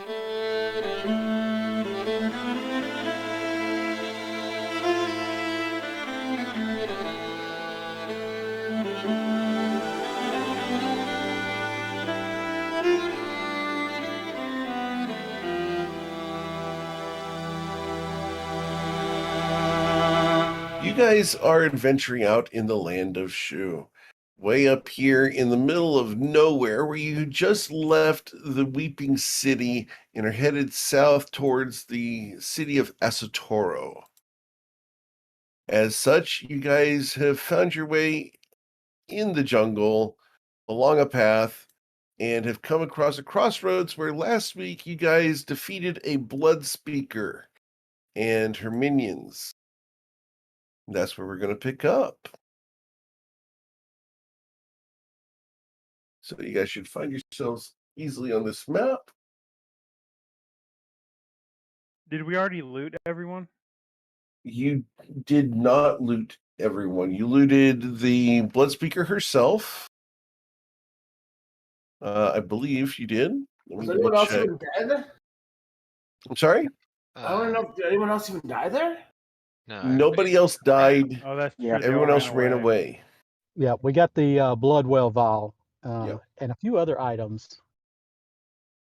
You guys are adventuring out in the land of Shu, way up here in the middle of nowhere, where you just left the Weeping City and are headed south towards the city of Asatoro. As such, you guys have found your way in the jungle along a path and have come across a crossroads where last week you guys defeated a blood speaker and her minions. That's where we're going to pick up. So you guys should find yourselves easily on this map. Did we already loot everyone? You did not loot everyone. You looted the blood speaker herself. I believe you did. Was anyone else even dead? I'm sorry? I don't know. Did anyone else even die there? No. Nobody else died. Oh, that's true. Yeah. they Everyone all else ran away. Yeah, we got the blood well vial Yep. and a few other items.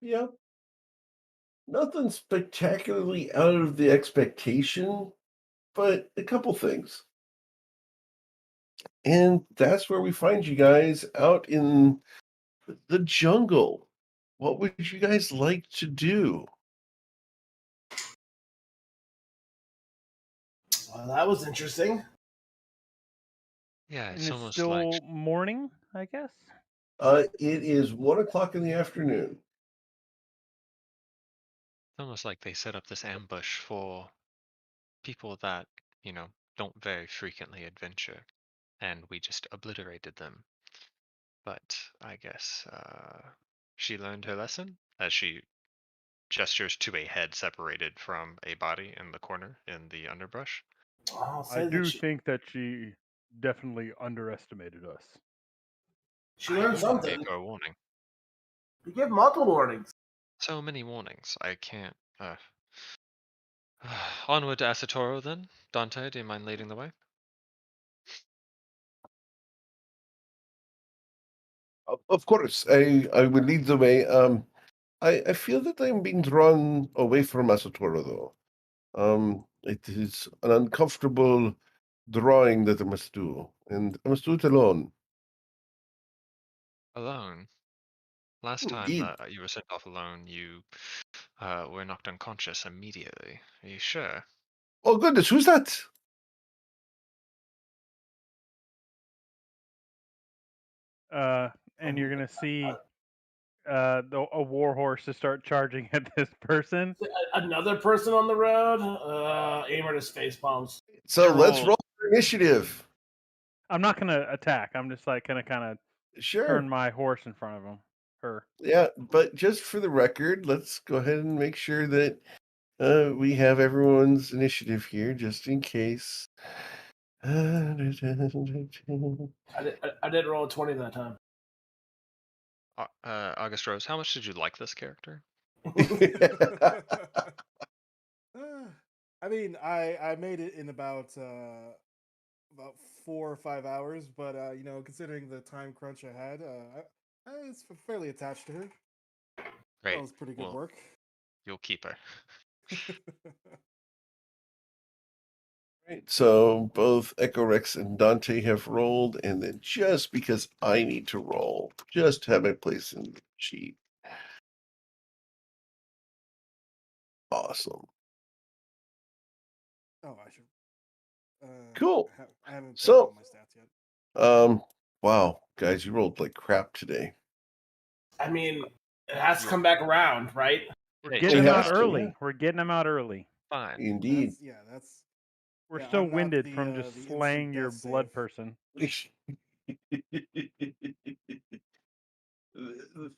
Yep. Nothing spectacularly out of the expectation, but a couple things. And that's where we find you guys out in the jungle. What would you guys like to do? Well, that was interesting. Yeah, And it's it's almost still like morning, I guess. It is 1:00 in the afternoon. they set up this ambush for people that, don't very frequently adventure, and we just obliterated them. But I guess she learned her lesson as she gestures to a head separated from a body in the corner in the underbrush. I'll I say that do think that she definitely underestimated us. she learned Gave something. her a warning. You give multiple warnings. So many warnings. I can't. Onward to Asatoro then. Dante, do you mind leading the way? Of course, I would lead the way. I feel that I'm being drawn away from Asatoro, though. It is an uncomfortable drawing that I must do, and I must do it alone. Alone. Last time Indeed. that you were sent off alone, you were knocked unconscious immediately. Are you sure? Oh goodness, who's that? And you're gonna see a war horse to start charging at this person. Another person on the road. Aim at his face palms. So let's roll. roll for initiative. I'm not gonna attack. I'm just like gonna kind of Sure. turn my horse in front of him. Her. Yeah, but just for the record, let's go ahead and make sure that we have everyone's initiative here, just in case. I didn't roll a 20 that time. August Rose, how much did you like this character? I mean, I made it in about 4 or 5 hours, but considering the time crunch I had, I was fairly attached to her. Great. That was pretty good work. You'll keep her. Right, so both Echo Rex and Dante have rolled, and then just because I need to roll, just have my place in the sheet. Awesome. Oh, I should. Cool. I haven't picked So- up my stats yet. Wow, guys, you rolled like crap today. I mean, it has to come back around, right? We're Hey, getting it them has out to, early. yeah. We're getting them out early. Fine. Indeed. That's. We're Yeah, so I'm not winded the, from the just instant slaying your death blood save. person.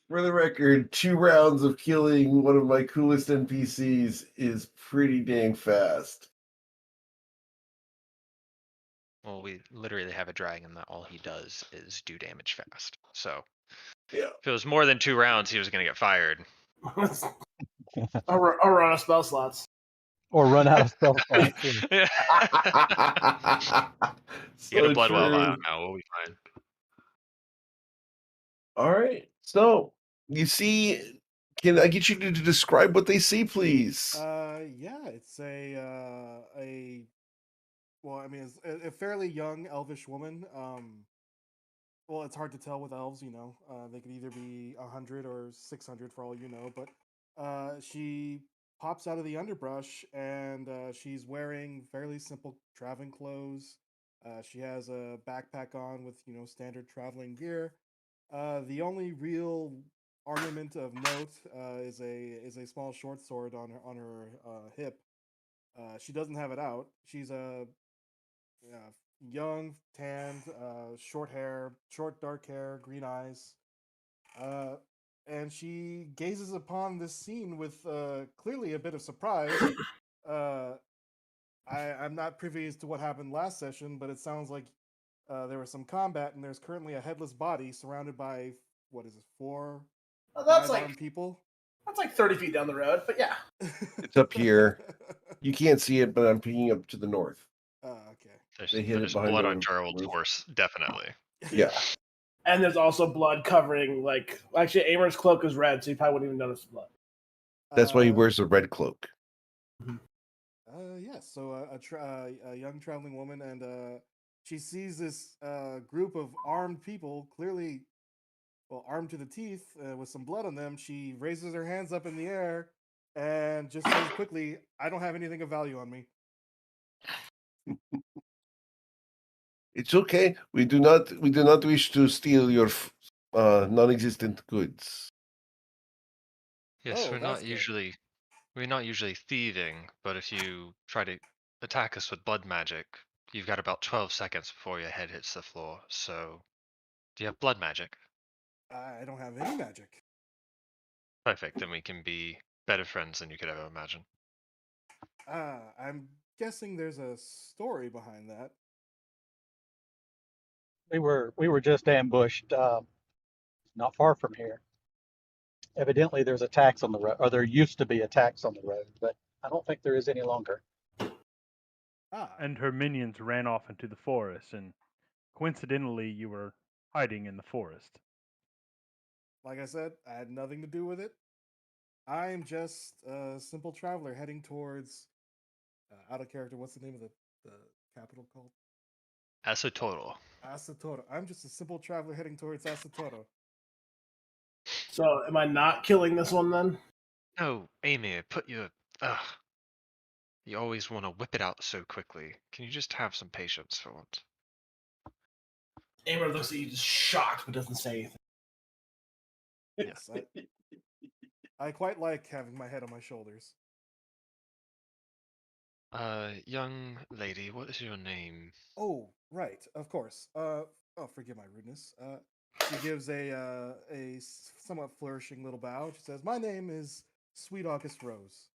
For the record, 2 rounds of killing one of my coolest NPCs is pretty dang fast. Well, we literally have a dragon that all he does is do damage fast. So Yeah. if it was more than 2 rounds, he was going to get fired. Or run out of spell slots. Or run out of spell slots. Yeah. Yeah. So Get a blood well true. out now. We'll be fine. All right. So you see, can I get you to describe what they see, please? Yeah, it's well, I mean, it's a fairly young elvish woman. Well, it's hard to tell with elves, you know. They could either be 100 or 600 for all you know. But she pops out of the underbrush, and she's wearing fairly simple traveling clothes. She has a backpack on with standard traveling gear. The only real ornament of note is a small short sword on her hip. She doesn't have it out. She's a young, tanned, short dark hair, green eyes, uh, and she gazes upon this scene with clearly a bit of surprise. uh, I'm not privy as to what happened last session, but it sounds like there was some combat, and there's currently a headless body surrounded by what is it, Oh, five armed people. that's like 30 feet down the road, but yeah. It's up here. You can't see it, but I'm peeking up to the north. Okay. They hid it There's behind blood the on Gerald's roof. horse, definitely. Yeah. And there's also blood covering, actually, Amer's cloak is red, so you probably wouldn't even notice the blood. That's why he wears a red cloak. Yes. So a young traveling woman, and she sees this group of armed people, clearly, well, armed to the teeth, with some blood on them. She raises her hands up in the air and just says quickly, "I don't have anything of value on me." It's okay. We do not wish to steal your non-existent goods. Yes, Oh, that's good. we're not usually thieving, but if you try to attack us with blood magic, you've got about 12 seconds before your head hits the floor. So, do you have blood magic? I don't have any magic. Perfect, then we can be better friends than you could ever imagine. I'm guessing there's a story behind that. We were just ambushed not far from here. Evidently, there's attacks on the road, or there used to be attacks on the road, but I don't think there is any longer. And her minions ran off into the forest, and coincidentally, you were hiding in the forest. Like I said, I had nothing to do with it. I'm just a simple traveler heading towards out of character. What's the name of the capital called? Asatoro. Asatoro. I'm just a simple traveler heading towards Asatoro. So, am I not killing this one then? No, Amy, put your. Ugh. You always want to whip it out so quickly. Can you just have some patience for once? Amer looks at you just shocked, but doesn't say anything. Yes, I quite like having my head on my shoulders. Young lady, what is your name? Oh, right, of course. Forgive my rudeness. She gives a somewhat flourishing little bow. She says, "My name is Sweet August Rose,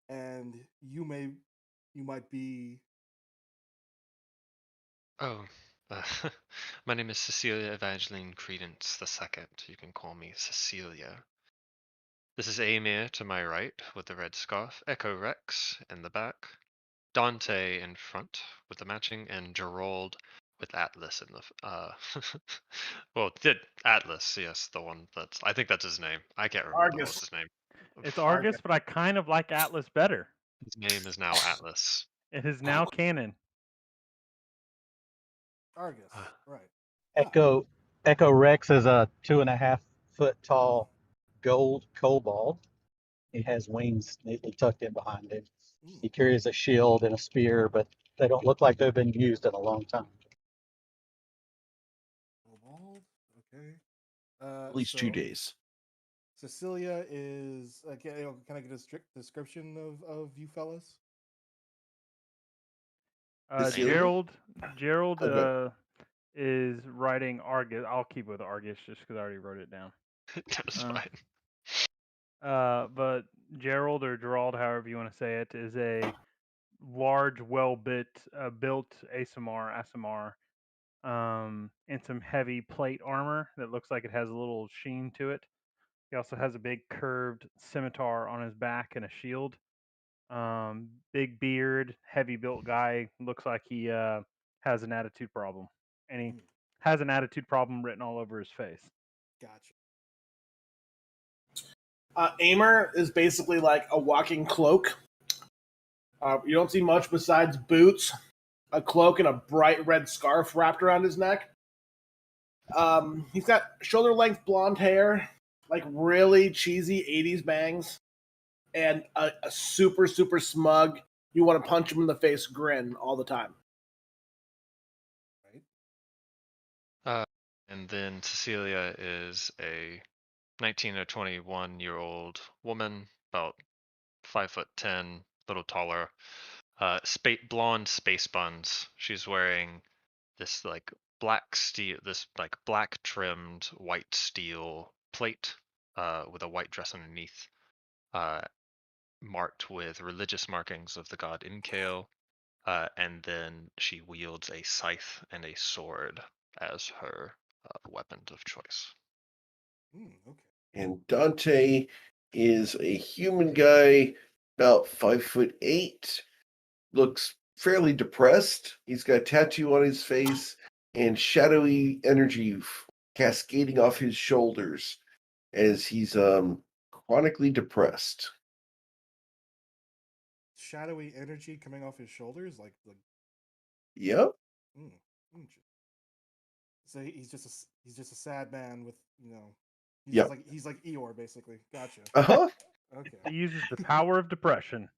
and you might be." Oh, uh, my name is Cecilia Evangeline Credence II. You can call me Cecilia. This is Amir to my right with the red scarf, Echo Rex in the back, Dante in front with the matching, and Gerald with Atlas in the well, did Atlas, yes, the one I think that's his name. I can't remember what's Argus. his name. It's Argus, but I kind of like Atlas better. His name is now Atlas. It is now canon. Argus, right? Echo Rex is a 2.5 foot tall gold kobold. He has wings neatly tucked in behind him. He carries a shield and a spear, but they don't look like they've been used in a long time. Kobold. Okay. At least 2 days. Cecilia is. Can I get a strict description of you fellas? Gerald Okay. is writing Argus. I'll keep it with Argus just because I already wrote it down. That's fine. But Gerald or Gerald, however you want to say it, is a large, built ASMR, in some heavy plate armor that looks like it has a little sheen to it. He also has a big curved scimitar on his back and a shield. Big beard, heavy built guy. Looks like he has an attitude problem, and he Hmm, has an attitude problem written all over his face. gotcha. Aimer is basically like a walking cloak. You don't see much besides boots, a cloak, and a bright red scarf wrapped around his neck. He's got shoulder length blonde hair, like really cheesy 80s bangs, and a super, super smug, you want to punch him in the face grin all the time. Right. And then Cecilia is a 19 or 21-year-old woman, about 5'10", a little taller. Blonde space buns. She's wearing this like black trimmed white steel plate, with a white dress underneath, uh, marked with religious markings of the god Inkale. And then she wields a scythe and a sword as her weapons of choice. Okay. And Dante is a human guy, about 5'8", looks fairly depressed. He's got a tattoo on his face and shadowy energy cascading off his shoulders as he's chronically depressed. Shadowy energy coming off his shoulders, like Yep. interesting. So he's just a sad man with he's Yep. he's like Eeyore basically. Gotcha. Uh-huh. He Okay. uses the power of depression.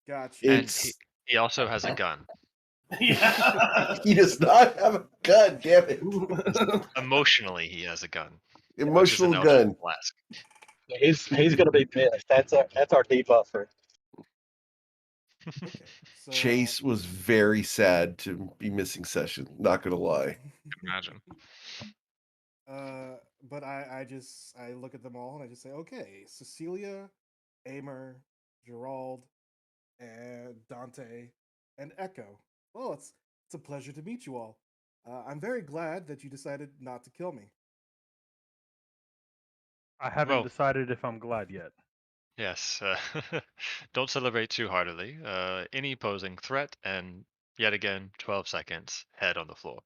Gotcha. And It's he also has a gun. Yeah. he does not have a gun, damn it. Emotionally, he has a gun, which is Emotional an Eldritch gun. Blast. He's going to be missed. That's our debuffer. Okay. So Chase was very sad to be missing session, not gonna lie. Imagine. But I look at them all and I just say, okay, Cecilia, Amer, Gerald, and Dante, and Echo. Well, it's a pleasure to meet you all. I'm very glad that you decided not to kill me. I haven't Well, decided if I'm glad yet. yes. Don't celebrate too heartily. Any posing threat, and yet again, 12 seconds, head on the floor.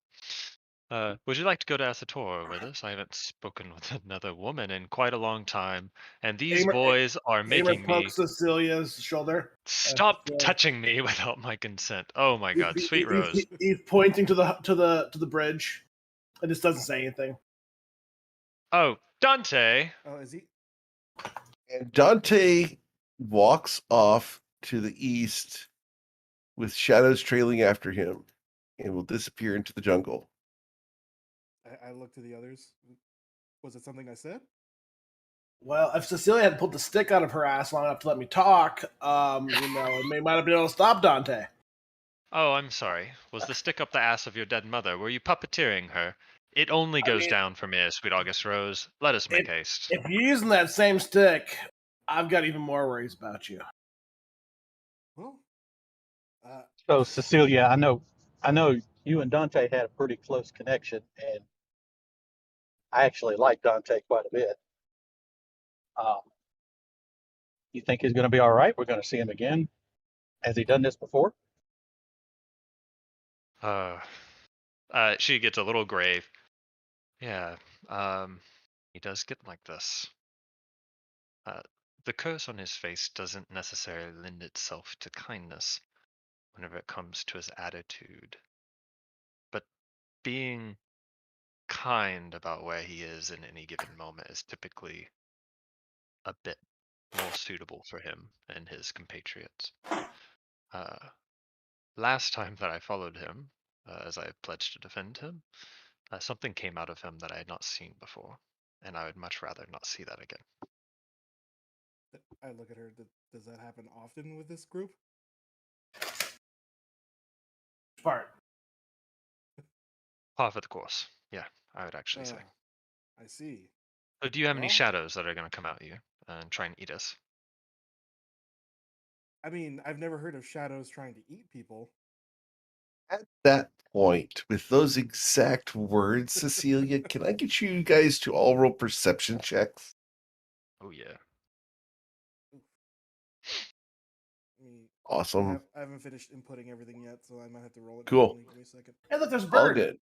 Would you like to go to Asator with us? I haven't spoken with another woman in quite a long time, and these Aimer, boys are Aimer making me pokes Cecilia's shoulder. stop Cecilia. touching me without my consent. Oh my God, sweet Rose. He's pointing to the bridge, and just doesn't say anything. Oh, Dante. Oh, is he? And Dante walks off to the east with shadows trailing after him and will disappear into the jungle. I look to the others. Was it something I said? Well, if Cecilia had pulled the stick out of her ass long enough to let me talk, it might have been able to stop Dante. Oh, I'm sorry. Was the stick up the ass of your dead mother? Were you puppeteering her? It only goes down from here, sweet August Rose. Let us make haste. If you're using that same stick, I've got even more worries about you. Well, So Cecilia, I know you and Dante had a pretty close connection, and I actually like Dante quite a bit. You think he's going to be all right? We're going to see him again. Has he done this before? She gets a little grave. Yeah, he does get like this. The curse on his face doesn't necessarily lend itself to kindness whenever it comes to his attitude. But being kind about where he is in any given moment is typically a bit more suitable for him and his compatriots. Last time that I followed him, as I pledged to defend him, something came out of him that I had not seen before, and I would much rather not see that again. I look at her. Does that happen often with this group? Part. Par for the course. Yeah, I would actually say. I see. So do you have any Well- shadows that are going to come out at you and try and eat us? I mean, I've never heard of shadows trying to eat people. At that point, with those exact words, Cecilia, can I get you guys to all roll perception checks? Oh yeah. Awesome. I haven't finished inputting everything yet, so I might have to roll it Cool. manually. Give me a second. Hey, look, there's a All bird. good.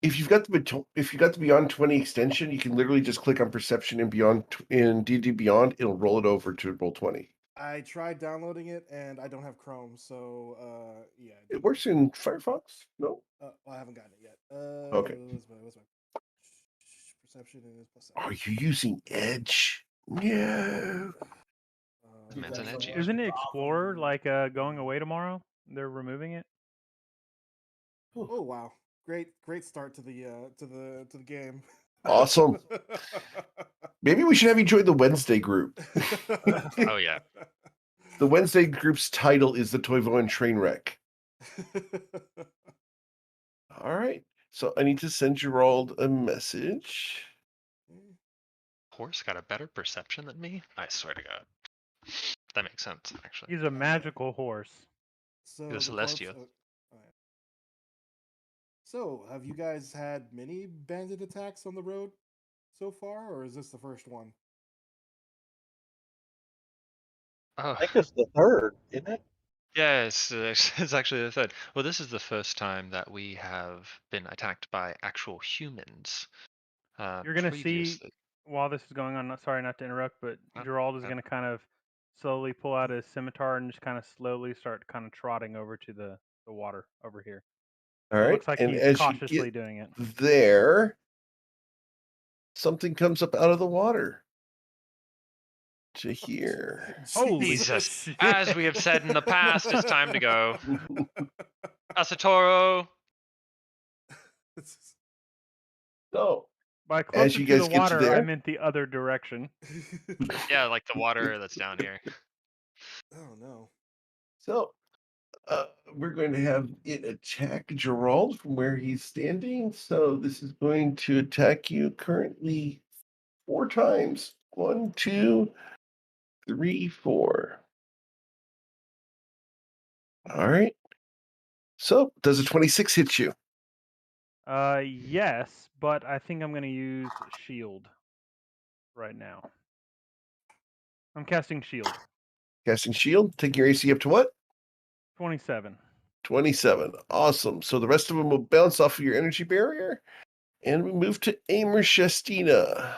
If you've got the Beyond 20 extension, you can literally just click on Perception in D&D Beyond. It'll roll it over to roll 20. I tried downloading it and I don't have Chrome, so yeah. It works in Firefox. No. Well, I haven't gotten it yet. Okay. What's my perception is plus 7. Are you using Edge? Yeah. This man's an edgy. Isn't it Explorer like going away tomorrow? They're removing it. Oh wow! Great start to the game. Awesome. Maybe we should have you join the Wednesday group. Oh yeah. The Wednesday group's title is the Toivoan Trainwreck. All right. So I need to send Gerald a message. Horse got a better perception than me? I swear to God. That makes sense, actually. He's a magical horse. So He's a the corpse. Celestia. Alright. So, have you guys had many bandit attacks on the road so far, or is this the first one? Oh, I think it's the third, isn't it? yeah, it's actually the third. Well, this is the first time that we have been attacked by actual humans. You're gonna see Previously. while this is going on. Sorry, not to interrupt, but Oh, Gerald is yeah. gonna kind of slowly pull out his scimitar and just kind of slowly start kind of trotting over to the water over here. All It right. looks like And he's as you cautiously get doing it. there, something comes up out of the water. To here. Holy Jesus. shit. As we have said in the past, it's time to go. Asatoro. So, By as closer you to the guys get to water, I there, meant the other direction. Yeah, like the water that's down here. Oh no! so we're going to have it attack Gerald from where he's standing. So this is going to attack you currently 4 times. 1, 2, 3, 4. All right. So does a 26 hit you? Yes, but I think I'm gonna use shield right now. I'm casting shield. Casting shield. Take your AC up to what? 27. 27. Awesome. So the rest of them will bounce off of your energy barrier. And we move to Amer Shestina.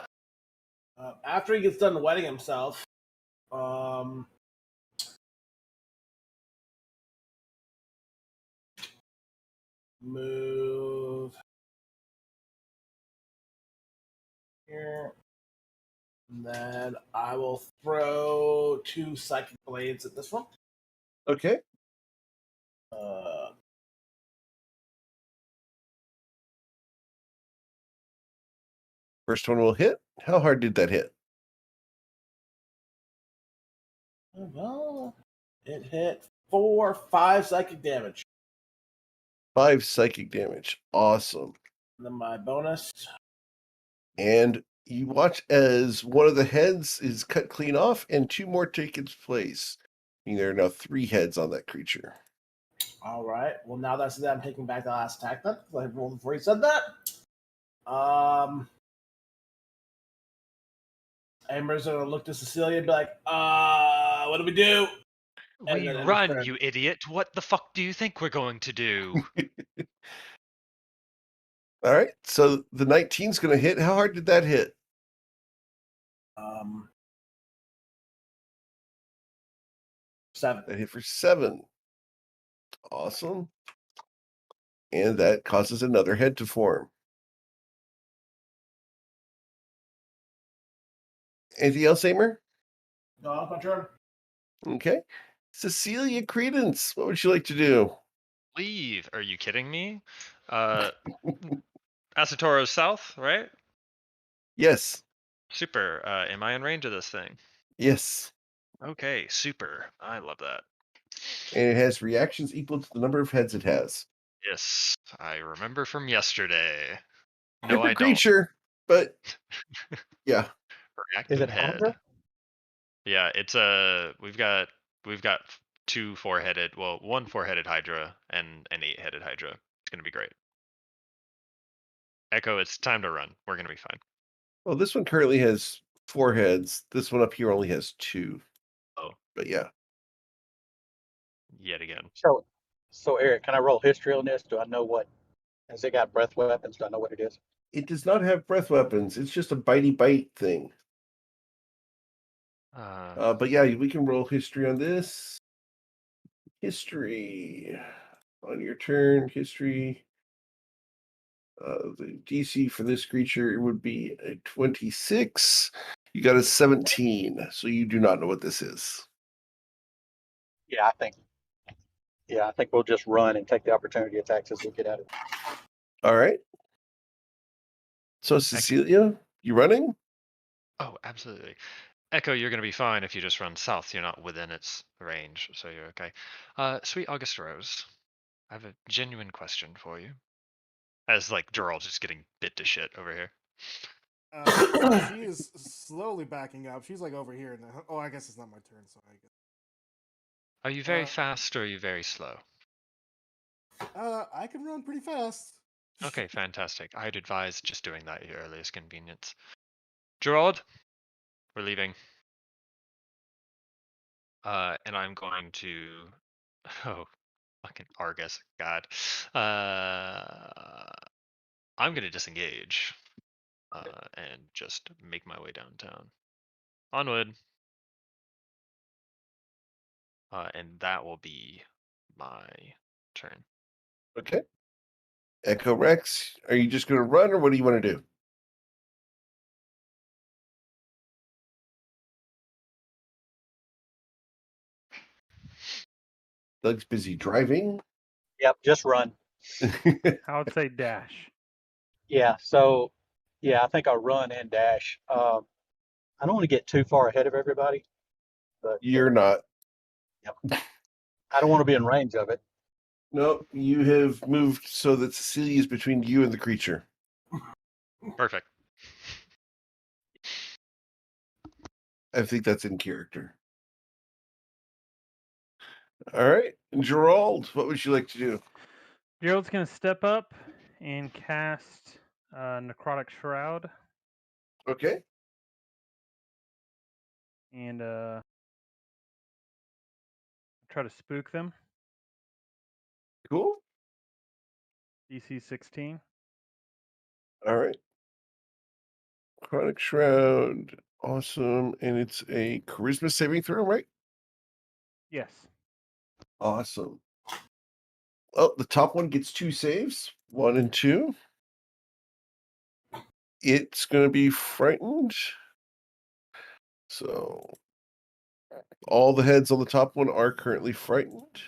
After he gets done wetting himself, move here. And then I will throw 2 psychic blades at this one. Okay. First one will hit. How hard did that hit? Well, it hit 5 psychic damage. 5 psychic damage. Awesome. And then my bonus. And you watch as one of the heads is cut clean off and 2 more take its place. Meaning there are now 3 heads on that creature. All right. Well, now that's that. I'm taking back the last attack then, because I rolled before he said that. Amber's gonna look to Cecilia and be like, what do we do? And We then end run, turn. you idiot. What the fuck do you think we're going to do? All right. So the 19 is going to hit. How hard did that hit? 7. That hit for 7. Awesome. And that causes another head to form. Anything else, Amer? No, it's my turn. Okay. Cecilia Credence, what would you like to do? Leave. Are you kidding me? Asatoro's south, right? Yes. Super. Am I in range of this thing? Yes. Okay, super. I love that. And it has reactions equal to the number of heads it has. Yes, I remember from yesterday. No, Different I don't. creature, but yeah. Reactive Is it head. Hydra? Yeah, it's we've got 2 4-headed, well, 1 4-headed Hydra and an 8-headed Hydra. It's gonna be great. Echo, it's time to run. We're gonna be fine. Well, this one currently has 4 heads. This one up here only has 2. Oh, But yeah. yet again. So Eric, can I roll history on this? Do I know what? Has it got breath weapons? Do I know what it is? It does not have breath weapons. It's just a bitey bite thing. But yeah, we can roll history on this. History. On your turn, history. The DC for this creature would be a 26. You got a 17, so you do not know what this is. Yeah, I think we'll just run and take the opportunity attacks as we get at it. All right. So Cecilia, you running? Oh, absolutely. Echo, you're going to be fine if you just run south. You're not within its range, so you're okay. Sweet August Rose, I have a genuine question for you. As like Gerald's just getting bit to shit over here. She is slowly backing up. She's like over here now. Oh, I guess it's not my turn, so I guess. Are you very fast or are you very slow? I can run pretty fast. Okay, fantastic. I'd advise just doing that at your earliest convenience. Gerald, we're leaving. And I'm going to. Oh, fucking Argus, God. I'm going to disengage and just make my way downtown. Onward. And that will be my turn. Okay. Echo Rex, are you just going to run or what do you want to do? Doug's busy driving. Yep, just run. I would say dash. Yeah, so yeah, I think I'll run and dash. I don't want to get too far ahead of everybody, but You're not. yep. I don't want to be in range of it. No, you have moved so that Cecilia is between you and the creature. Perfect. I think that's in character. All right. Gerald, what would you like to do? Gerald's going to step up and cast Necrotic Shroud Okay. and try to spook them. Cool. DC 16. All right. Chronic Shroud. Awesome. And it's a charisma saving throw, right? Yes. Awesome. Oh, the top one gets 2 saves, 1 and 2. It's going to be frightened. So all the heads on the top one are currently frightened.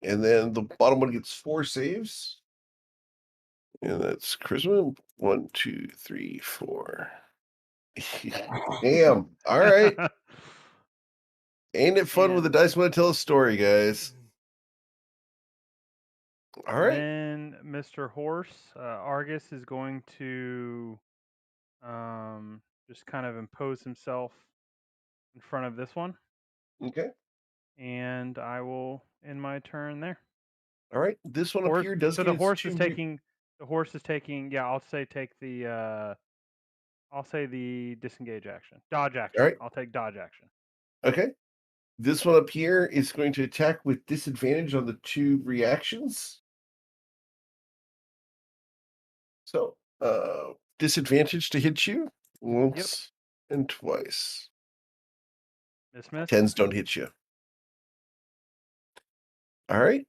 And then the bottom one gets 4 saves. And that's charisma. 1, 2, 3, 4. Damn. All right. Ain't it fun with the dice want to tell a story, guys? All right. Then Mr. Horse, Argus is going to just kind of impose himself in front of this one, Okay. and I will end my turn there. All right. This one up Horse, here does so get the horse its is 2 taking. The horse is taking. Yeah, I'll say take the. I'll say the disengage action, dodge action. All right. I'll take dodge action. Okay. This one up here is going to attack with disadvantage on the 2 reactions. So, disadvantage to hit you once and twice. Miss. 10s don't hit you. All right.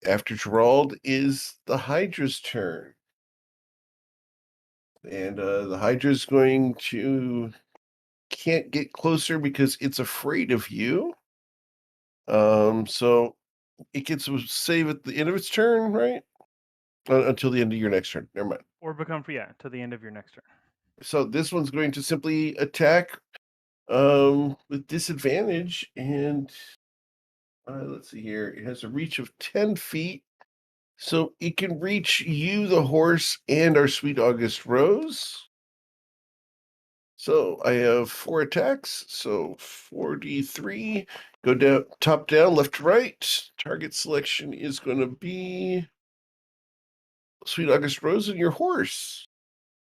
After Gerald is the Hydra's turn. And the Hydra's going to can't get closer because it's afraid of you. So it gets a save at the end of its turn, right? Until the end of your next turn. Never mind. Or become to the end of your next turn. So this one's going to simply attack with disadvantage, and let's see here. It has a reach of 10 feet. So it can reach you, the horse, and our sweet August Rose. So I have 4 attacks. So 43. Go down, top down, left to right. Target selection is going to be Sweet August Rose and your horse.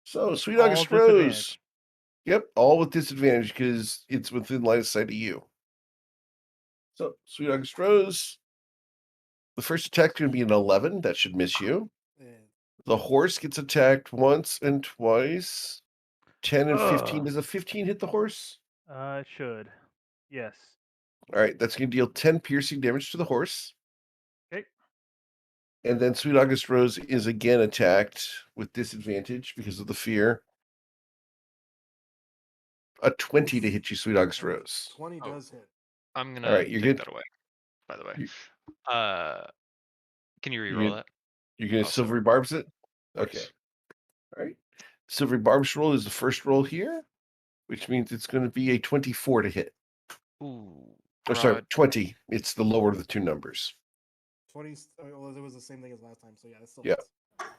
So, Sweet All August Rose. disadvantage. Yep, all with disadvantage because it's within line of sight of you. So, Sweet August Rose. The first attack is going to be an 11. That should miss you. And The horse gets attacked once and twice. 10 and 15. Ugh. Does a 15 hit the horse? It should. Yes. All right, that's going to deal 10 piercing damage to the horse. Okay. And then Sweet August Rose is again attacked with disadvantage because of the fear. A 20 to hit you, Sweet August Rose. 20 Oh. does hit. I'm gonna All right, you're take good. that away. By the way, You- can you You reroll get- that? You're going to Oh, Silvery Barbs it? Yes. Okay. All right. Silvery Barbs roll is the first roll here, which means it's going to be a 24 to hit. Ooh. Oh, sorry, Rod, 20. It's the lower of the two numbers. 20. Well, it was the same thing as last time, so yeah, it still Yeah. hits.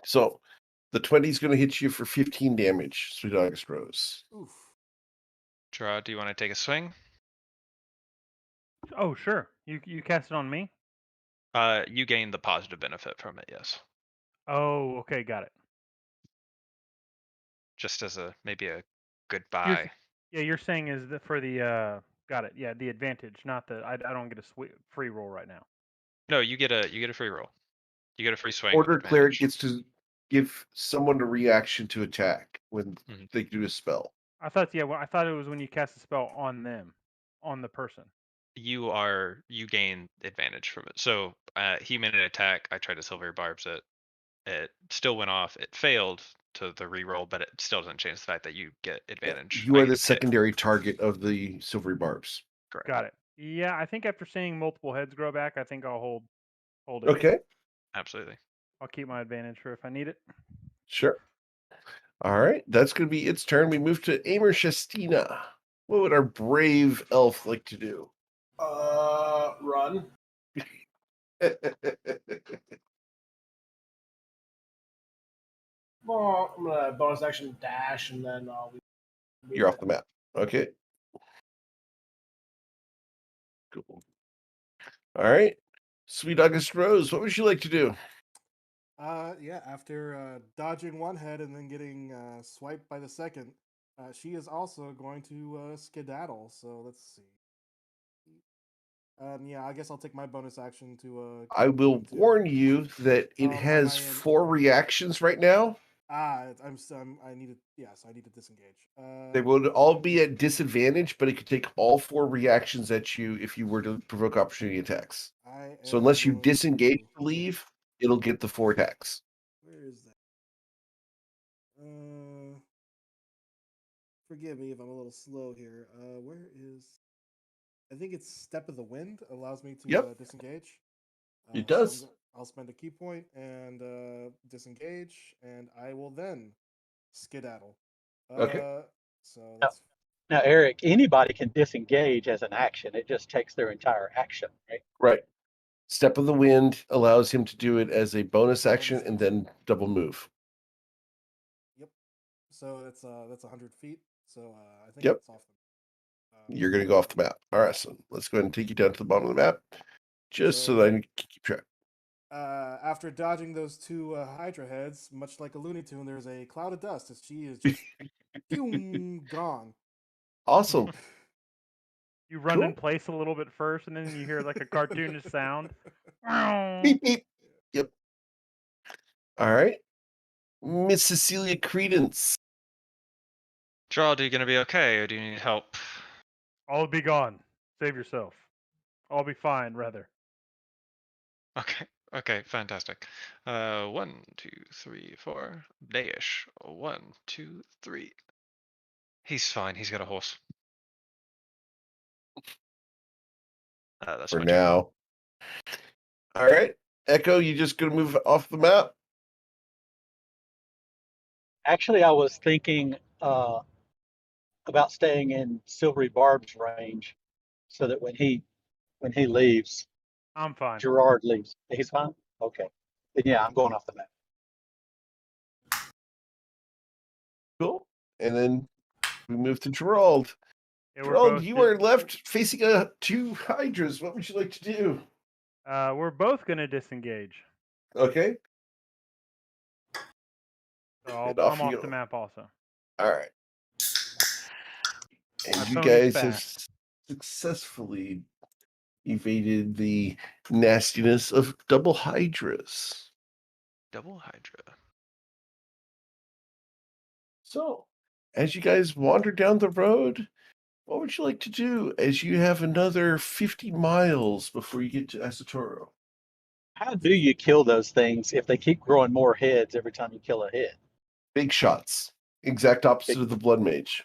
So the 20 is going to hit you for 15 damage, Sweet August Rose. Oof. Gerard, do you want to take a swing? Oh, sure. You cast it on me? You gain the positive benefit from it, yes. Oh, okay, got it. Just as maybe a goodbye. Yeah, you're saying is that for the got it. Yeah, the advantage, not the I don't get a free roll right now. No, you get a free roll. You get a free swing. Order with Cleric advantage. gets to give someone a reaction to attack when Mhm. they do a spell. I thought I thought it was when you cast a spell on them, on the person. You gain advantage from it. So he made an attack. I tried to Silvery Barbs it. It still went off. It failed to the reroll, but it still doesn't change the fact that you get advantage. You I are get the hit. secondary target of the Silvery Barbs. Correct. Got it. Yeah, I think after seeing multiple heads grow back, I think I'll hold it. Okay, Absolutely. I'll keep my advantage for if I need it. sure. All right, that's going to be its turn. We move to Amer Shestina. What would our brave elf like to do? Run. Well, I'm gonna bonus action dash, and then I'll. You're off the map. Okay. Cool. All right. Sweet August Rose, what would you like to do? Yeah, after dodging one head and then getting swiped by the second, she is also going to skedaddle. So let's see. Yeah, I guess I'll take my bonus action to. I will to- warn you that it Oh, has am I in- 4 reactions right now. I need to. Yes, I need to disengage. They would all be at disadvantage, but it could take all 4 reactions at you if you were to provoke opportunity attacks. So unless you disengage to leave, it'll get the 4 attacks. Where is that? Forgive me if I'm a little slow here. Where is? I think it's Step of the Wind allows me to Yep. disengage. It does. I'll spend a key point and disengage, and I will then skedaddle. Okay. So that's Now, Eric, anybody can disengage as an action. It just takes their entire action, right? Right. Step of the Wind allows him to do it as a bonus action and then double move. Yep. So that's 100 feet. So I think Yep. it's off. You're going to go off the map. All right, so let's go ahead and take you down to the bottom of the map, just so that I can keep track. After dodging those two Hydra heads, much like a Looney Tune, there's a cloud of dust as she is just gone. Awesome. You run Cool. in place a little bit first, and then you hear like a cartoonish sound. Beep, beep. Yep. All right. Miss Cecilia Credence. Gerald, are you gonna be okay, or do you need help? I'll be gone. Save yourself. I'll be fine, rather. Okay. Okay. Fantastic. 1, 2, 3, 4. Dayish. 1, 2, 3. He's fine. He's got a horse. That's For my turn. now. All right. Echo, you just going to move off the map? Actually, I was thinking about staying in Silvery Barb's range, so that when he leaves, I'm fine. Gerard leaves. He's fine. Okay. Then yeah, I'm going off the map. Cool. And then we move to Gerald. Yeah, we're Gerald, both you di- are left facing 2 Hydras. What would you like to do? We're both gonna disengage. Okay. So And I'm off you off the go. map also. All right. My And you pony's guys have fast. successfully evaded the nastiness of double hydras. Double Hydra. So, as you guys wander down the road, what would you like to do as you have another 50 miles before you get to Asatoro? How do you kill those things if they keep growing more heads every time you kill a head? Big shots. Exact opposite Big- of the Blood Mage.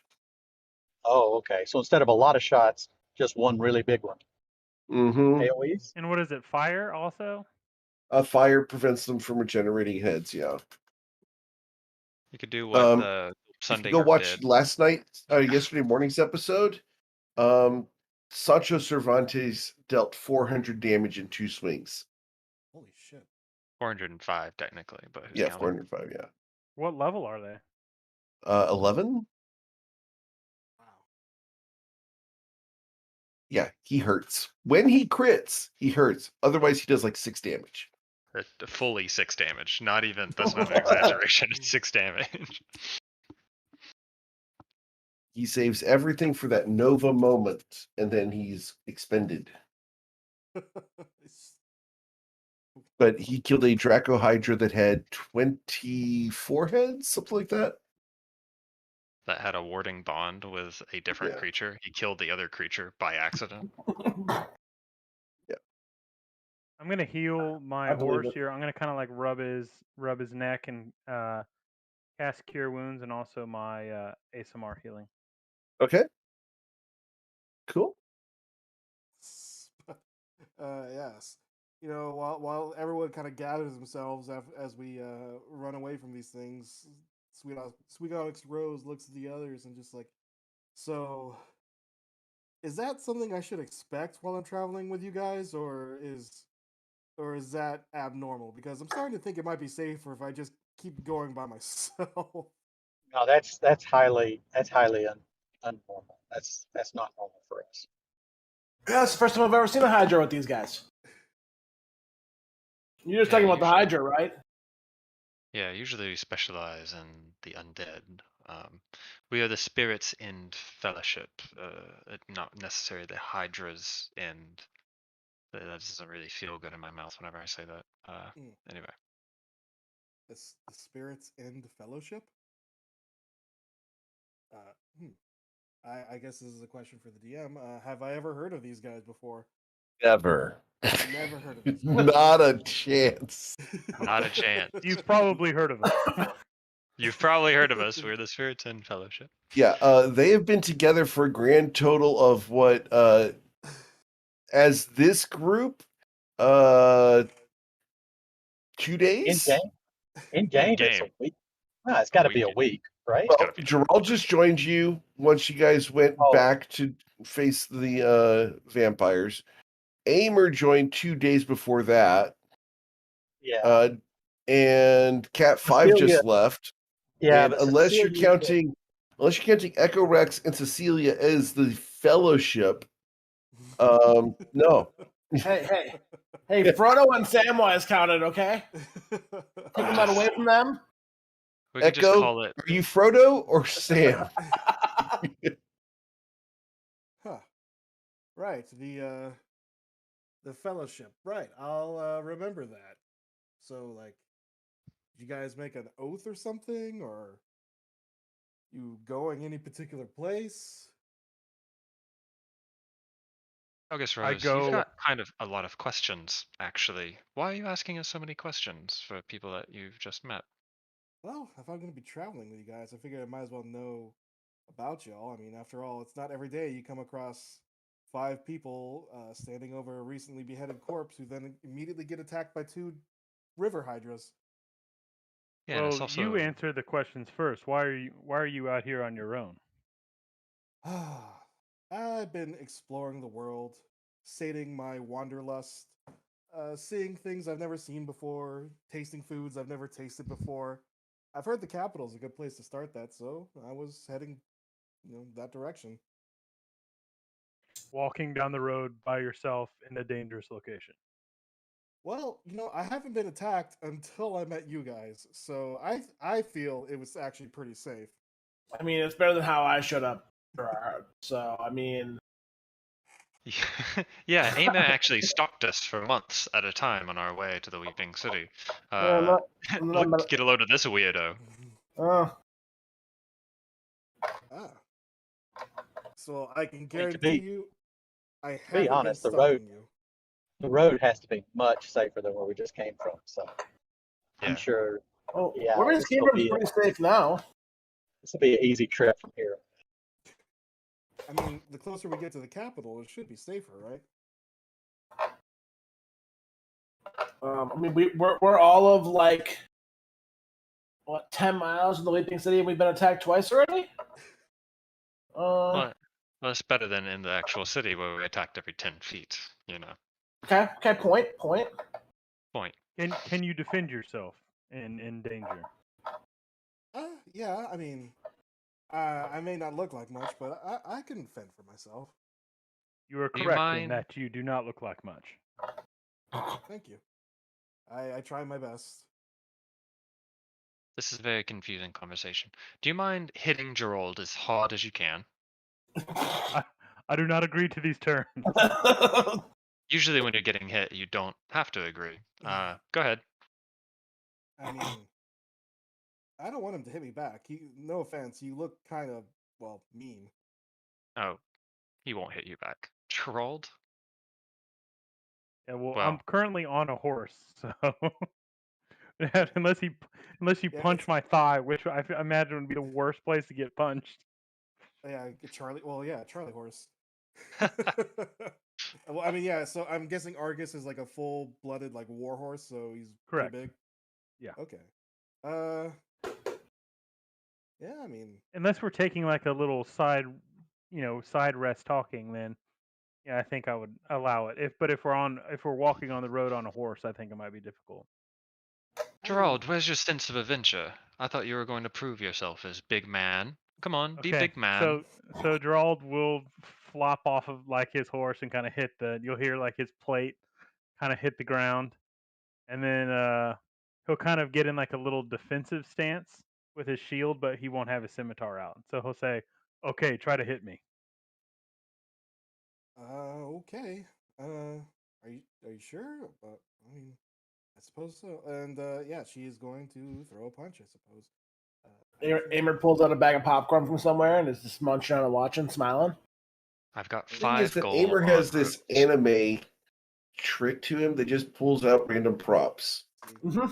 Oh, okay. So instead of a lot of shots, just one really big one. Mm-hmm. AoEs? And what is it? Fire also? Fire prevents them from regenerating heads, yeah. You could do what If you Sunday go Group watch did. yesterday morning's episode, Sancho Cervantes dealt 400 damage in 2 swings. Holy shit. 405 technically, but who's Yeah, counting? 405, yeah. What level are they? 11? Wow. Yeah, he hurts. When he crits, he hurts. Otherwise, he does like 6 damage. Fully 6 damage. Not even, that's not an exaggeration. It's 6 damage. He saves everything for that Nova moment, and then he's expended. But he killed a Draco Hydra that had 24 heads, something like that. That had a warding bond with a different Yeah. creature. He killed the other creature by accident. I'm gonna heal my I believe horse it. here. I'm gonna kind of like rub his neck and cast Cure Wounds and also my ASMR healing. Okay. Cool. Yes. You know, while everyone kind of gathers themselves as we run away from these things, Sweet Alex Rose looks at the others and just like, so is that something I should expect while I'm traveling with you guys, or is that abnormal? Because I'm starting to think it might be safer if I just keep going by myself. No, that's highly unnormal. That's not normal for us. Yeah, that's the first time I've ever seen a Hydra with these guys. You're just Yeah, talking about the usually- Hydra, right? Yeah, usually we specialize in the undead. We are the spirits end fellowship, not necessarily the Hydra's end. That doesn't really feel good in my mouth whenever I say that. Anyway, The spirits end fellowship. Uh, hmm. I guess this is a question for the DM. Have I ever heard of these guys before? Never. Never heard of these guys. Not a chance. not a chance. You've probably heard of us. You've probably heard of us. We're the spirits end fellowship. Yeah, they have been together for a grand total of what, as this group, 2 In days? game, in game, it's a game. week. No, it's got to be a Weekend. week, right? Well, gotta be- Gerald just joined you once you guys went Oh. back to face the vampires. Aimer joined 2 days before that. Yeah. And Cat 5 Cecilia, just left. yeah, And but unless you're Cecilia, counting Echo Rex and Cecilia as the fellowship, no. Hey, Frodo and Samwise counted, okay? Taking that away from them? We could just Echo, call it. are you Frodo or Sam? Huh. Right. The fellowship. Right. I'll remember that. So like, did you guys make an oath or something, or you going any particular place? August I Rose, go- you've got kind of a lot of questions, actually. Why are you asking us so many questions for people that you've just met? Well, if I'm going to be traveling with you guys, I figure I might as well know about y'all. I mean, after all, it's not every day you come across 5 people standing over a recently beheaded corpse who then immediately get attacked by 2 river hydras. Yeah, and it's Well, also you answer the questions first. Why are you out here on your own? I've been exploring the world, sating my wanderlust, seeing things I've never seen before, tasting foods I've never tasted before. I've heard the capital's a good place to start that, so I was heading, that direction. Walking down the road by yourself in a dangerous location. Well, I haven't been attacked until I met you guys, so I feel it was actually pretty safe. I mean, it's better than how I showed up. So, I mean, Yeah, Aima actually stalked us for months at a time on our way to the Weeping City. not, Look, get a load of this weirdo. uh, Ah. So I can to guarantee be- you, I be haven't honest, been the road- stalking you. The road has to be much safer than where we just came from. So Yeah. I'm sure oh, Yeah, where we this came will from is be pretty safe now. this will be an easy trip from here. I mean, the closer we get to the capital, it should be safer, right? I mean, we're all of like what 10 miles in the Leaping City, and we've been attacked twice already. Well, that's better than in the actual city where we attacked every 10 feet. Okay. Point. Point. Can you defend yourself in danger? Yeah. I mean, I may not look like much, but I can fend for myself. You are Do you correct in mind? that you do not look like much. Thank you. I try my best. This is a very confusing conversation. Do you mind hitting Gerald as hard as you can? I do not agree to these terms. Usually when you're getting hit, you don't have to agree. Go ahead. I mean, I don't want him to hit me back. No offense, you look kind of mean. Oh, he won't hit you back. Gerald? Yeah, well, Well, I'm currently on a horse, so unless you Yeah, punch it's- my thigh, which I imagine would be the worst place to get punched. Yeah, Charlie. Well, yeah, Charlie horse. Well, I mean, yeah. So I'm guessing Argus is like a full-blooded like war horse, so he's Correct. pretty big. Yeah. Okay. Yeah, I mean, Unless we're taking like a little side rest talking, then yeah, I think I would allow it. If we're walking on the road on a horse, I think it might be difficult. Gerald, where's your sense of adventure? I thought you were going to prove yourself as big man. Come on, be Okay, big man. so Gerald will flop off of like his horse and kind of hit you'll hear like his plate kind of hit the ground, and then he'll kind of get in like a little defensive stance with his shield, but he won't have his scimitar out. So he'll say, "Okay, try to hit me." Okay. Are you sure? But I mean, I suppose so. And yeah, she is going to throw a punch, I suppose. Aimer pulls out a bag of popcorn from somewhere and is just munching on it, watching, smiling. I've got The thing is 5 that gold. Aimer has on this roofs. anime trick to him that just pulls out random props.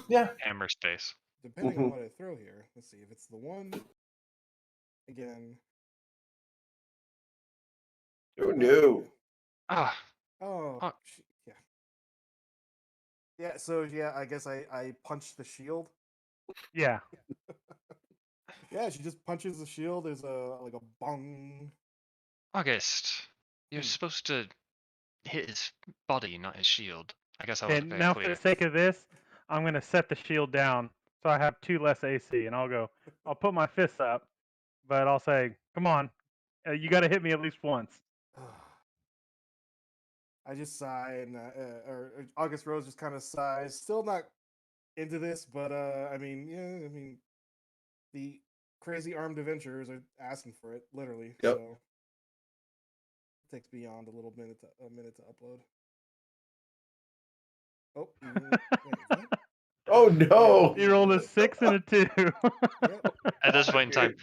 Yeah. Hammer space. Depending on what I throw here, let's see if it's the one. Again. Oh no! Ah, Oh, Oh. yeah. Yeah. So yeah, I guess I punched the shield. Yeah. Yeah, she just punches the shield. There's a bong. August, you're supposed to hit his body, not his shield. I guess I wasn't And very now, for clear. the sake of this, I'm going to set the shield down so I have 2 less AC, and I'll put my fists up, but I'll say, "Come on, you got to hit me at least once." I just sigh, and or August Rose just kind of sighs. Still not into this, but I mean, yeah, I mean, the crazy armed adventurers are asking for it, literally. Yep. So it takes beyond a minute to upload. Oh, wait, what? Oh no! You rolled a 6 and a 2. Yep. At this point in time,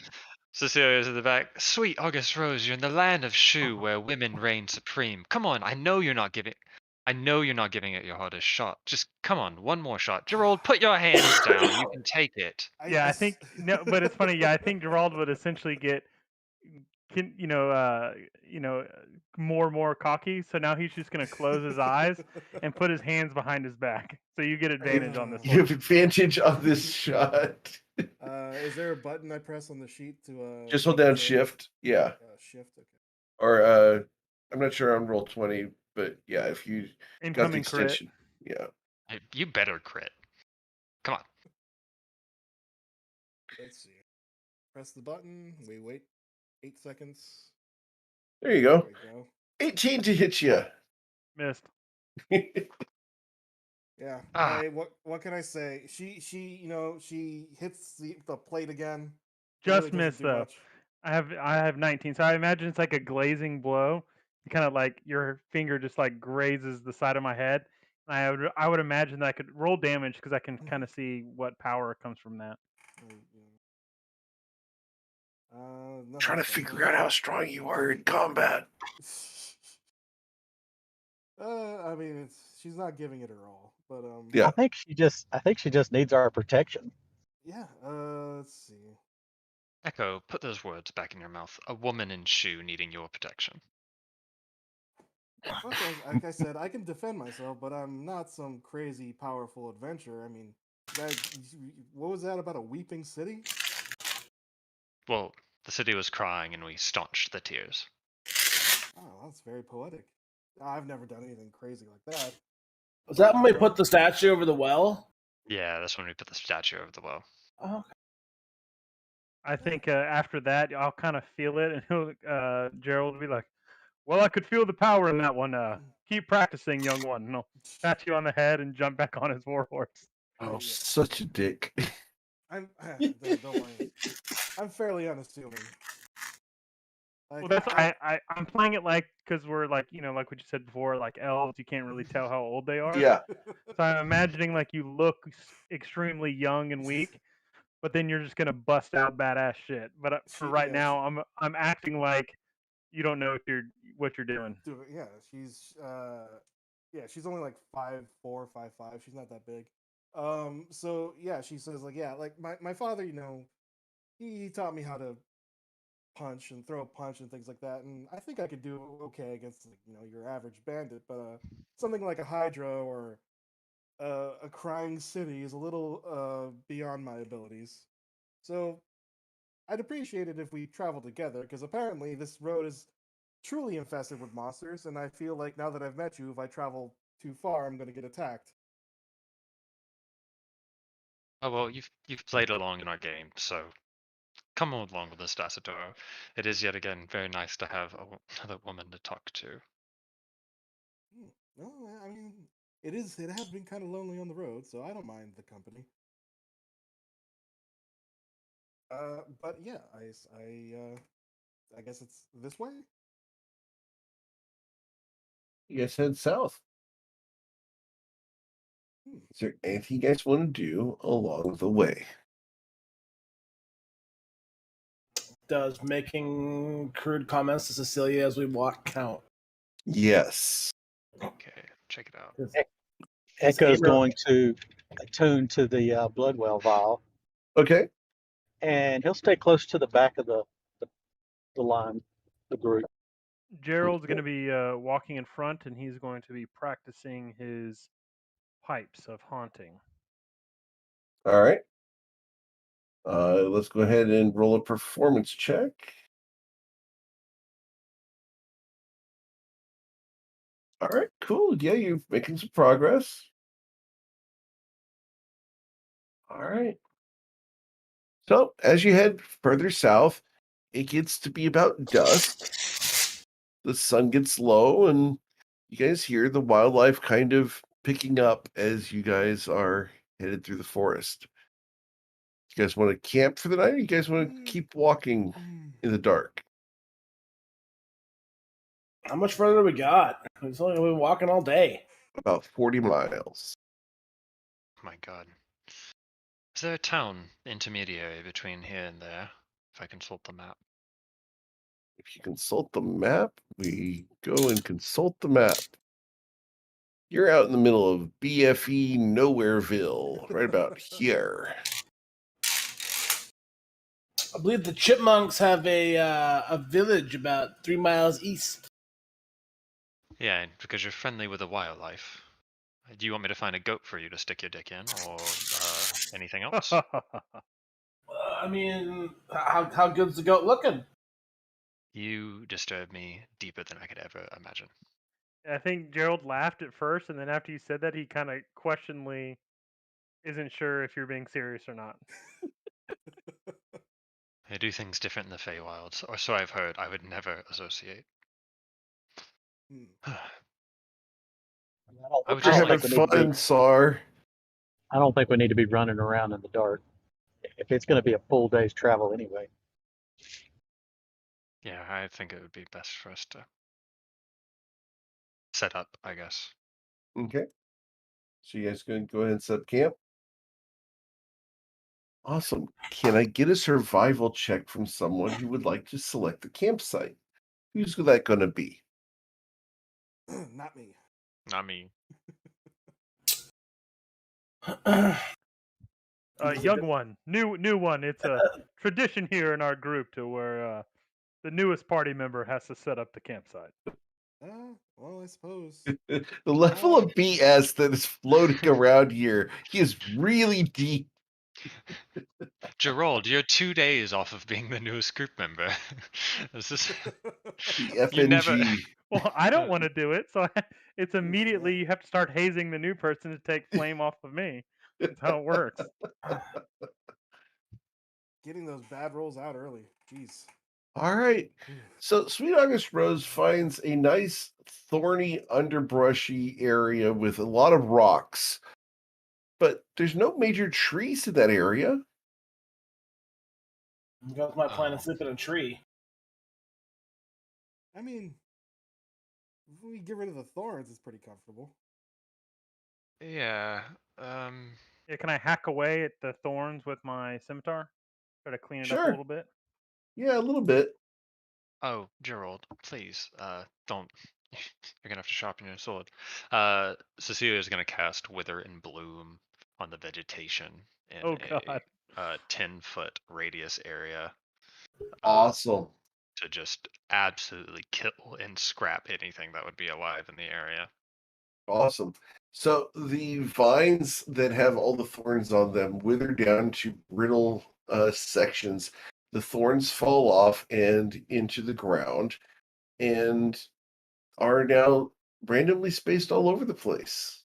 Cecilia's in the back. Sweet August Rose, you're in the land of Shu where women reign supreme. Come on, I know you're not giving it your hardest shot. Just come on, one more shot. Gerald, put your hands down. You can take it. Yeah, I think no, but it's funny. Yeah, I think Gerald would essentially get, more cocky. So now he's just gonna close his eyes and put his hands behind his back. So you get advantage on this You one. have advantage on this shot. Is there a button I press on the sheet to Just hold down Shift. Yeah. Shift. Okay. Or I'm not sure on roll 20, but yeah, if you got the Incoming crit. extension. Yeah. Hey, you better crit. Come on. Let's see. Press the button. We wait 8 seconds. There you go. There we go. 18 to hit you. Missed. Yeah. Ah. What can I say? She hits the plate again. It Just really doesn't missed do though. much. I have 19, so I imagine it's like a glazing blow. You kind of like your finger just like grazes the side of my head. And I would imagine that I could roll damage because I can kind of see what power comes from that. Nothing Trying to special. figure out how strong you are in combat. I mean, she's not giving it her all, but Yeah. I think she just needs our protection. yeah. Let's see. Echo, put those words back in your mouth. A woman in shoe needing your protection. Like I said, I can defend myself, but I'm not some crazy powerful adventurer. I mean, what was that about a weeping city? Well, the city was crying and we staunched the tears. Oh, that's very poetic. I've never done anything crazy like that. Was that when we put the statue over the well? Yeah, that's when we put the statue over the well. Oh, okay. I think after that, I'll kind of feel it, and Gerald will be like, "Well, I could feel the power in that one. Keep practicing, young one." And I'll pat you on the head and jump back on his warhorse. Oh, Yeah. such a dick. Don't worry. I'm fairly unassuming. Well, that's I'm playing it like because we're like like what you said before, like elves. You can't really tell how old they are. Yeah. So I'm imagining like you look extremely young and weak, but then you're just gonna bust out badass shit. But for right now, I'm acting like you don't know what you're doing. Yeah, she's only like 5'4", 5'5". She's not that big. So yeah, she says like, yeah, like my father, he taught me how to punch and throw a punch and things like that, and I think I could do okay against like, your average bandit, but something like a Hydra or a crying city is a little beyond my abilities. So I'd appreciate it if we travel together, because apparently this road is truly infested with monsters, and I feel like now that I've met you, if I travel too far, I'm going to get attacked. Oh well, you've played along in our game, so come on along with us, Dasadoro. It is yet again very nice to have another woman to talk to. No, I mean, it has been kind of lonely on the road, so I don't mind the company. But yeah, I guess it's this way. You guys head south. Is there anything you guys want to do along the way? Does making crude comments to Cecilia as we walk count? Yes. Okay, check it out. Echo's going to attune to the Bloodwell vial, Okay. and he'll stay close to the back of the line, the group. Gerald's going to be walking in front, and he's going to be practicing his pipes of haunting. All right. Let's go ahead and roll a performance check. All right, cool. Yeah, you're making some progress. All right. So as you head further south, it gets to be about dusk. The sun gets low, and you guys hear the wildlife kind of picking up as you guys are headed through the forest. You guys want to camp for the night, or you guys want to keep walking in the dark? How much further do we got? We've only been walking all day. About 40 miles. My God. Is there a town intermediary between here and there? If I consult the map. If you consult the map, we go and consult the map. You're out in the middle of BFE Nowhereville, right about here. I believe the chipmunks have a village about 3 miles east. Yeah, because you're friendly with the wildlife. Do you want me to find a goat for you to stick your dick in, or anything else? I mean, how good's the goat looking? You disturb me deeper than I could ever imagine. I think Gerald laughed at first, and then after you said that, he kind of questioningly isn't sure if you're being serious or not. They do things different in the Feywilds, or so I've heard. I would never associate. I would You're I just don't having think like we need to be. fun, Sar. I don't think we need to be running around in the dark if it's going to be a full day's travel anyway. yeah, I think it would be best for us to set up, I guess. Okay. So you guys going to go ahead and set up camp? Awesome. Can I get a survival check from someone who would like to select the campsite? Who's that going to be? Not me. Not me. Young one, new one. It's a tradition here in our group to where the newest party member has to set up the campsite. Well, I suppose. The level of BS that is floating around here is really deep. Gerald, you're 2 days off of being the newest group member. This is The you never. FNG. Well, I don't want to do it, so it's immediately you have to start hazing the new person to take flame off of me. That's how it works. Getting those bad rolls out early. Jeez. All right. So Sweet August Rose finds a nice thorny underbrushy area with a lot of rocks, but there's no major trees in that area. Goes my plan to Oh. sleep in a tree. I mean, if we get rid of the thorns, it's pretty comfortable. Yeah. Yeah, can I hack away at the thorns with my scimitar? Try to clean it up a Sure. little bit. Yeah, a little bit. Oh, Gerald, please, don't. You're gonna have to sharpen your sword. Cecilia's gonna cast Wither and Bloom on the vegetation in Oh God. a 10-foot radius area. Awesome. To just absolutely kill and scrap anything that would be alive in the area. Awesome. So the vines that have all the thorns on them wither down to brittle sections. The thorns fall off and into the ground and are now randomly spaced all over the place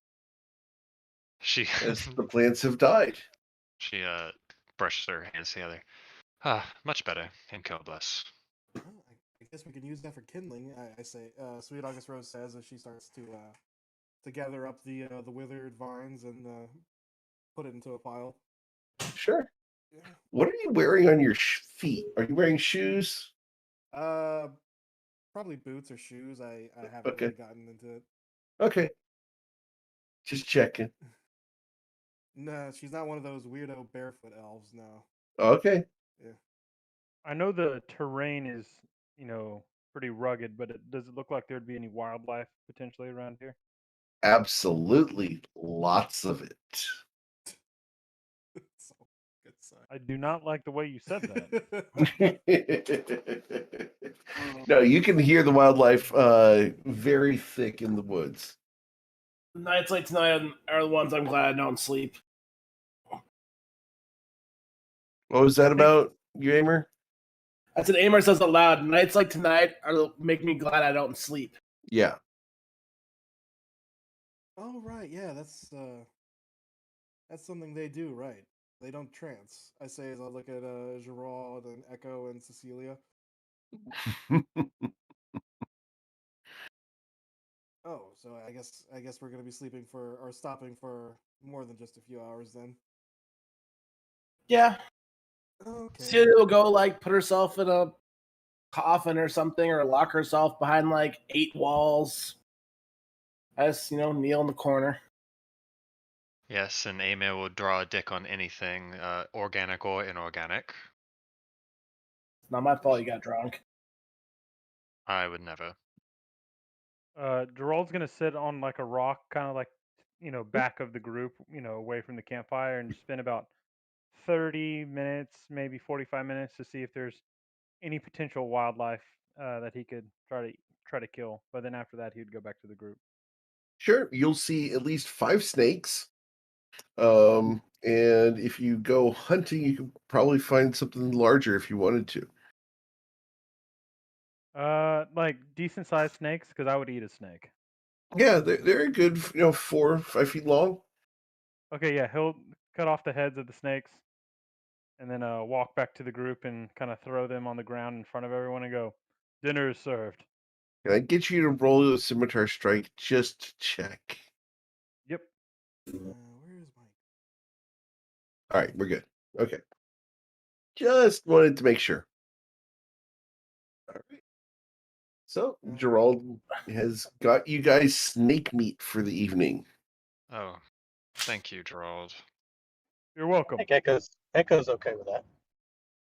She as the plants have died. she brushes her hands together. Ah, much better. And God bless. Well, I guess we can use that for kindling. I say. Sweet August Rose says as she starts to gather up the withered vines and put it into a pile. Sure. Yeah. What are you wearing on your feet? Are you wearing shoes? Probably boots or shoes. I haven't Okay. really gotten into it. Okay. Just checking. No, she's not one of those weirdo barefoot elves. No. Okay. Yeah. I know the terrain is, pretty rugged, but does it look like there'd be any wildlife potentially around here? Absolutely. Lots of it. So good sign. I do not like the way you said that. No, you can hear the wildlife very thick in the woods. Nights like tonight are the ones I'm glad I don't sleep. What was that about, you Aimer? I said Amor says it loud. Nights like tonight make me glad I don't sleep. Yeah. Oh right, yeah, that's something they do, right? They don't trance. I say as I look at Gerard and Echo and Cecilia. Oh, so I guess we're gonna be sleeping for or stopping for more than just a few hours then. Yeah. Okay. Celia will go put herself in a coffin or something, or lock herself behind 8 walls. As kneel in the corner. Yes, and Amir will draw a dick on anything, organic or inorganic. It's not my fault you got drunk. I would never. Gerald's gonna sit on like a rock, kind of like, back of the group, away from the campfire, and spend about 30 minutes, maybe 45 minutes, to see if there's any potential wildlife that he could try to kill. But then after that, he'd go back to the group. Sure. You'll see at least 5 snakes. And if you go hunting, you can probably find something larger if you wanted to. Like decent sized snakes, because I would eat a snake. Yeah, they're a good, 4 or 5 feet long. Okay, yeah, he'll cut off the heads of the snakes, and then walk back to the group and kind of throw them on the ground in front of everyone and go, "Dinner is served." Can I get you to roll a scimitar strike just to check? Where is my? All right, we're good. Okay. Just wanted to make sure. All right. So Gerald has got you guys snake meat for the evening. Oh, thank you, Gerald. You're I welcome. think Echo's okay with that.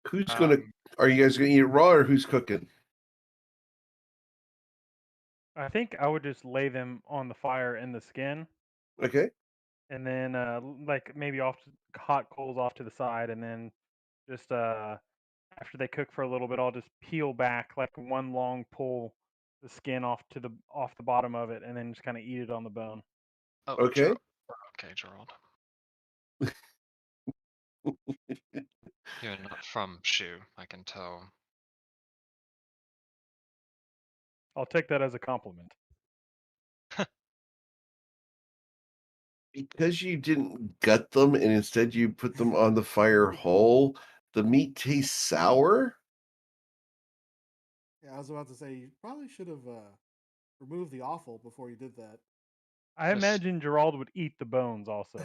Who's gonna? Um, Are you guys gonna eat it raw or who's cooking? I think I would just lay them on the fire in the skin, Okay. and then like maybe hot coals off to the side, and then just after they cook for a little bit, I'll just peel back like one long pull the skin off the bottom of it, and then just kind of eat it on the bone. oh, Okay. Gerald. Okay, Gerald. You're not from Shu, I can tell. I'll take that as a compliment. Because you didn't gut them and instead you put them on the fire whole, the meat tastes sour. Yeah, I was about to say you probably should have removed the offal before you did that. I This- imagine Gerald would eat the bones also.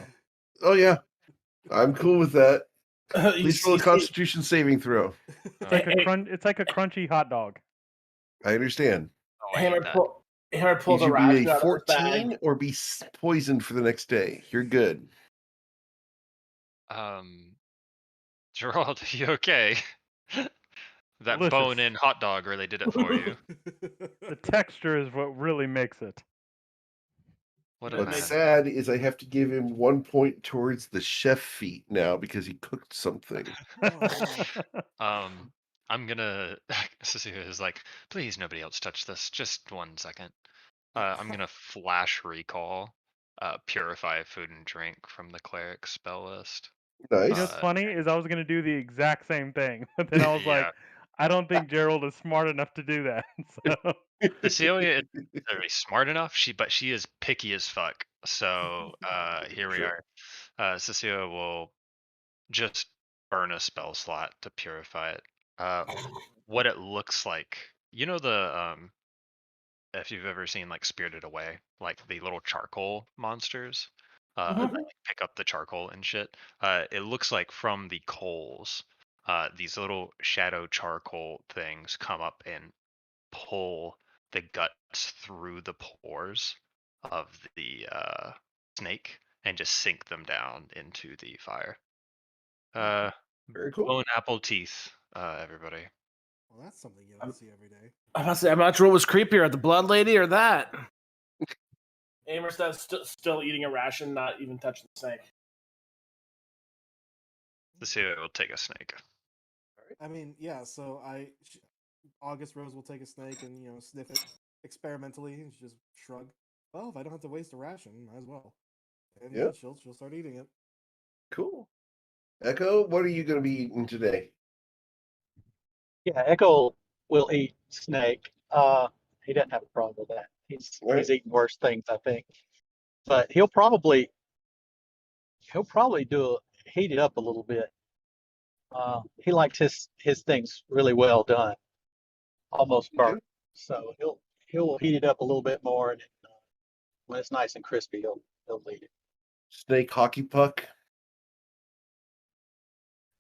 Oh yeah, I'm cool with that. You Please roll a see- Constitution saving throw. It's like Hey, it's like a crunchy hot dog. I understand. Oh, I hate that. Hammer pulls Need a you be ration a out of his bag. 14 or be poisoned for the next day. You're good. Gerald, you okay? That Delicious. bone-in hot dog really did it for you. The texture is what really makes it. What a It What's makes- man. sad is I have to give him 1 point towards the chef feat now because he cooked something. Oh, I'm gonna. Cecilia is like, please, nobody else touch this. Just 1 second. I'm gonna flash recall, purify food and drink from the cleric spell list. Nice. You know what's funny is I was gonna do the exact same thing, but then I was like, Yeah. I don't think Gerald is smart enough to do that. So Cecilia is very smart enough. But she is picky as fuck. So here we Sure. are. Cecilia will just burn a spell slot to purify it. What it looks like, you know if you've ever seen like Spirited Away, like the little charcoal monsters, that like, pick up the charcoal and shit. It looks like from the coals, these little shadow charcoal things come up and pull the guts through the pores of the snake and just sink them down into the fire. Very cool. Bone apple teeth, everybody. well, that's something you don't see every day. I'm about to say, I'm not sure what was creepier, the blood lady or that. Amerstad's still eating a ration, not even touching the snake. Cecilia will take a snake. I mean, yeah. So August Rose will take a snake and sniff it experimentally and just shrug. Well, if I don't have to waste a ration, might as well. And Yeah. she'll start eating it. Cool. Echo, what are you going to be eating today? Yeah, Echo will eat snake. He doesn't have a problem with that. Right. He's eaten worse things, I think. But he'll probably heat it up a little bit. He likes his things really well done, almost burnt. Okay. So he'll heat it up a little bit more, and when it's nice and crispy, he'll eat it. Snake hockey puck.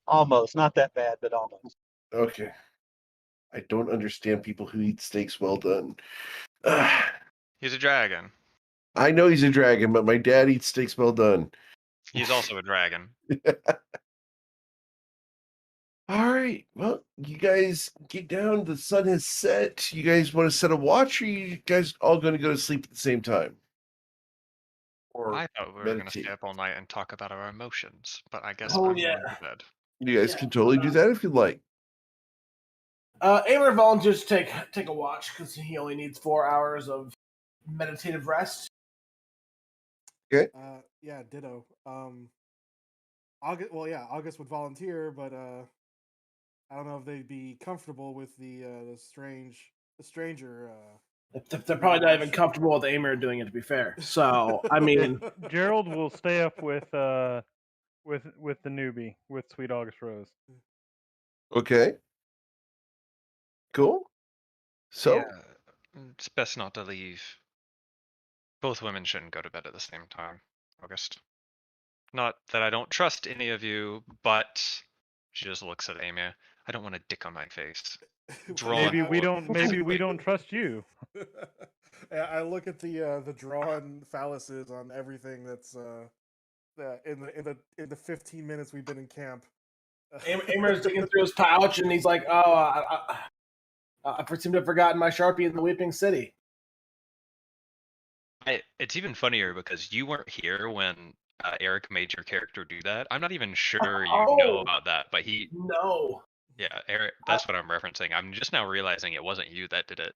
Almost, not that bad, but almost. Okay. I don't understand people who eat steaks well done. He's a dragon. I know he's a dragon, but my dad eats steaks well done. He's also a dragon. All right. Well, you guys get down. The sun has set. You guys want to set a watch, or you guys all going to go to sleep at the same time? Or I thought we were going to meditate. stay up all night and talk about our emotions, but I guess Oh, I'm yeah. going to bed. You guys Yeah. can totally do that if you'd like. Amer volunteers to take a watch because he only needs 4 hours of meditative rest. Yeah, ditto. August. Well, yeah, August would volunteer, but I don't know if they'd be comfortable with the stranger. They're probably not even comfortable with Amer doing it, to be fair. So, I mean, Gerald will stay up with the newbie, with Sweet August Rose. Okay. Cool. So, Yeah, it's best not to leave. Both women shouldn't go to bed at the same time. August. Not that I don't trust any of you, but she just looks at Amir. I don't want a dick on my face. Drawn. Maybe we or- don't. Maybe we don't trust you. I look at the drawn phalluses on everything that's in the 15 minutes we've been in camp. Amer's digging through his pouch, and he's like, "Oh, I seem to have forgotten my Sharpie in the Weeping City." It's even funnier because you weren't here when Eric made your character do that. I'm not even sure you know Oh. about that, but No. yeah, Eric. That's what I'm referencing. I'm just now realizing it wasn't you that did it.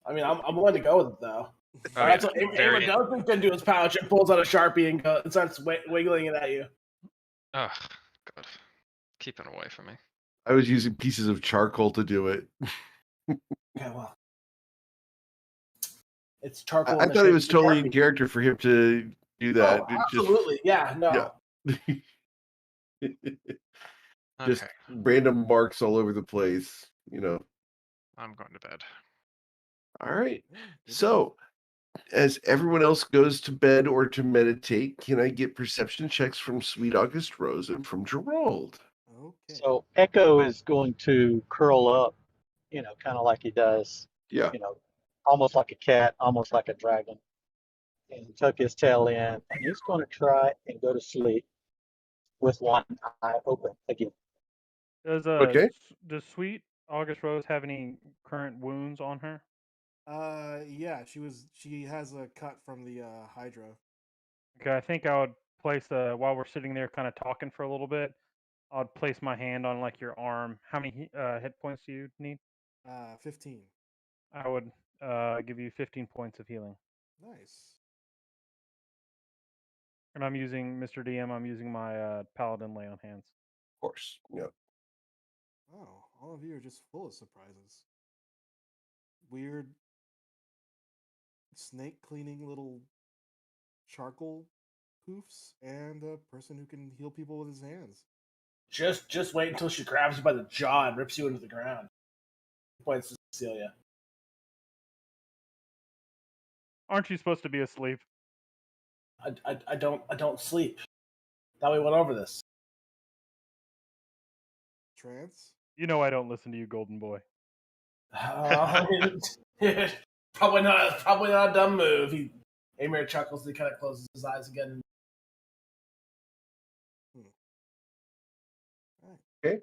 I mean, I'm willing to go with it though. Oh, That's yeah, what Amer very- does reach into his pouch and pulls out a Sharpie and starts wiggling it at you. Oh, God. Keep it away from me. I was using pieces of charcoal to do it. Okay, well, it's charcoal. I thought it was totally in character for him to do that. Oh, absolutely. Yeah. No. Yeah. Just Okay, random marks all over the place, you know. I'm going to bed. All right. Yeah, good So, as everyone else goes to bed or to meditate, can I get perception checks from Sweet August Rose and from Gerald? Okay. So Echo is going to curl up, kind of like he does, Yeah. almost like a cat, almost like a dragon, and tuck his tail in, and he's going to try and go to sleep with one eye open again. Okay. Does Sweet August Rose have any current wounds on her? Yeah, she has a cut from the Hydra. Okay, I think I would place while we're sitting there, kind of talking for a little bit. I'd place my hand on like your arm. How many hit points do you need? 15. I would give you 15 points of healing. Nice. And I'm using Mr. DM. I'm using my Paladin Lay on Hands. Of course. Yeah. Oh, all of you are just full of surprises. Weird snake cleaning little charcoal poofs and a person who can heal people with his hands. Just wait until she grabs you by the jaw and rips you into the ground. Points to Cecilia. Aren't you supposed to be asleep? I don't sleep. Thought we went over this. Trance? You know I don't listen to you, Golden Boy. Probably not a dumb move. Amir chuckles and he kind of closes his eyes again. Okay.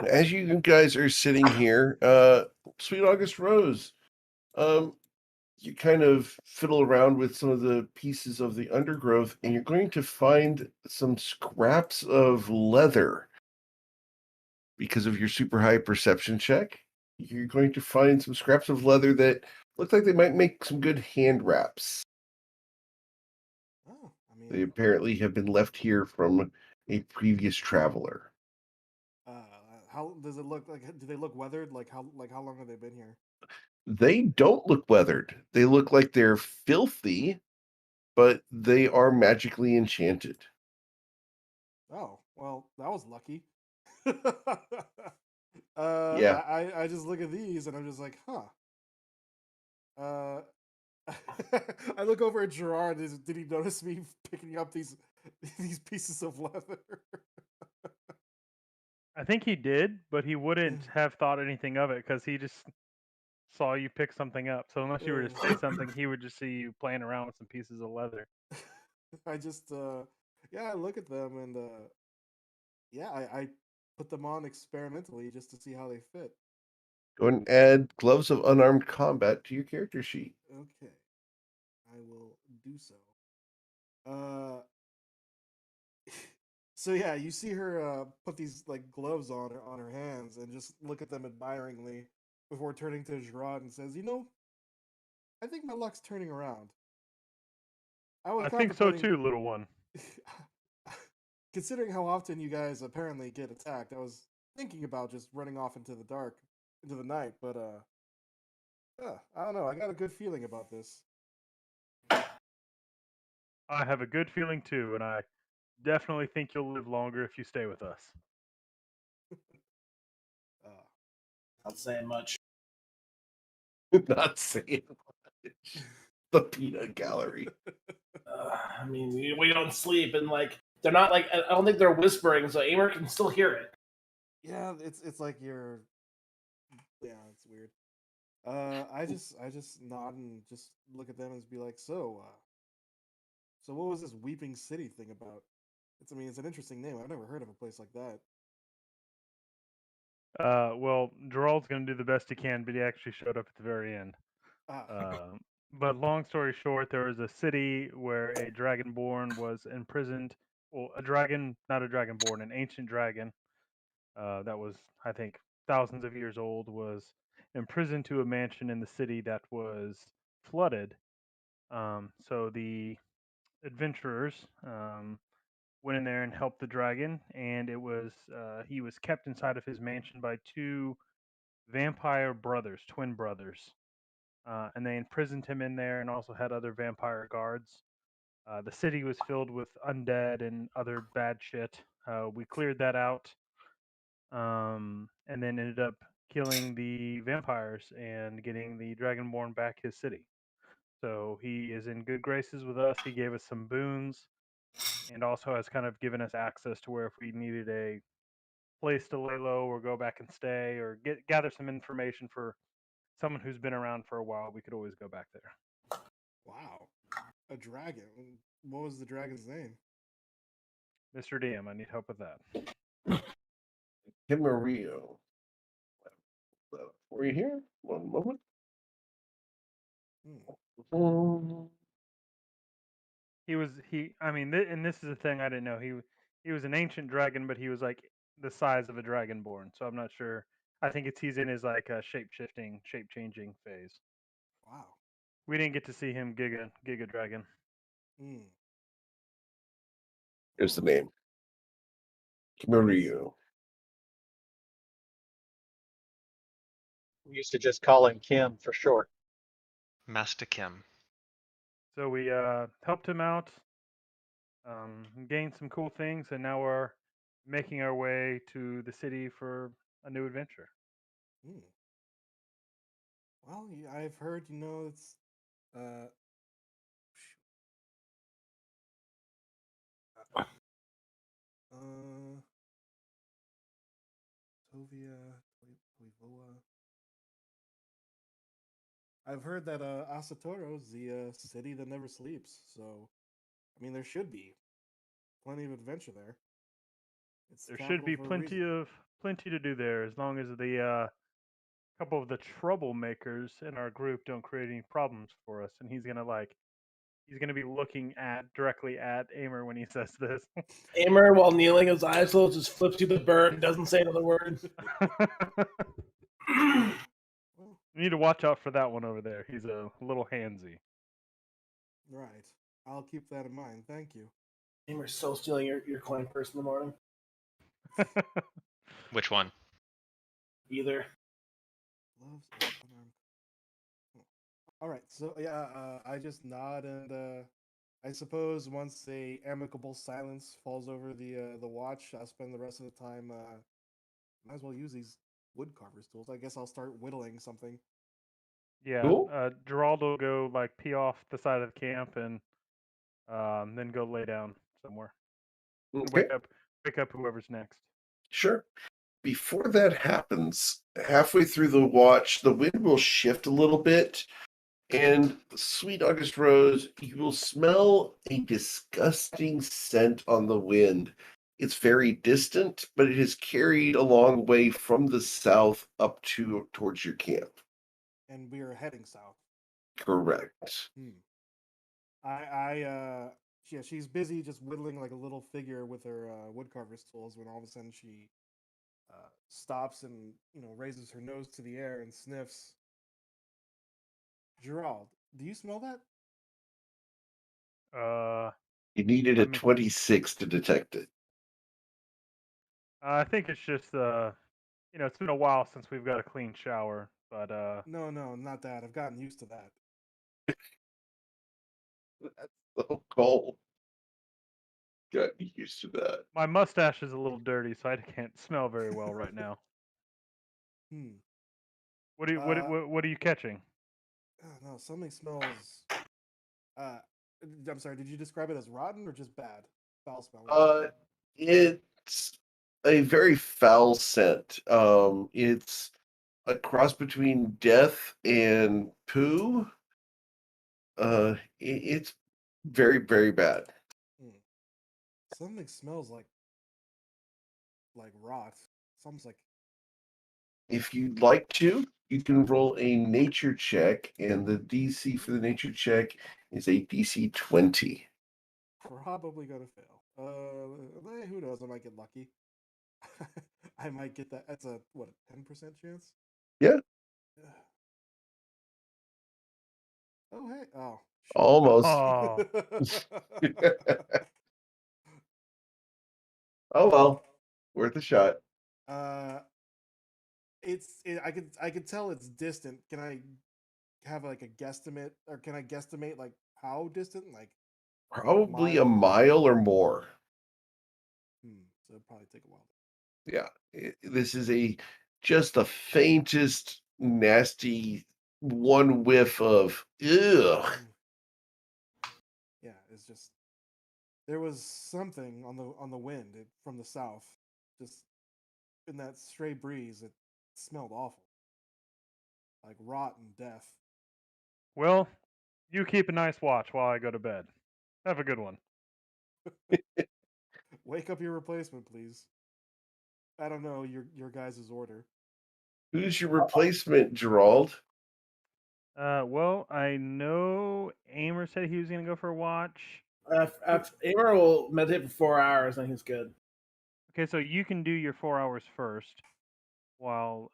As you guys are sitting here, Sweet August Rose, you kind of fiddle around with some of the pieces of the undergrowth, and you're going to find some scraps of leather. Because of your super high perception check, you're going to find some scraps of leather that look like they might make some good hand wraps. Oh, I mean, They apparently have been left here from a previous traveler. how does it look like? Do they look weathered? Like how long have they been here? They don't look weathered. They look like they're filthy, but they are magically enchanted. Oh, well, that was lucky. Yeah. I just look at these and I'm just like, huh. I look over at Gerard. Did he notice me picking up these pieces of leather? I think he did, but he wouldn't have thought anything of it because he just saw you pick something up. So unless you were to say something, he would just see you playing around with some pieces of leather. I just I look at them and I put them on experimentally just to see how they fit. Go ahead and add gloves of unarmed combat to your character sheet. Okay, I will do so. So yeah, you see her put these like gloves on her hands and just look at them admiringly before turning to Gerard and says, I think my luck's turning around. I think so too, little one. Considering how often you guys apparently get attacked, I was thinking about just running off into the dark, into the night, but I don't know. I got a good feeling about this. I have a good feeling too, and I definitely think you'll live longer if you stay with us. Not saying much. Not saying much. The peanut gallery. I mean, we don't sleep, and like they're not like I don't think they're whispering, so Amer can still hear it. Yeah, it's like you're. Yeah, it's weird. I just nod and just look at them and be like, so what was this Weeping City thing about? I mean, it's an interesting name. I've never heard of a place like that. Well, Gerald's going to do the best he can, but he actually showed up at the very end. Ah, But long story short, there was a city where a dragonborn was imprisoned. Well, a dragon, not a dragonborn, an ancient dragon that was, I think, thousands of years old, was imprisoned to a mansion in the city that was flooded. So the adventurers went in there and helped the dragon, and it was he was kept inside of his mansion by two vampire brothers, twin brothers, and they imprisoned him in there and also had other vampire guards. The city was filled with undead and other bad shit. We cleared that out, and then ended up killing the vampires and getting the Dragonborn back his city. So he is in good graces with us. He gave us some boons and also has kind of given us access to where if we needed a place to lay low or go back and stay or gather some information for someone who's been around for a while, we could always go back there. wow, a dragon. What was the dragon's name? Mr. DM, I need help with that. Himario. Were you here? One moment. Hmm. I mean, and this is the thing I didn't know. He was an ancient dragon, but he was like the size of a dragonborn. So I'm not sure. I think he's in his like shape shifting, shape changing phase. Wow. We didn't get to see him Giga Dragon. Hmm. Here's the name. Himario. We used to just call him Kim for short. Master Kim. So we helped him out, gained some cool things, and now we're making our way to the city for a new adventure. Hmm. Well, I've heard, it's uh uh Tovia, Toivoa. I've heard that Asatoro is the city that never sleeps. So, I mean, there should be plenty of adventure there. It's the There should capital be for a reason. plenty to do there, as long as the couple of the troublemakers in our group don't create any problems for us. And he's gonna be looking directly at Amer when he says this. Amer, while kneeling, his eyes closed, just flips you the bird and doesn't say another word. Well, You need to watch out for that one over there. He's a little handsy. right. I'll keep that in mind. Thank you. Amer's still stealing your coin purse in the morning. Which one? Either. Loves an unarmed. Oh. All right. So yeah, I just nod and I suppose once a amicable silence falls over the watch, I'll spend the rest of the time. Might as well use these wood carver's tools. I guess I'll start whittling something. Yeah, Cool. Gerald will go like pee off the side of the camp and then go lay down somewhere. And Okay. wake up whoever's next. Sure. Before that happens, halfway through the watch, the wind will shift a little bit. And sweet August Rose, you will smell a disgusting scent on the wind. It's very distant, but it is carried a long way from the south up towards your camp. And we are heading south. Correct. Yeah, she's busy just whittling like a little figure with her wood carver's tools when all of a sudden she stops and raises her nose to the air and sniffs. Gerald, do you smell that? You needed I a mean, 26 to detect it. I think it's just it's been a while since we've got a clean shower, but No, not that. I've gotten used to that. That's so cold. Got used to that. my mustache is a little dirty, so I can't smell very well right now. Hmm. What are you catching? No, something smells Uh, I'm sorry. Did you describe it as rotten or just bad, foul smelling? It's a very foul scent. It's a cross between death and poo. It's very, very bad. Hmm. Something smells like rot. It's almost like If you'd like to, you can roll a nature check, and the DC for the nature check is a DC 20. probably gonna fail. Who knows? I might get lucky. I might get that. That's a what, a 10% chance? Yeah, Oh hey. Oh almost. Oh, shoot. Oh well, worth a shot. uh, I could tell it's distant. Can I have like a guesstimate, or can I guesstimate like how distant? Like Probably a mile? mile or more. So it'd probably take a while. Yeah, this is just the faintest nasty one whiff of ugh. Yeah, it's just there was something on the wind from the south, just in that stray breeze. It smelled awful, like rot and death. well, you keep a nice watch while I go to bed. Have a good one. Wake up your replacement, please. I don't know your guys' order. Who's your replacement, Gerald? Well, I know Amer said he was gonna go for a watch. Amer will meditate for 4 hours, and he's good. Okay, so you can do your 4 hours first, while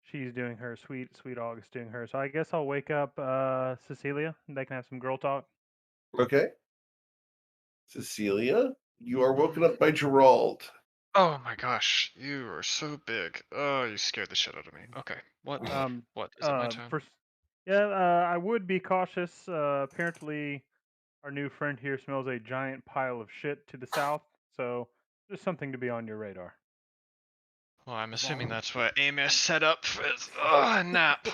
she's doing her sweet August doing her. So I guess I'll wake up Cecilia, and they can have some girl talk. Okay. Cecilia, you are woken up by Gerald. Oh my gosh, you are so big. Oh, you scared the shit out of me. Okay, what? What is it? My turn? First, yeah, I would be cautious. Apparently, our new friend here smells a giant pile of shit to the south, so just something to be on your radar. Well, I'm assuming Vomit. that's what Amir set up for his nap.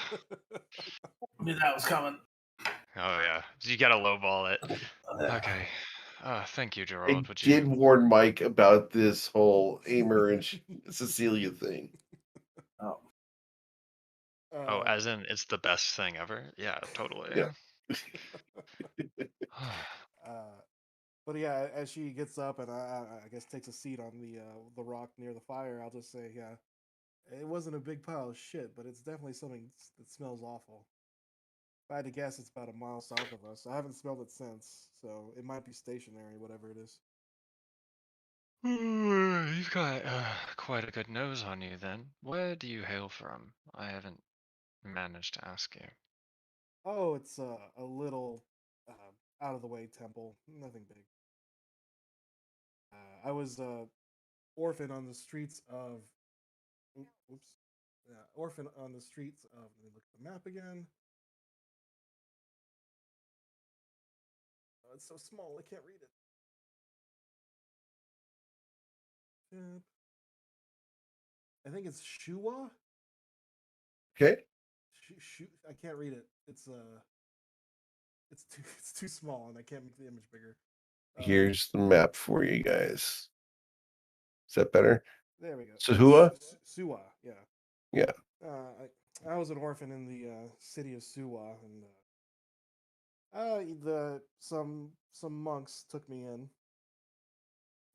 Knew that was coming. Oh yeah, you gotta lowball it. Okay. Thank you, I Gerald. Would did you? warn Mike about this whole Amer and Cecilia thing. Oh, Oh, uh, as in it's the best thing ever? Yeah, totally. Yeah. uh, but yeah, as she gets up and I guess takes a seat on the rock near the fire, I'll just say, yeah, it wasn't a big pile of shit, but it's definitely something that smells awful. If I had to guess, it's about a mile south of us. I haven't smelled it since, so it might be stationary, whatever it is. You've got quite a good nose on you then. Where do you hail from? I haven't managed to ask you. Oh, it's a little out of the way temple, nothing big. I was orphan on the streets of. Oops. Yeah, orphan on the streets of. Let me look at the map again. Oh, it's so small, I can't read it. Yep. I think it's Shua. Okay. I can't read it. It's too it's too small, and I can't make the image bigger. Here's the map for you guys. Is that better? There we go. Sahua? Suwa, yeah. Yeah. I was an orphan in the city of Suwa, and some monks took me in.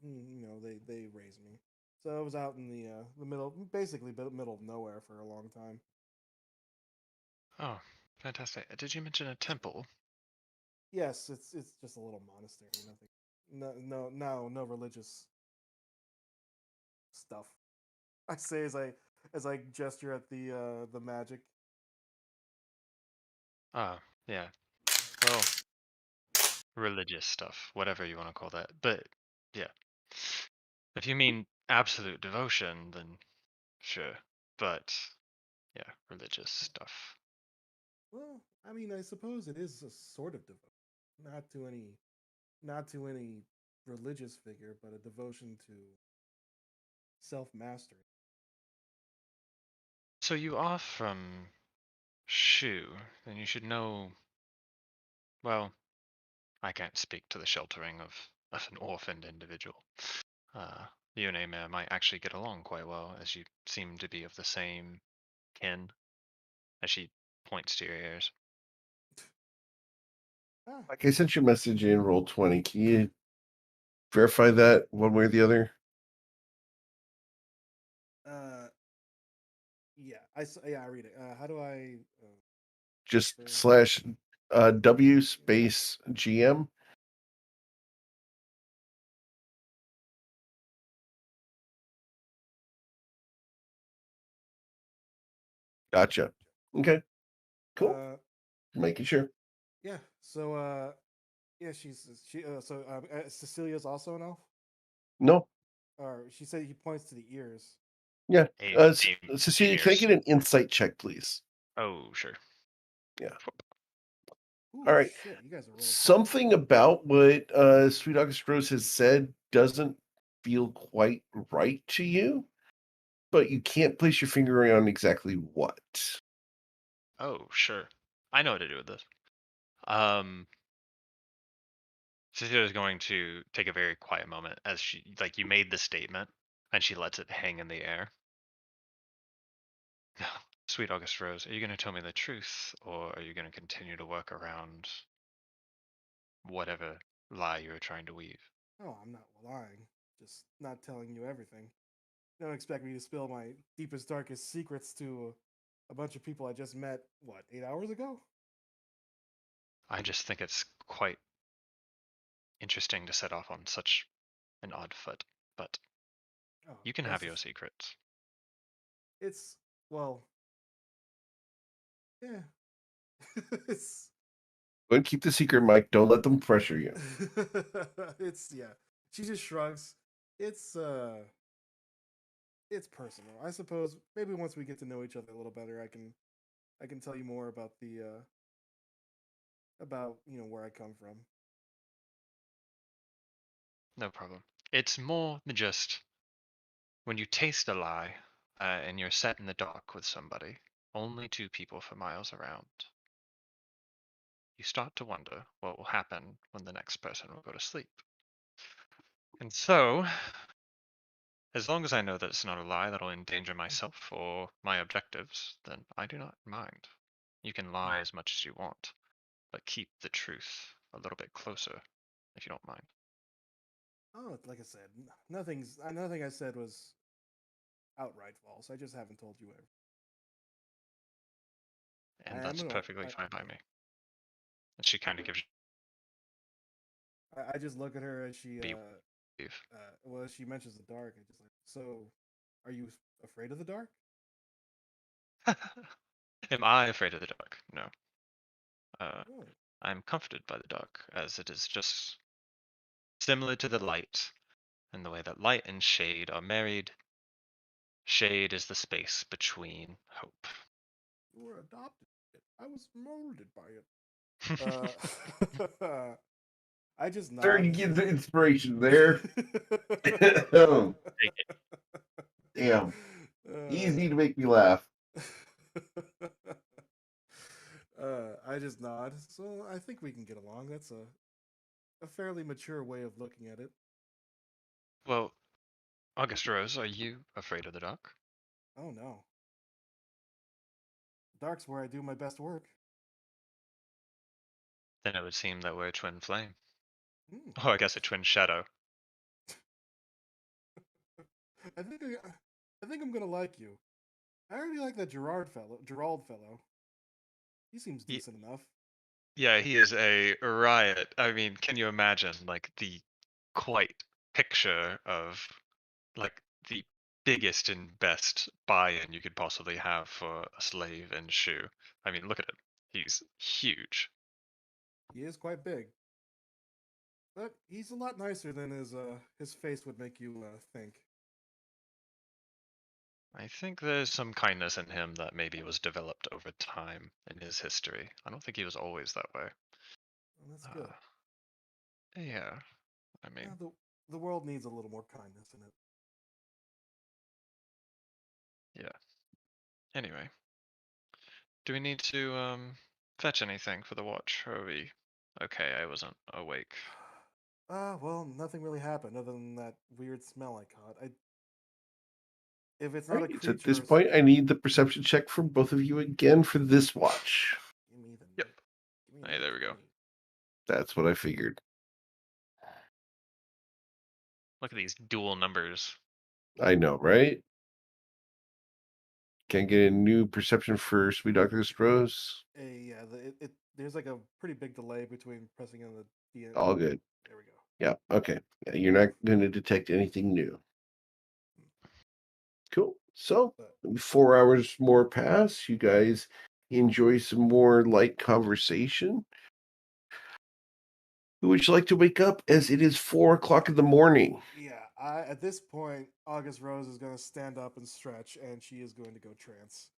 They raised me. So I was out in the middle, basically middle of nowhere for a long time. Oh, fantastic. Did you mention a temple? Yes, it's just a little monastery. Nothing. No religious stuff. I say as I gesture at the magic. Ah, yeah. Well, religious stuff, whatever you want to call that. But yeah, if you mean absolute devotion, then sure. But yeah, religious stuff. Well, I mean, I suppose it is a sort of devotion, not to any religious figure, but a devotion to self mastery. So you are from Shu, then you should know Well, I can't speak to the sheltering of an orphaned individual. Uh, you and Amir might actually get along quite well, as you seem to be of the same kin. As she points to your ears. Ah, Like I sent you a message in roll 20. Can you verify that one way or the other? yeah, yeah, I read it. How do I? Just Sure. slash W space GM. Gotcha. Okay. Cool. Making sure. Yeah. So, yeah, So, Cecilia's also an elf, No. or she said he points to the ears. Yeah. Aim Cecilia, can I ears. get an insight check, please? Oh, sure. Yeah. Ooh, All right. shit! You guys are rolling. Something about what Sweet August Rose has said doesn't feel quite right to you, but you can't place your finger on exactly what. Oh, sure. I know what to do with this. Cecilia is going to take a very quiet moment as you made the statement, and she lets it hang in the air. Sweet August Rose, are you going to tell me the truth, or are you going to continue to work around whatever lie you were trying to weave? Oh, I'm not lying. Just not telling you everything. Don't expect me to spill my deepest, darkest secrets to a bunch of people I just met. What, 8 hours ago? I just think it's quite interesting to set off on such an odd foot, but Oh, you can have that's your just. secrets. It's well, yeah. it's Go and keep the secret, Mike. Don't let them pressure you. it's yeah. She just shrugs. It's it's personal. I suppose maybe once we get to know each other a little better, I can tell you more about the about where I come from. No problem. It's more than just when you taste a lie and you're set in the dark with somebody, only two people for miles around. You start to wonder what will happen when the next person will go to sleep. And so, as long as I know that it's not a lie that'll endanger myself or my objectives, then I do not mind. You can lie as much as you want, but keep the truth a little bit closer if you don't mind. Oh, like I said, nothing I said was outright false. I just haven't told you everything. I And am that's gonna. perfectly fine by me. And she kind of gives I just look at her as she you well, she mentions the dark. I just like, so, are you afraid of the dark? Am I afraid of the dark? No. Oh, I'm comforted by the dark, as it is just similar to the light, and the way that light and shade are married. Shade is the space between hope. you were adopted. I was molded by it. I just Starting nod. to get the inspiration there. Damn. Take it. Easy to make me laugh. I just nod. So I think we can get along. That's a fairly mature way of looking at it. Well, August Rose, are you afraid of the dark? Oh no. Dark's where I do my best work. Then it would seem that we're a twin flame. Hmm. Or I guess a twin shadow. I think I think I'm gonna like you. I already like that Gerald fellow. He seems Ye- decent enough. Yeah, he is a riot. I mean, can you imagine like the quite picture of like the biggest and best buy-in you could possibly have for a slave in Shu? I mean, look at him. He's huge. He is quite big, but he's a lot nicer than his face would make you think. I think there's some kindness in him that maybe was developed over time in his history. I don't think he was always that way. Well, that's good. Uh, yeah, I Yeah, mean, the world needs a little more kindness in it. yeah. Anyway, do we need to fetch anything for the watch, or are we Okay, I wasn't awake. Well, nothing really happened other than that weird smell I caught. If it's All not a right, so at creature, this point, I need the perception check from both of you again for this watch. give me the. Yep. Give me Hey, the there we go. 20. That's what I figured. Look at these dual numbers. I know, right? Can I get a new perception for Sweet Dr. Rose? Yeah, there's like a pretty big delay between pressing on the D. All good. There we go. Yeah, okay. Yeah, you're not going to detect anything new. Cool. So, But 4 hours more pass. You guys enjoy some more light conversation. Who would you like to wake up as it is 4 o'clock in the morning? yeah, at this point, August Rose is going to stand up and stretch, and she is going to go trance.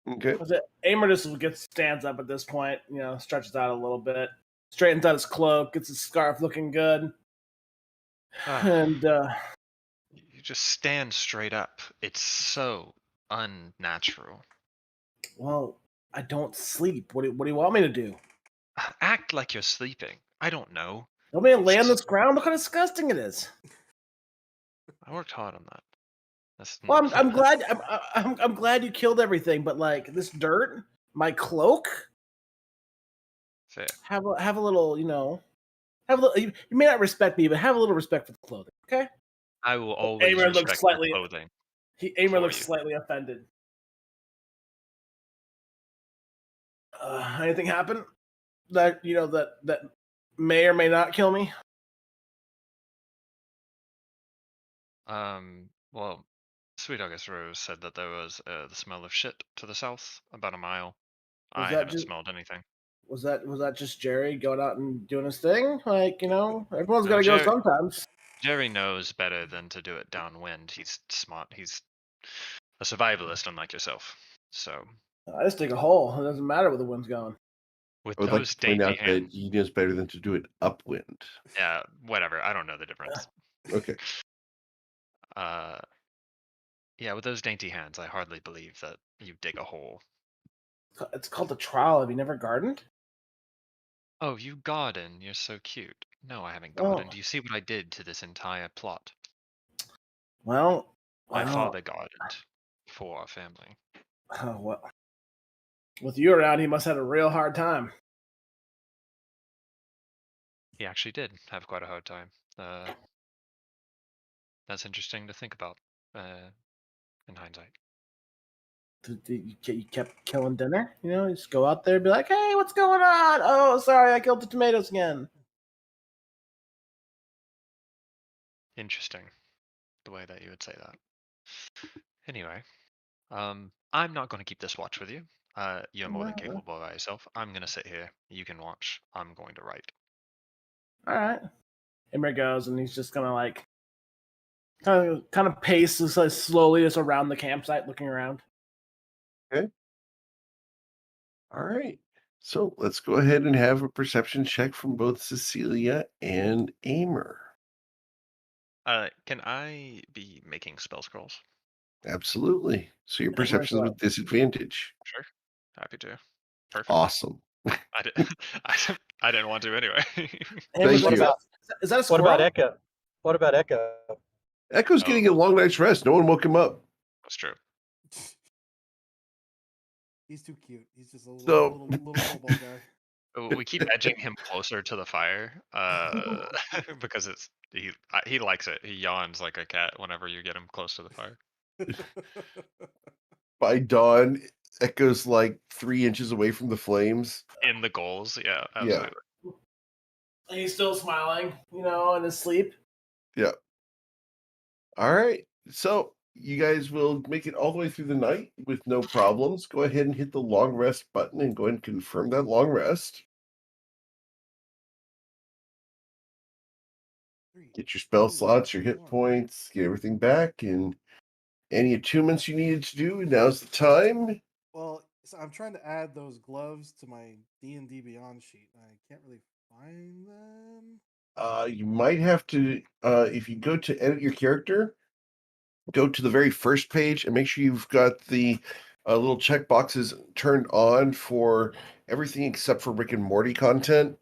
Okay. Aimer just stands up at this point, stretches out a little bit, straightens out his cloak, gets his scarf looking good, and You just stand straight up. It's so unnatural. well, I don't sleep. What do you want me to do? Act like you're sleeping. I don't know. You want me to lay on this ground? Look how disgusting it is. I worked hard on that. Well, I'm glad. I'm glad you killed everything, but like this dirt, my cloak. Fair. Have a little, have a little. You may not respect me, but have a little respect for the clothing, okay? I will always Aimer looks respect slightly. your clothing. Aimer for looks you. slightly offended. Anything happen that that may or may not kill me? Well, Sweet August Rose said that there was the smell of shit to the south, about a mile. Was I that haven't just- smelled anything. Was that just Jerry going out and doing his thing? Like, everyone's No, got to go Jerry- sometimes. Jerry knows better than to do it downwind. He's smart. He's a survivalist, unlike yourself. So, I just dig a hole. It doesn't matter where the wind's going. with I would like those to point dainty out that hands, he knows better than to do it upwind. yeah, whatever. I don't know the difference. Okay. Yeah, with those dainty hands, I hardly believe that you dig a hole. It's called a trowel. Have you never gardened? Oh, you garden. You're so cute. No, I haven't Oh. gardened. Do you see what I did to this entire plot? Well, My father gardened for our family. Oh, well. With you around, he must have had a real hard time. He actually did have quite a hard time. That's interesting to think about in hindsight. You kept killing dinner? You just go out there and be like, hey, what's going on? Oh, sorry, I killed the tomatoes again. Interesting, the way that you would say that. Anyway, I'm not going to keep this watch with you. You're more than capable by yourself. I'm going to sit here. You can watch. I'm going to write. All right. Imre goes, and he's just gonna like kind of paces like slowly just around the campsite, looking around. All right. So let's go ahead and have a perception check from both Cecilia and Aimer. Can I be making spell scrolls? Absolutely. So your perception is with disadvantage. Sure. Happy to. Perfect. Awesome. I didn't want to anyway. Thank What you. about, is that a What squirrel? about Echo? What about Echo? Echo's getting a long night's rest. No one woke him up. That's true. He's too cute. He's just a So- little football guy. We keep edging him closer to the fire because he likes it. He yawns like a cat whenever you get him close to the fire. By dawn, Echo's like 3 inches away from the flames. In the goals, yeah, absolutely. And he's still smiling, in his sleep. Yeah. All right. So you guys will make it all the way through the night with no problems. Go ahead and hit the long rest button and go ahead and confirm that long rest. Get your spell slots, your hit points, get everything back, and any attunements you needed to do. Now's the time. Well, so I'm trying to add those gloves to my D&D Beyond sheet. I can't really find them. You might have to, if you go to edit your character, go to the very first page and make sure you've got the little check boxes turned on for everything except for Rick and Morty content.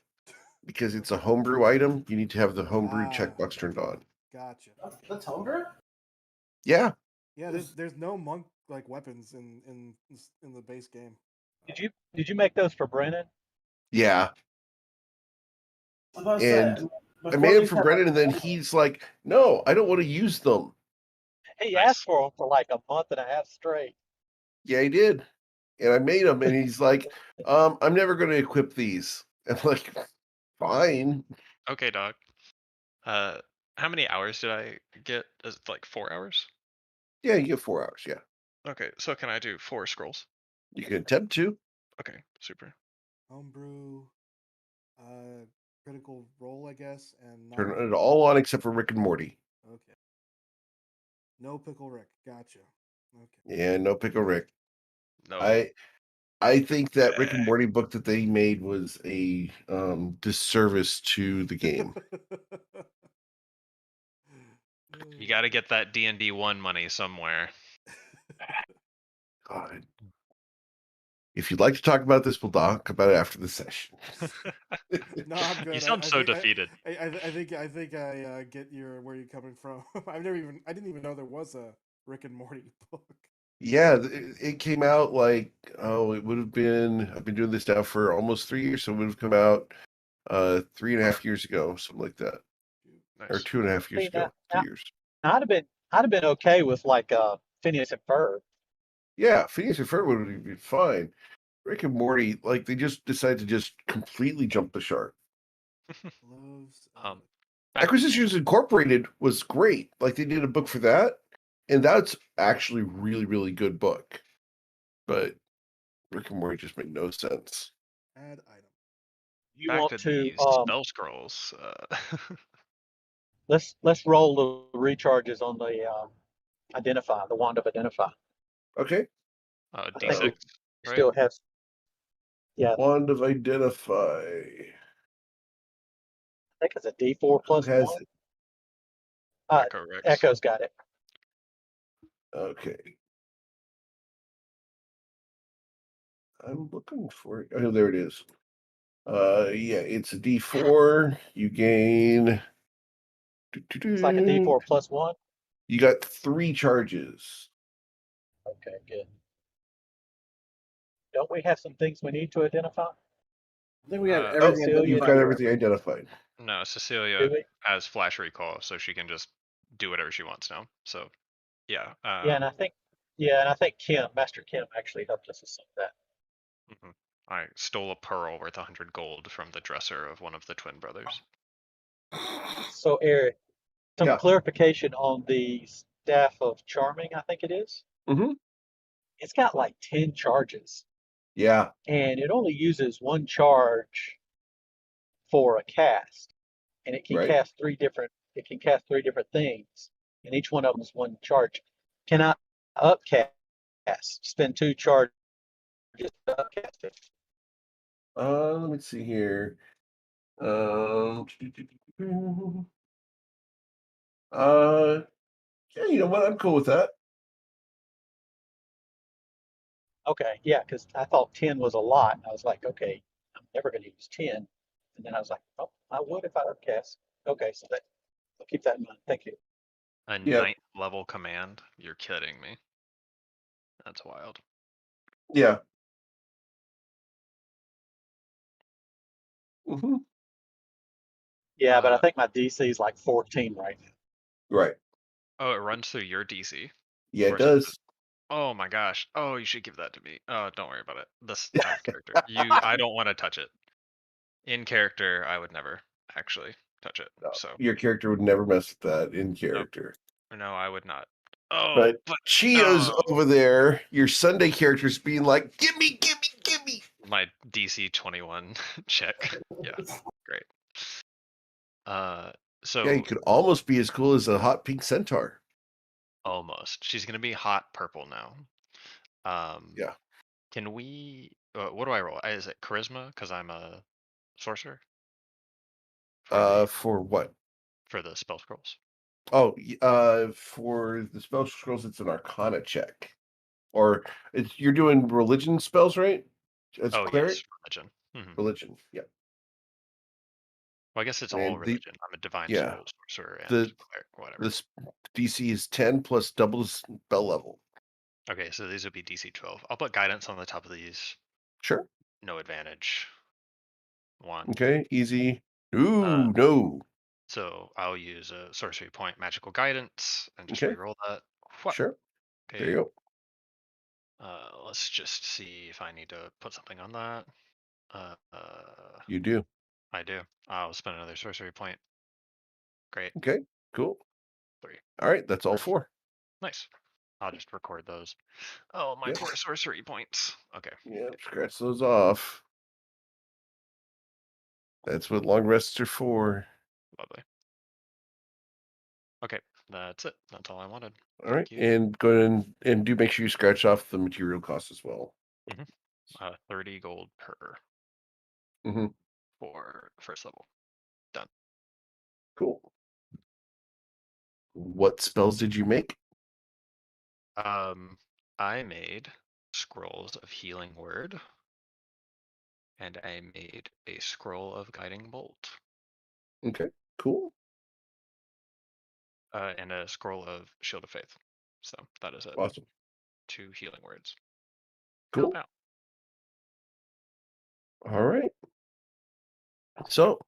because it's a homebrew item, you need to have the homebrew Ah. checkbox turned on. Gotcha. That's homebrew? Yeah. Yeah, there's no monk like weapons in the base game. Did you make those for Brennan? Yeah. I was about to say, And I before made them these for had, Brennan, and then he's like, "No, I don't want to use them." He Nice. asked for them for like a month and a half straight. Yeah, he did. And I made them, and he's like, "I'm never going to equip these." I'm like, "Fine." Okay, dog. How many hours did I get? Is it like 4 hours? Yeah, you get 4 hours. Yeah, Okay, so can I do 4 scrolls? you can attempt to Okay, super. Homebrew, critical role, I guess, and not. turn it all on except for Rick and Morty. Okay. No pickle Rick. Gotcha. Okay. Yeah, no pickle Rick. No. I think that Rick and Morty book that they made was a disservice to the game. You got to get that D&D 1 money somewhere. God. If you'd like to talk about this, we'll talk about it after the session. No, I'm good. You sound so defeated. I think I get where you're coming from. I didn't even know there was a Rick and Morty book. Yeah, it came out like, it would have been, I've been doing this now for almost 3 years, so it would have come out 3.5 years ago, something like that. Or Nice. 2.5 years See, ago, 2 years. I'd have been okay with like Phineas and Ferb. Yeah, Phineas and Ferb would be fine. Rick and Morty, like they just decided to just completely jump the shark. Gloves. Acquisitions Incorporated was great. Like they did a book for that, and that's actually really, really good book. But Rick and Morty just made no sense. Add item. You Back want to to these spell scrolls. let's roll the recharges on the identify, the wand of identify. Okay. I think D6, we right? still have. Yeah, I Wand of Identify. think it's a D4 Who plus has one. it? Echo Rex. Echo's got it. Okay. I'm looking for it. Oh, there it is. Yeah, it's a D4. You gain. It's like a D4 plus one. You got 3 charges. Okay, good. Don't we have some things we need to identify? I think we have Oh, everything. Celia, You've got everything identified. No, Do Cecilia we? has flash recall, so she can just do whatever she wants now. So, yeah. Yeah, and I think Master Kim actually helped us with some of that. Mhm. I stole a pearl worth 100 gold from the dresser of one of the twin brothers. So Eric, some Yeah. clarification on the staff of charming, I think it is. Mm-hmm. It's got like 10 charges, Yeah. and it only uses one charge for a cast, and it can Right. cast three different things, and each one of them is one charge. Can I upcast, spend 2 charges to upcast it? Let me see here. Uh, yeah, you know what? I'm cool with that. Okay, yeah, because I thought 10 was a lot. And I was like, okay, I'm never going to use 10. And then I was like, oh, I would if I upcast. Okay, so I'll keep that in mind. Thank you. A Yeah. 9th level command? You're kidding me. That's wild. Yeah. Mm-hmm. Yeah, but I think my DC is like 14 right now. Right. Oh, it runs through your DC. Yeah, Or it is it does. Oh my gosh. Oh, you should give that to me. Oh, don't worry about it. This out of character. I don't want to touch it. In character, I would never actually touch it. No, So your character would never mess with that in nope. character. No, I would not. Oh, But but Chia's oh, over there, your Sunday character's being like, gimme. my DC 21 check. Yeah, great. Yeah, So you could almost be as cool as a hot pink centaur. almost. She's gonna be hot purple now. Yeah. Can we? What do I roll? Is it charisma? Because I'm a sorcerer For what? for the spell scrolls. Oh, for the spell scrolls, it's an Arcana check, or you're doing religion spells, right? As Oh cleric, yes, religion. Mhm. religion. Yeah. Well, I guess it's all And religion. I'm a divine yeah, soul sorcerer and the cleric, whatever. this DC is 10 plus double the spell level. Okay, so these would be DC 12. I'll put guidance on the top of these. Sure. No advantage. 1. Okay, easy. Ooh, no. So I'll use a sorcery point magical guidance and just Okay. reroll that. Wha- Sure. There Okay. you go. Let's just see if I need to put something on that. You do. I do. I'll spend another sorcery point. Great. Okay, cool. 3. All right, that's all 4. Nice. I'll just record those. Oh, my Yep. poor sorcery points. Okay. Yeah, scratch those off. That's what long rests are for. Lovely. Okay, that's it. That's all I wanted. All right, Thank you. and go ahead and do make sure you scratch off the material costs as well. 30 gold per Mm-hmm. for first level. Cool. What spells did you make? I made scrolls of healing word, and I made a scroll of guiding bolt, Okay, cool. and a scroll of shield of faith. So that is it. Awesome. 2 healing words. Cool. Help out. All right. So,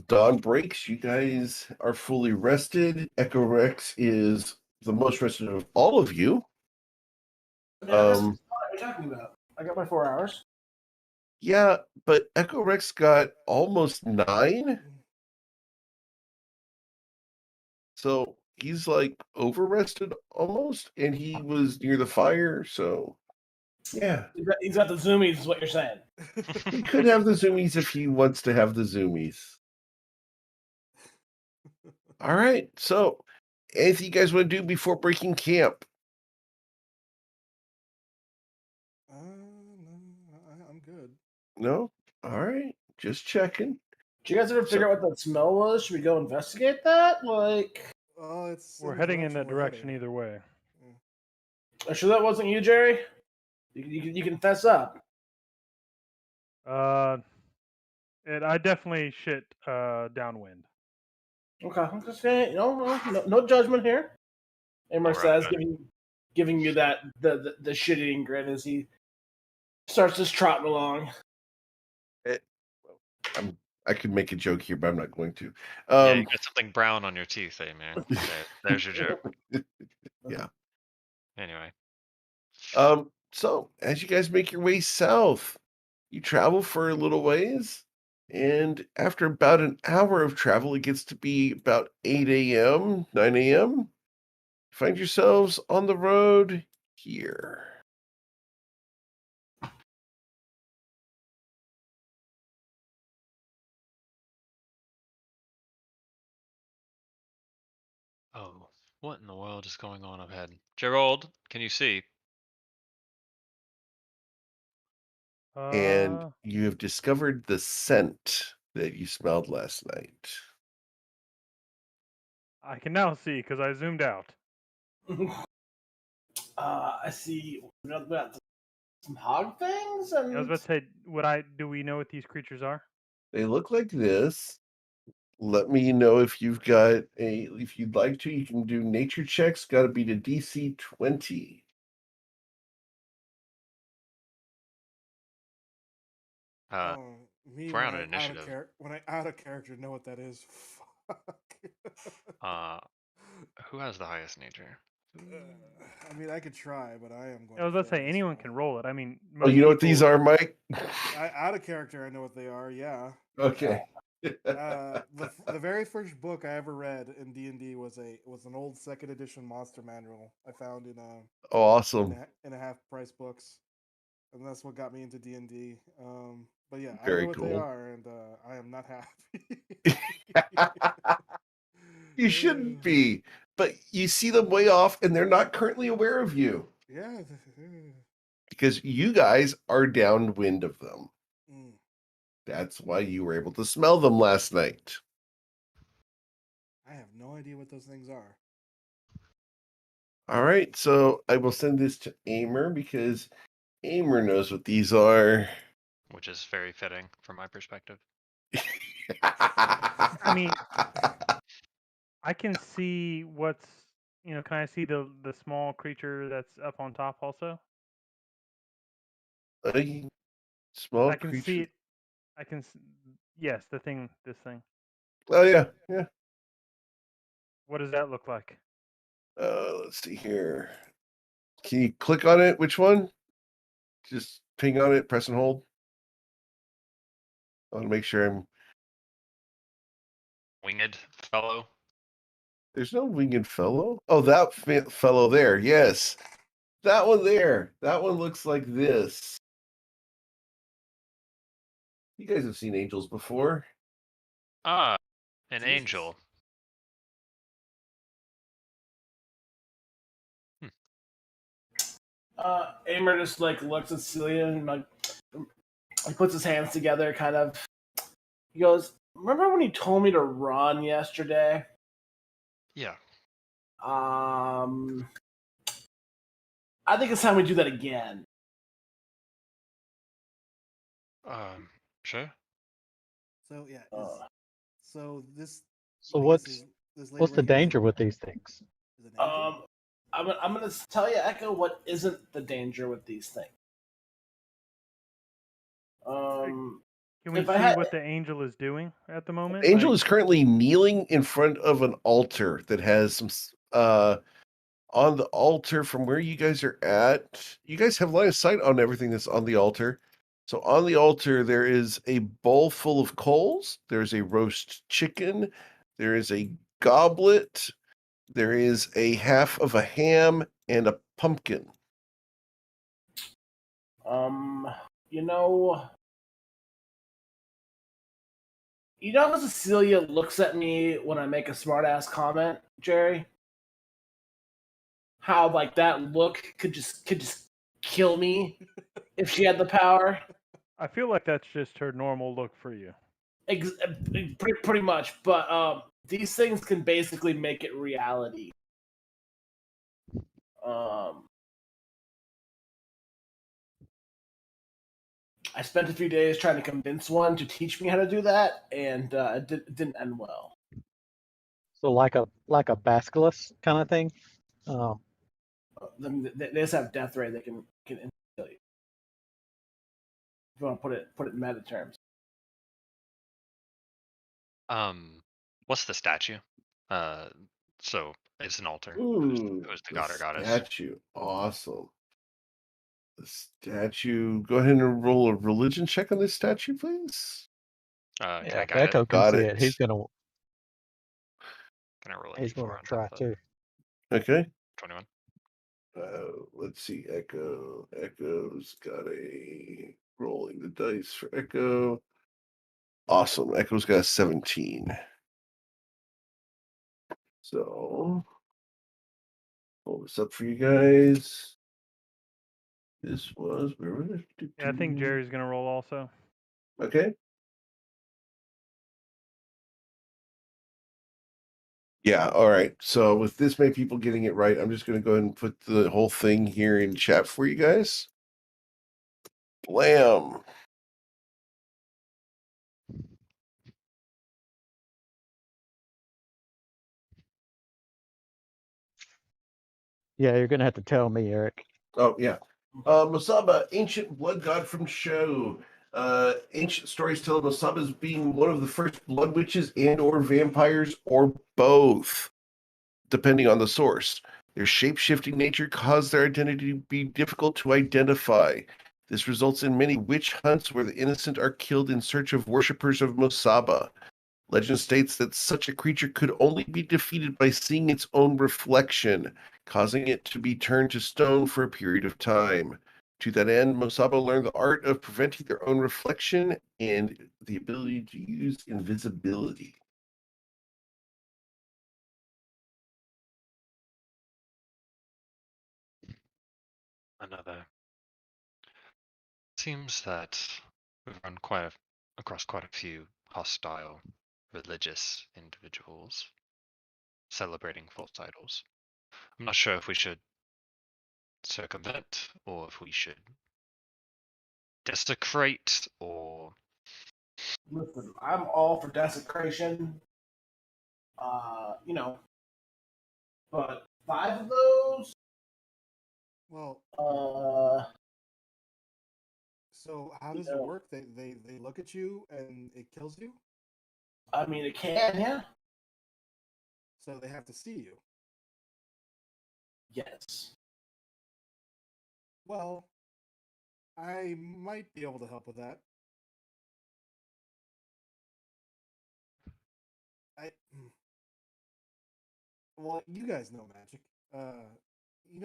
dawn breaks. You guys are fully rested. Echo Rex is the most rested of all of you. Yeah, what are you talking about? I got my 4 hours. Yeah, but Echo Rex got almost 9. So he's like over rested almost, and he was near the fire. So, yeah, He's got the zoomies, is what you're saying. he could have the zoomies if he wants to have the zoomies. All right. So, anything you guys want to do before breaking camp? No, I'm good. No? All right. Just checking. Did you guys ever figure out what that smell was? Should we go investigate that? Like, Oh, it's We're the heading in that we're direction heading. either way. are you sure that wasn't you, Jerry? You can fess up. I definitely shit downwind. Okay, I'm just saying, no judgment here. Amber Alright, says, good. giving you that the shit eating grin as he starts just trotting along. I could make a joke here, but I'm not going to. Yeah, you got something brown on your teeth, eh, man? There's your joke. Yeah. Anyway. So as you guys make your way south, you travel for a little ways, and after about an hour of travel, it gets to be about 8 a.m., 9 a.m. Find yourselves on the road here. Oh, what in the world is going on up ahead? Gerald, can you see? And you have discovered the scent that you smelled last night. I can now see because I zoomed out. I see. We got some hog things, and I was about to say, do we know what these creatures are? They look like this. Let me know if you'd like to, you can do nature checks. Got to be to DC 20. Me we're when on I an initiative. when I out of character know what that is. Fuck. Who has the highest nature? I mean, I could try, but I am going. I was about to fail say this anyone one. can roll it. I mean, Oh, most you know what these people- are, Mike? Out of character, I know what they are. Yeah. Okay. The very first book I ever read in D&D was an old 2nd edition monster manual I found in Oh, awesome. in a half price books, and that's what got me into D&D. But yeah, I Very know what they cool. are, and I am not happy. You shouldn't be, but you see them way off, and they're not currently aware of you Yeah. because you guys are downwind of them. Mm. That's why you were able to smell them last night. I have no idea what those things are. All right, so I will send this to Aimer because Aimer knows what these are. Which is very fitting from my perspective. I mean, I can see what's, can I see the small creature that's up on top also? A small I can see creature. it. Yes, this thing. Oh yeah, yeah. What does that look like? Let's see here. Can you click on it? Which one? Just ping on it, press and hold. I want to make sure I'm. Winged fellow. There's no winged fellow. Oh, that fellow there. Yes, that one there. That one looks like this. You guys have seen angels before. Ah, an Jesus. angel. Amer just like looks at Celia and like he puts his hands together, kind of. He goes, "Remember when you told me to run yesterday? Yeah. I think it's time we do that again." Sure. So yeah, Uh, so this. So I guess is this lady what's the right here danger with these things? is an angel. I'm gonna tell you, Echo, what isn't the danger with these things. Can we If I see had, what the angel is doing at the moment? Angel Like, is currently kneeling in front of an altar that has some on the altar from where you guys are at. You guys have line of sight on everything that's on the altar. So on the altar there is a bowl full of coals, there's a roast chicken, there is a goblet, there is a half of a ham and a pumpkin. you know, how Cecilia looks at me when I make a smartass comment, Jerry? How like that look could just kill me if she had the power. I feel like that's just her normal look for you. Pretty much, but these things can basically make it reality. I spent a few days trying to convince one to teach me how to do that, and it didn't end well. So like a basilisk kind of thing. They just have death ray. They can kill you. If you want to put it in meta terms. What's the statue? So it's an altar. Ooh, Who's the the god or goddess? statue. Awesome. The statue. Go ahead and roll a religion check on this statue, please. Can Yeah, I if guide it? Echo can Got see it. it, he's gonna Can I roll a he's d4 gonna on top try of that? too. Okay. 21. Let's see. Echo's got a rolling the dice for Echo. Awesome. Echo's got a 17. So pull this up for you guys. This was where was it? Yeah, I think Jerry's gonna roll also. Okay. Yeah, all right. So with this many people getting it right, I'm just gonna go ahead and put the whole thing here in chat for you guys. Blam. Yeah, you're gonna have to tell me, Eric. Oh yeah. Masaba, ancient blood god from Sho. Ancient stories tell of Masaba as being one of the first blood witches and or vampires, or both, depending on the source. Their shape-shifting nature caused their identity to be difficult to identify. This results in many witch hunts where the innocent are killed in search of worshippers of Masaba. Legend states that such a creature could only be defeated by seeing its own reflection, causing it to be turned to stone for a period of time. To that end, Mosaba learned the art of preventing their own reflection and the ability to use invisibility. Another. Seems that we've run across quite a few hostile religious individuals celebrating false idols. I'm not sure if we should circumvent or if we should desecrate or Listen, I'm all for desecration. But 5 of those. Well, Uh, so how you does it know, work? They look at you and it kills you? I mean, it can, yeah. So they have to see you. Yes. Well, I might be able to help with that. I well, you guys know magic. You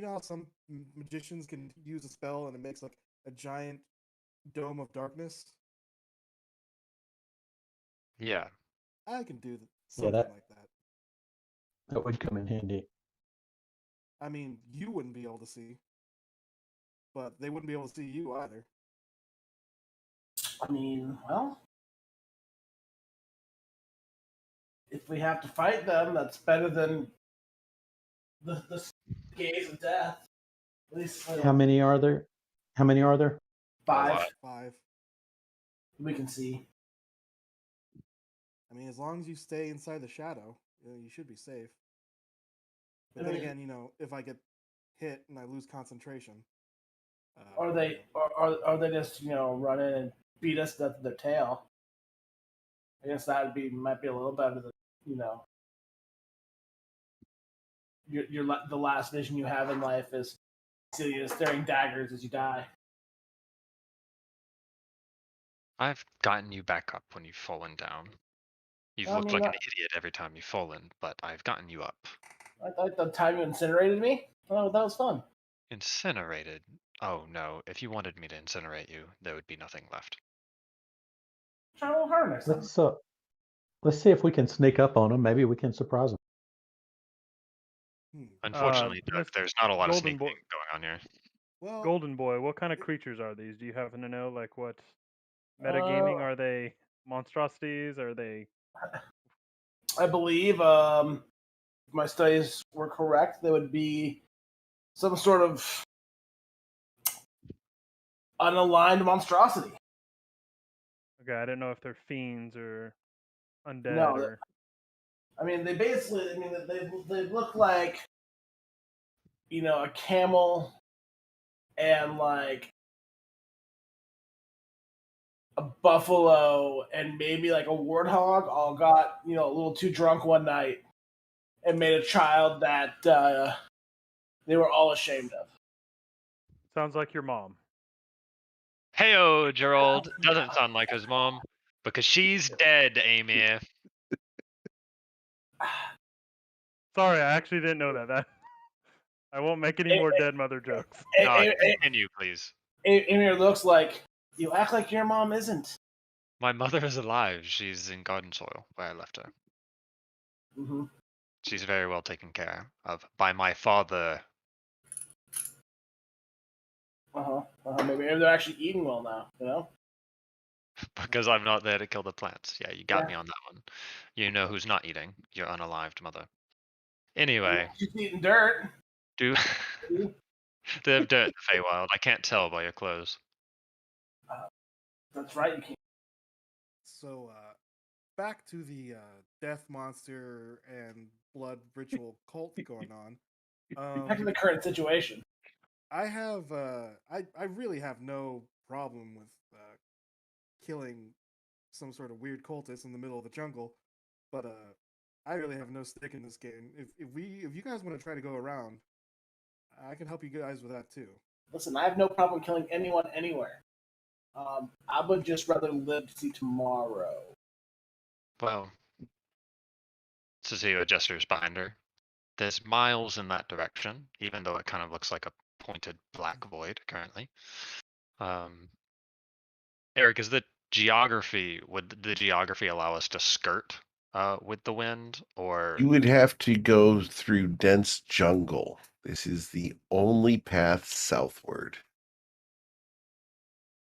know how some magicians can use a spell and it makes like a giant dome of darkness. Yeah. I can do Yeah, something like that. that would come in handy. I mean, you wouldn't be able to see, but they wouldn't be able to see you either. I mean, well, if we have to fight them, that's better than the gaze of death. At least How many are there? How many are there? A lot. 5 5. we can see. I mean, as long as you stay inside the shadow, you should be safe. But I then mean, again, if I get hit and I lose concentration, Or they, or they just run in and beat us to their tail. I guess that might be a little better than you know the last vision you have in life is Celia staring daggers as you die. I've gotten you back up when you've fallen down. You've I looked mean, like an idiot every time you've fallen, but I've gotten you up. I thought the time you incinerated me, oh, that was fun. Incinerated? Oh no, if you wanted me to incinerate you, there would be nothing left. Try a little harder next time. Let's see if we can sneak up on them. Maybe we can surprise them. Unfortunately, Doug, Miss there's not a lot of Golden sneaking Boy, going on here. well, Golden Boy, what kind of creatures are these? Do you happen to know? Like what Uh, metagaming? Are they monstrosities? Are they? I believe if my studies were correct, there would be some sort of unaligned monstrosity. Okay, I didn't know if they're fiends or undead No, or. I mean they basically. I mean they look like a camel and like a buffalo and maybe like a warthog all got a little too drunk one night and made a child that they were all ashamed of. Sounds like your mom. Heyo, Gerald. Doesn't sound like his mom. Because she's dead, Amy. Sorry, I actually didn't know that. I won't make any more dead mother jokes. Continue, please. Amir looks like you act like your mom isn't. My mother is alive. She's in garden soil where I left her. Mm-hmm. She's very well taken care of by my father. Maybe they're actually eating well now. Because I'm not there to kill the plants. Yeah, you got Yeah. me on that one. You know who's not eating? Your unalived mother. Anyway, She's eating dirt. do they have dirt in the Feywild? I can't tell by your clothes. That's right. You can't. So, back to the death monster and blood ritual cult going on. Back to the current situation. I have I really have no problem with killing some sort of weird cultist in the middle of the jungle, but I really have no stake in this game. If you guys want to try to go around, I can help you guys with that too. Listen, I have no problem killing anyone anywhere. I would just rather live to see tomorrow. Well, Cecilia gestures behind her. There's miles in that direction, even though it kind of looks like a pointed black void currently. Eric, would the geography allow us to skirt with the wind, or You would have to go through dense jungle. This is the only path southward.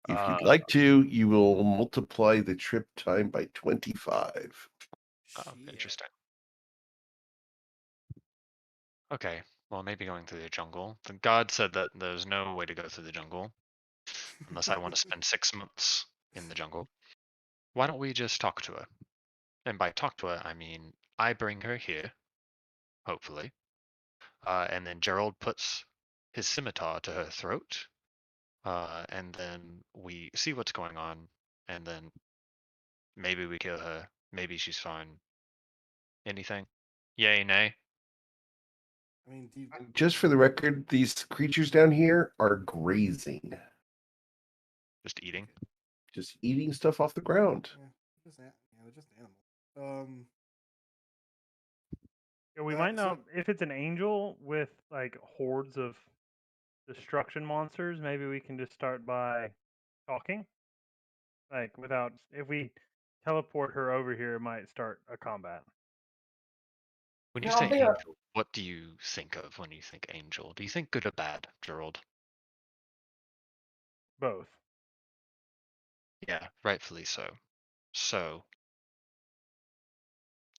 If you'd like to, you will multiply the trip time by 25. oh, interesting. Okay, well, maybe going through the jungle. The god said that there's no way to go through the jungle unless I want to spend 6 months in the jungle. why don't we just talk to her? And by talk to her, I mean I bring her here, hopefully, and then Gerald puts his scimitar to her throat, and then we see what's going on, and then maybe we kill her. Maybe she's fine. Anything? Yay, nay? I mean, do you, Just for the record, these creatures down here are grazing, Just eating. just eating stuff off the ground. yeah, they're just animals. Yeah, we Uh, might so- not. If it's an angel with like hordes of destruction monsters, maybe we can just start by talking. Like without, if we teleport her over here, it might start a combat. When You you know, I'm say thinking of- angel, what do you think of when you think angel? Do you think good or bad, Gerald? Both. Yeah, rightfully so. So,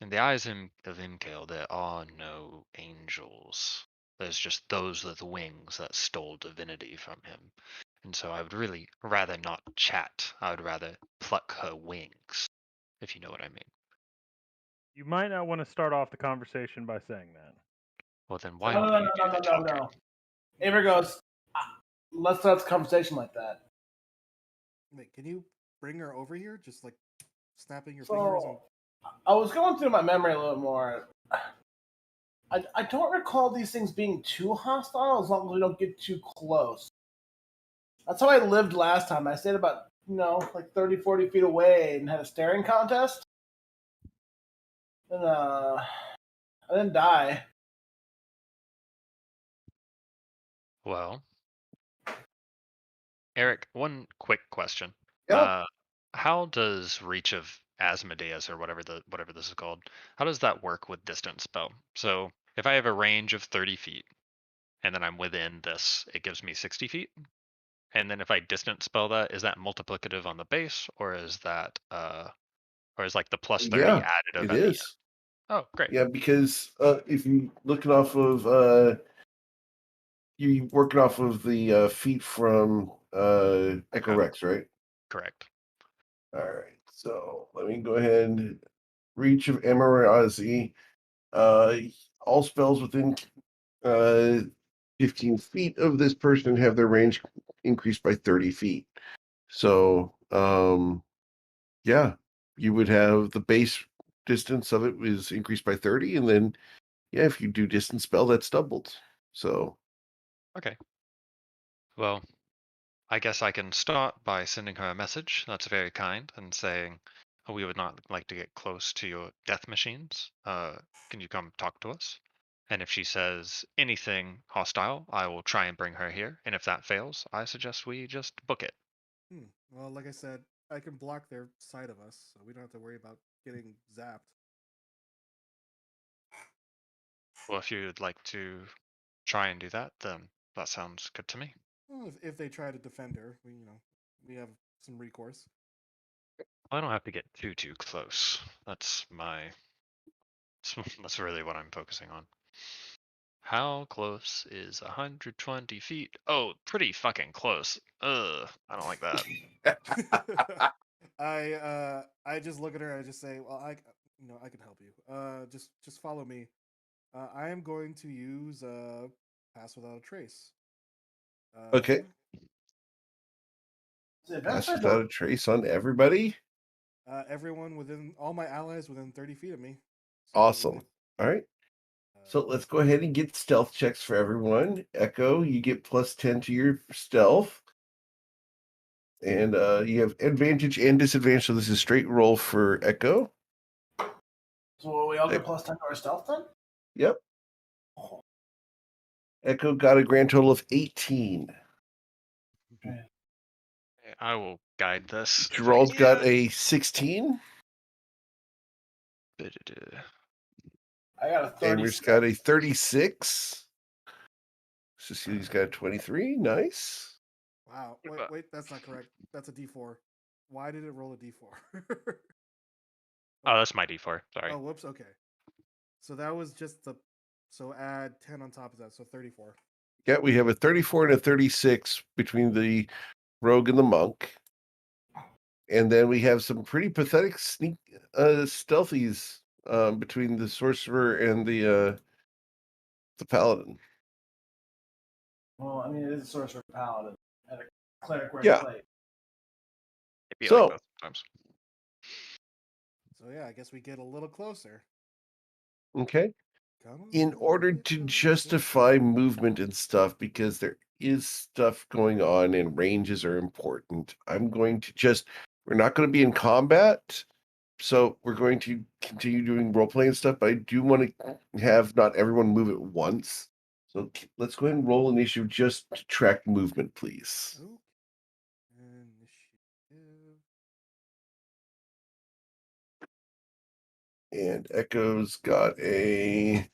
in the eyes of Imkale, there are no angels. There's just those with wings that stole divinity from him. And so I would really rather not chat. I would rather pluck her wings, if you know what I mean. You might not want to start off the conversation by saying that. Well, then why No, don't no, you no, do no, the no, no, talking? no. Avery goes, let's start the conversation like that. wait, can you bring her over here? Just like snapping your fingers and So, I was going through my memory a little more. I don't recall these things being too hostile as long as we don't get too close. That's how I lived last time. I stayed about, like 30, 40 feet away and had a staring contest. And I didn't die. Well, Eric, one quick question. Yeah. How does Reach of Asmodeus or whatever this is called, how does that work with distance spell? So if I have a range of 30 feet and then I'm within this, it gives me 60 feet. And then if I distance spell that, is that multiplicative on the base, or is that or is like the plus 30 Yeah, additive it at the end? is. Oh, great. Yeah, because if you looking off of you working off of the feet from Echo Rex, right? Correct. All right. So let me go ahead. Reach of Emeraldi. All spells within 15 feet of this person have their range increased by 30 feet. So yeah, you would have the base distance of it is increased by 30, and then yeah, if you do distance spell, that's doubled. So Okay. Well, I guess I can start by sending her a message. That's very kind, and saying, "Oh, we would not like to get close to your death machines. Can you come talk to us?" And if she says anything hostile, I will try and bring her here. And if that fails, I suggest we just book it. well, like I said, I can block their side of us, so we don't have to worry about getting zapped. Well, if you'd like to try and do that, then that sounds good to me. Well, if they try to defend her, we have some recourse. I don't have to get too close. That's that's really what I'm focusing on. How close is 120 feet? Oh, pretty fucking close. Ugh, I don't like that. I just look at her and I just say, well, I can help you. Just follow me. I am going to use pass without a trace. okay, pass without a trace on everybody. Everyone within all my allies within 30 feet of me. Awesome. All right. So let's go ahead and get stealth checks for everyone. Echo, you get plus 10 to your stealth. And you have advantage and disadvantage. So this is straight roll for Echo. So we all get plus 10 to our stealth then? Yep. Echo got a grand total of 18. I will guide this. if I Gerald's got can. a 16. I got a 30. Amer's got a 36. Cecilia's got a 23. Nice. Wow. Wait, that's not correct. That's a D4. Why did it roll a D4? Oh, that's my D4. Sorry. Oh, whoops. Okay. So that was just the. So add 10 on top of that. So 34. Yeah, we have a 34 and a 36 between the rogue and the monk. And then we have some pretty pathetic stealthies between the sorcerer and the paladin. Well, I mean, it is a sorcerer paladin and a cleric wearing Yeah. plate. It'd be So- like that sometimes. So yeah, I guess we get a little closer. Okay. Come on, In let's order get to closer. justify movement and stuff, because there is stuff going on and ranges are important, I'm going to we're not going to be in combat. So we're going to continue doing role playing stuff, but I do want to have not everyone move at once. So let's go ahead and roll initiative just to track movement, please. Okay. Initiative. And Echo's got a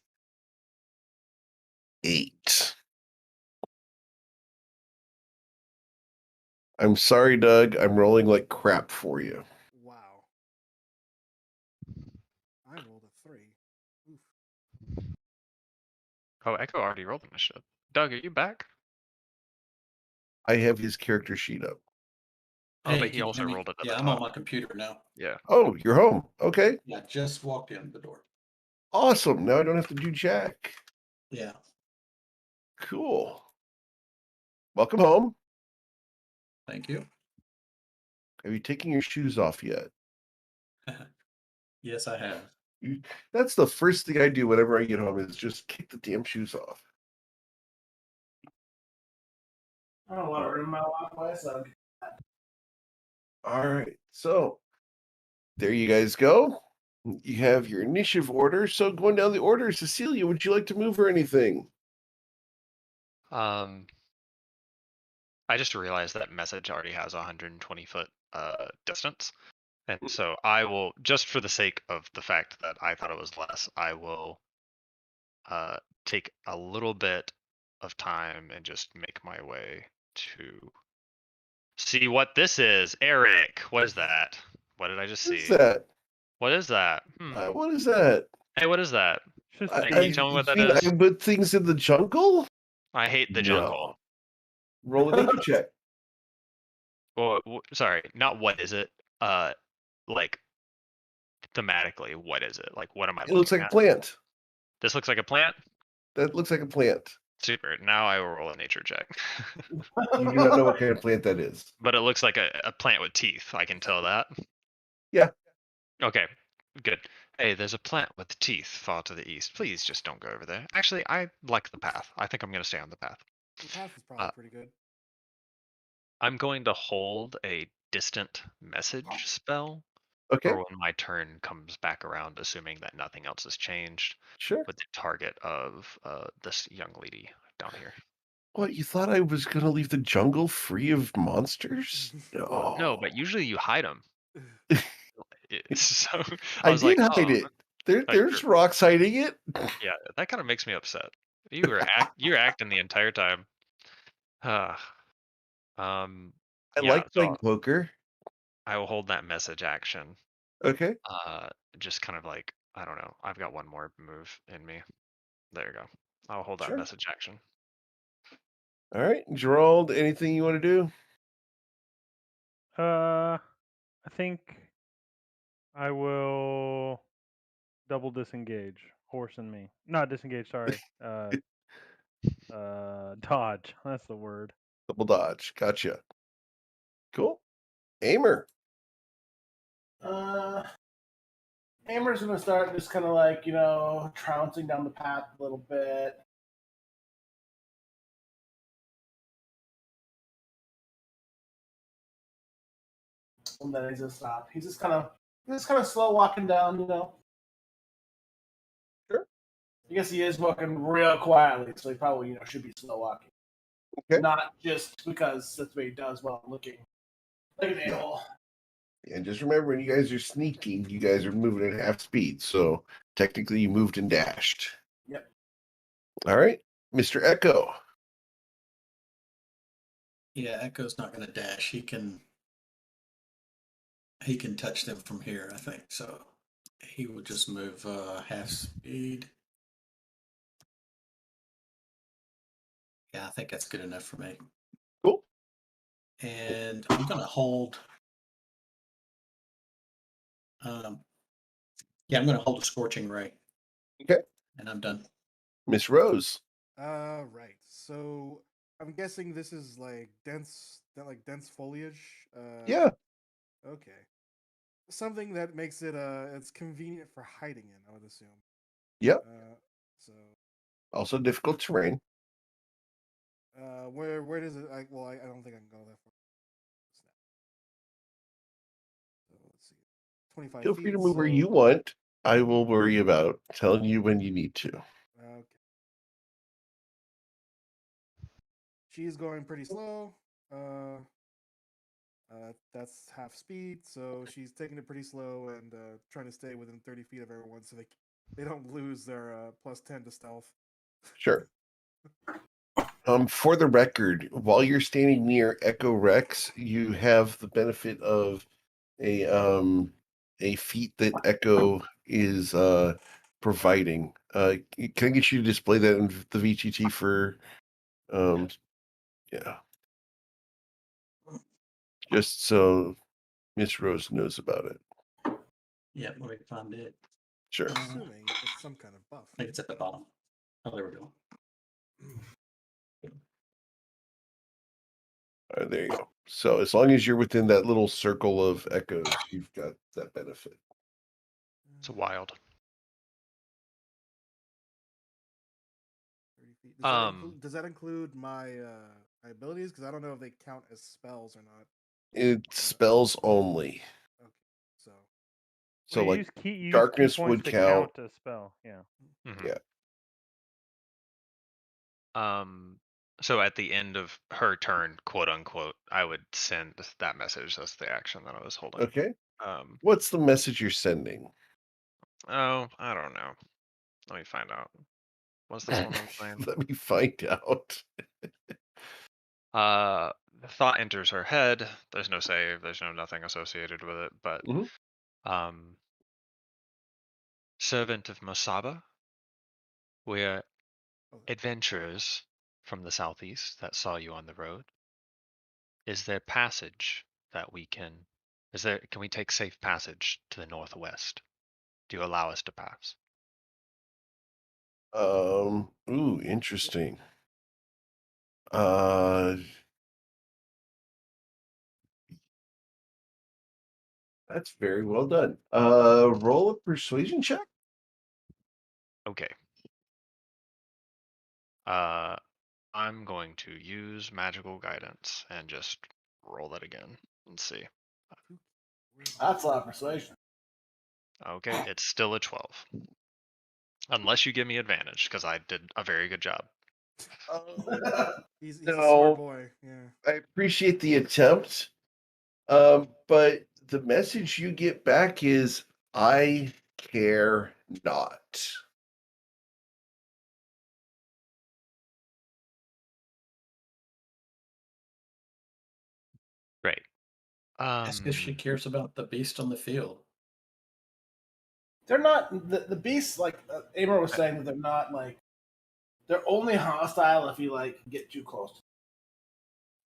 8. I'm sorry, Doug. I'm rolling like crap for you. Wow. I rolled a 3. Oof. Oh, Echo already rolled initiative. Doug, are you back? I have his character sheet up. Oh, Hey, but he can you also hear me? rolled it at Yeah, the I'm on top. my computer now. Yeah. Oh, you're home. Okay. Yeah, just walked in the door. Awesome. Now I don't have to do jack. Yeah. Cool. Welcome home. Thank you. Have you taken your shoes off yet? Yes, I have. That's the first thing I do whenever I get home is just kick the damn shoes off. I don't want to ruin my walkway, so All right. So there you guys go. You have your initiative order. So going down the order, Cecilia, would you like to move or anything? I just realized that message already has a 120-foot distance. And so I will, just for the sake of the fact that I thought it was less, I will take a little bit of time and just make my way to see what this is. Eric, what is that? What did I just What's see? that? What is that? What is that? Hey, what is that? Just Hey, can you tell me what that is? I put things in the jungle? I hate the jungle. Roll a nature check. Well, sorry, not what is it? Like thematically, what is it? Like, what am I It looks looking like a at? plant. This looks like a plant. That looks like a plant. Super. Now I will roll a nature check. You do not know what kind of plant that is. But it looks like a plant with teeth. I can tell that. Yeah. Okay. Good. Hey, there's a plant with teeth far to the east. Please just don't go over there. Actually, I like the path. I think I'm going to stay on the path. The path is probably pretty good. I'm going to hold a distant message spell Okay. for when my turn comes back around, assuming that nothing else has changed, Sure. with the target of this young lady down here. What, you thought I was going to leave the jungle free of monsters? Well, no, but usually you hide them. So I was did like, hide oh, it. There's you're- rocks hiding it. yeah, that kind of makes me upset. You're acting the entire time. I Yeah, like so playing poker. I will hold that message action. Okay. Just kind of like, I don't know. I've got one more move in me. There you go. I'll hold that Sure. message action. All right. Gerald, anything you want to do? I think I will double disengage. Horse and me. Not disengage, sorry. Dodge. That's the word. Double dodge. Gotcha. Cool. Aimer. Hammer's gonna start just kind of like, trouncing down the path a little bit. And then he's just stop. He's just kind of slow walking down, Sure. I guess he is walking real quietly, so he probably, should be slow walking. Okay. Not just because that's what he does while looking like an animal. And just remember, when you guys are sneaking, you guys are moving at half speed. So technically, you moved and dashed. Yep. All right. Mr. Echo. Yeah, Echo's not gonna dash. He can touch them from here, I think. So he will just move half speed. Yeah, I think that's good enough for me. Cool. And I'm gonna hold Yeah, I'm going to hold a scorching ray. Okay. And I'm done. Miss Rose. Right. So I'm guessing this is like dense foliage. Yeah. Okay. Something that makes it it's convenient for hiding in, I would assume. Yep. So Also difficult terrain. where does it? I don't think I can go that far. So let's see, 25 Feel free feet. to move where So you want. I will worry about telling you when you need to. okay. She's going pretty slow. That's half speed, so she's taking it pretty slow and trying to stay within 30 feet of everyone, so they don't lose their +10 to stealth. Sure. For the record, while you're standing near Echo Rex, you have the benefit of a feat that Echo is providing. Can I get you to display that in the VTT for yeah. Just so Miss Rose knows about it. Yeah, let me find it. Sure. I'm assuming it's some kind of buff. I think it's at the bottom. Oh, there we go. There you go. So as long as you're within that little circle of echoes, you've got that benefit. It's wild. 30 feet. Um, Does that include my my abilities? Because I don't know if they count as spells or not. It's spells only. Okay, so So Well, like you use key darkness points would to count. count a spell. Yeah. mhm. Yeah. So at the end of her turn, quote unquote, I would send that message. That's the action that I was holding. Okay. Um, What's the message you're sending? oh, I don't know. Let me find out. What's this one I'm playing? Let me find out. The thought enters her head. There's no save. There's no nothing associated with it. But Mhm. servant of Mosaba, we're oh, adventurers from the southeast that saw you on the road. Is there passage that we can? Can we take safe passage to the northwest? Do you allow us to pass? Ooh, interesting. Uh, that's very well done. Roll a persuasion check. Okay. I'm going to use magical guidance and just roll that again and see. That's a lot of persuasion. Okay, it's still a 12. Unless you give me advantage, because I did a very good job. he's a smart No, boy. Yeah. I appreciate the attempt. But the message you get back is, I care not. Great. That's because she cares about the beast on the field. They're not the beasts like Amor was saying that they're not like they're only hostile if you like get too close.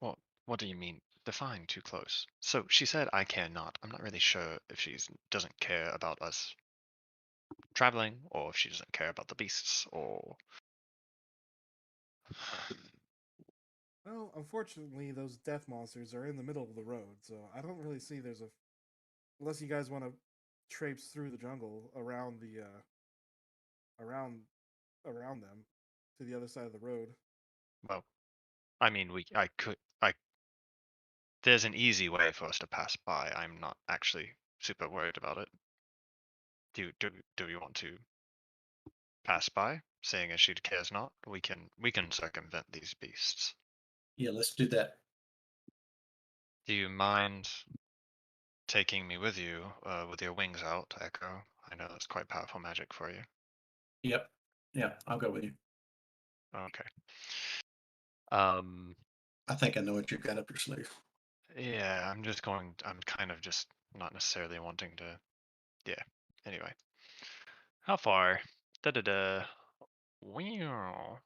Well, what do you mean? Define too close. So she said I care not. I'm not really sure if she doesn't care about us traveling, or if she doesn't care about the beasts, or Well, unfortunately, those death monsters are in the middle of the road, so I don't really see there's a unless you guys want to traipse through the jungle around the around them to the other side of the road. well, I mean, I. There's an easy way for us to pass by. I'm not actually super worried about it. Do you want to pass by, seeing as she cares not? We can circumvent these beasts. Yeah, let's do that. Do you mind taking me with you, with your wings out, Echo? I know that's quite powerful magic for you. Yep. Yeah, I'll go with you. Okay. I think I know what you've got up your sleeve. Yeah, I'm kind of just not necessarily wanting to. Yeah. Anyway, how far? Da da da. Wow.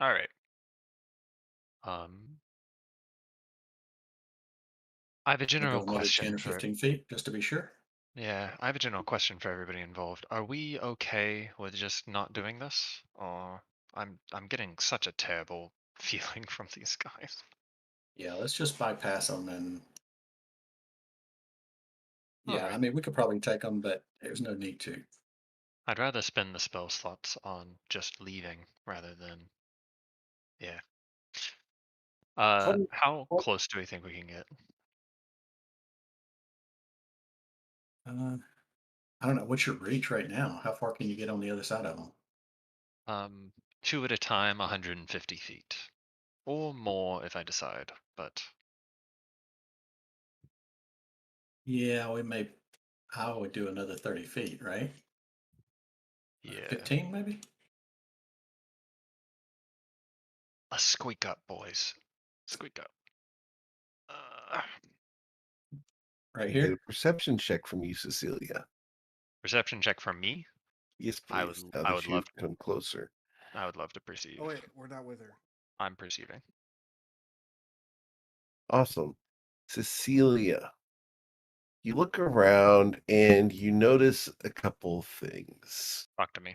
All right. Um. I have a We'll general go another 10 question or for 15 feet just to be sure. yeah, I have a general question for everybody involved. Are we okay with just not doing this? Or I'm getting such a terrible feeling from these guys. Yeah, let's just bypass them and All yeah, right. I mean we could probably take them, but there's no need to. I'd rather spend the spell slots on just leaving rather than yeah. Hold- How hold- close do we think we can get? Uh, I don't know. What's your reach right now? How far can you get on the other side of them? Two at a time, 150 feet. Or more if I decide, but Yeah, we may. I would do another 30 feet, right? yeah. 15 maybe? Let's squeak up, boys. Squeak up. Right Get a here? perception check from you, Cecilia. Perception check from me. Yes, I would please. Now I that would love you've come closer. I would love to perceive. Oh wait, we're not with her. I'm perceiving. Awesome. Cecilia, you look around and you notice a couple things. Talk to me.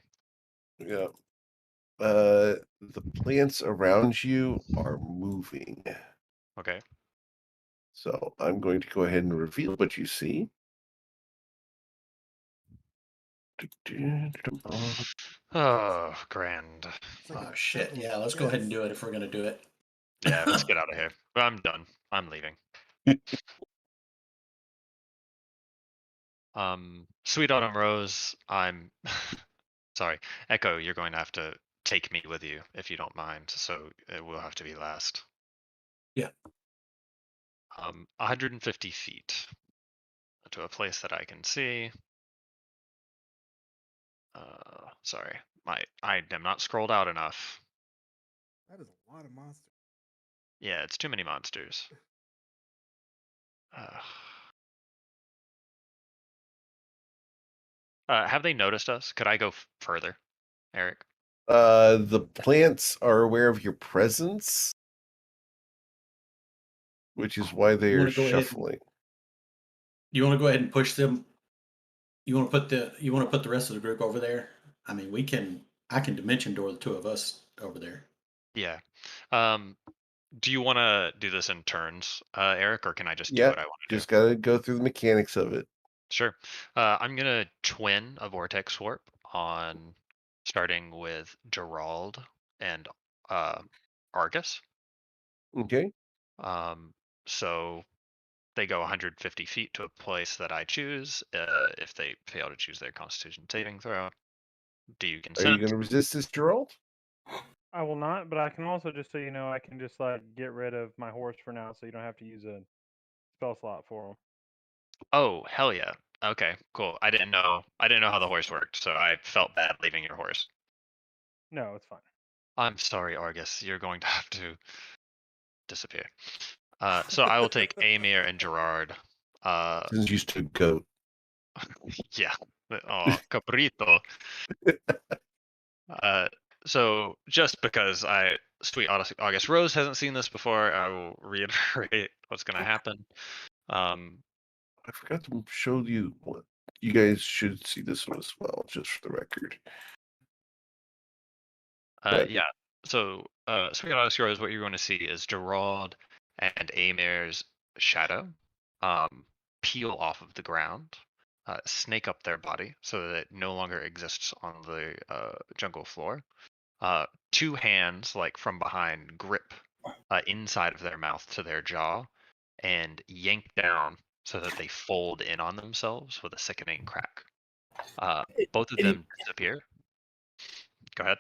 Yeah. The plants around you are moving. Okay. So I'm going to go ahead and reveal what you see. Oh, grand. It's like Oh a shit. circle Yeah, of let's go ahead death. and do it if we're gonna do it. Yeah, let's get out of here. I'm done. I'm leaving. Sweet Autumn Rose, I'm sorry. Echo, you're going to have to take me with you if you don't mind, so it will have to be last. Yeah. 150 feet to a place that I can see. Sorry, I am not scrolled out enough. That is a lot of monsters. Yeah, it's too many monsters. Uh, have they noticed us? Could I go further, Eric? The plants are aware of your presence, which is why they You are want to go ahead and shuffling. you want to go ahead and push them. You want to put the rest of the group over there? I mean, I can dimension door the two of us over there. Yeah. Do you want to do this in turns, Eric, or can I just do Yeah, what I want to do? just gotta go through the mechanics of it. Sure. I'm gonna twin a vortex warp on starting with Gerald and uh, Argus. Okay. So they go 150 feet to a place that I choose. If they fail to choose their Constitution saving throw, do you Are you consent? going to resist this, Gerald? I will not, but I can also just so you know, I can just like get rid of my horse for now, so you don't have to use a spell slot for him. Oh, hell yeah. Okay, cool. I didn't know how the horse worked, so I felt bad leaving your horse. No, it's fine. I'm sorry, Argus. You're going to have to disappear. So I will take Amir and Gerard. Since you stood goat. Yeah. Oh, Caprito. So just because Sweet August Rose hasn't seen this before, I will reiterate what's going to happen. I forgot to show you what you guys should see this one as well, just for the record. Yeah. So, Sweet August Rose, what you're going to see is Gerard and Amir's shadow peel off of the ground, snake up their body so that it no longer exists on the jungle floor. Two hands, like from behind, grip inside of their mouth to their jaw and yank down so that they fold in on themselves with a sickening crack. Both of And them disappear. Go ahead.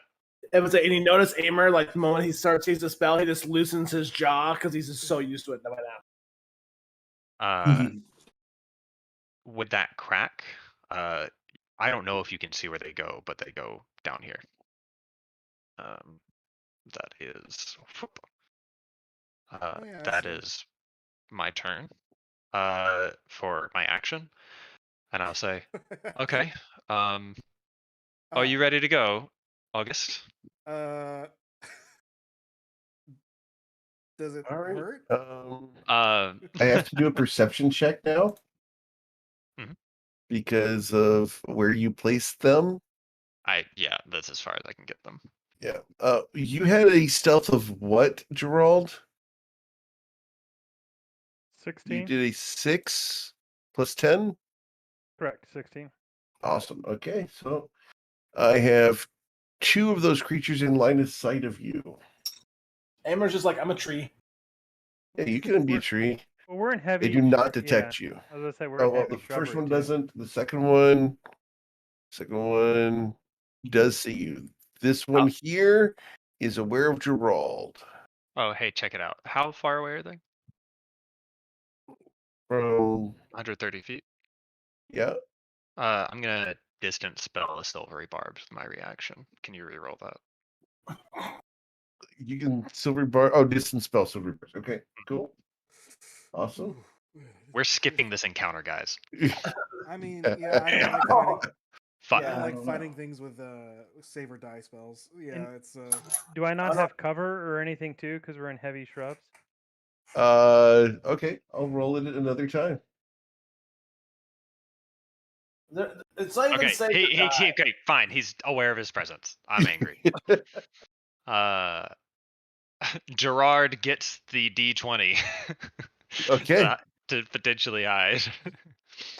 and you notice Amer, like the moment he starts to use the spell, he just loosens his jaw because he's just so used to it by now. With that crack, I don't know if you can see where they go, but they go down here. That is Oh, yeah, I that see. is my turn for my action, and I'll say, okay. Are you ready to go, August? Uh, Does it All right. hurt? I have to do a perception check now Mhm. because of where you placed them. Yeah, that's as far as I can get them. Yeah. You had a stealth of what, Gerald? You 16. did a 6 plus 10. Correct. 16. Awesome. Okay, so I have 2 of those creatures in line of sight of you. Amber's just like, I'm a tree. Yeah, you can be a tree. Well, we're in heavy. They do not yeah. detect you. I was gonna say we're Oh in well, heavy the first shrubbery, one too. doesn't. The second one does see you. This one here is aware of Gerald. Oh, hey, check it out. How far away are they? From 130 feet. yeah, I'm gonna distance spell a silvery barbs with my reaction. Can you reroll that? you can silver bar. Oh, distance spell silver bars. Okay, cool, awesome. We're skipping this encounter, guys. I mean, yeah, I don't like fighting. Fine. I Yeah, don't I like don't fighting things with save or die spells. Yeah, And- it's Do I not I'm have cover or anything too? Because we're in heavy shrubs. Okay, I'll roll it another time. It's not even Okay, safe. okay, fine. He's aware of his presence. I'm angry. Gerard gets the D20 Okay, to potentially hide.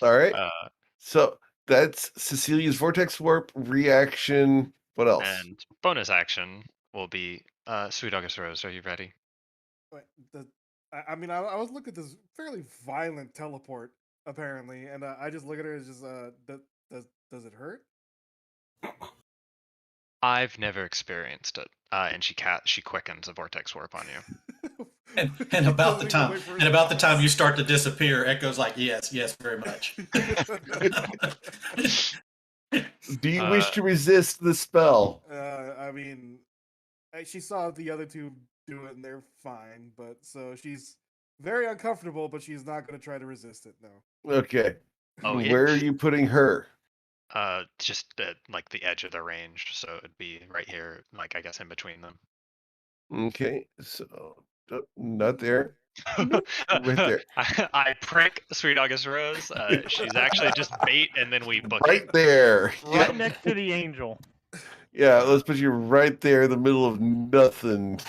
all right. Uh, So that's Cecilia's vortex warp reaction. What else? and bonus action will be Sweet August Rose. Are you ready? But I mean, I was looking at this fairly violent teleport apparently, and I just look at her as just does it hurt? I've never experienced it, and she quickens a vortex warp on you. And about the time you start to disappear, Echo's like, yes, very much. Do you wish to resist the spell? I mean, she saw the other two do it, and they're fine. But so she's very uncomfortable, but she's not going to try to resist it. No. Okay. Oh, Where are you putting her? Just at like the edge of the range, so it'd be right here, like I guess in between them. Okay, so not there. Right there. I prick Sweet August Rose. She's actually just bait, and then we book Right it. there. Right Yep. next to the angel. Yeah, let's put you right there in the middle of nothing.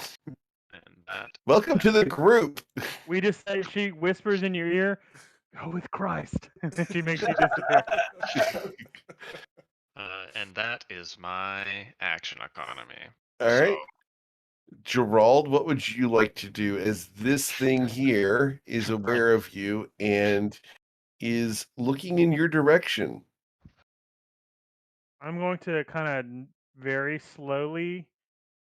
And that. Welcome to the group. We just say she whispers in your ear, "Go with Christ," and then she makes you disappear. And that is my action economy. All right. Gerald, what would you like to do as this thing here is aware of you and is looking in your direction? I'm going to kind of very slowly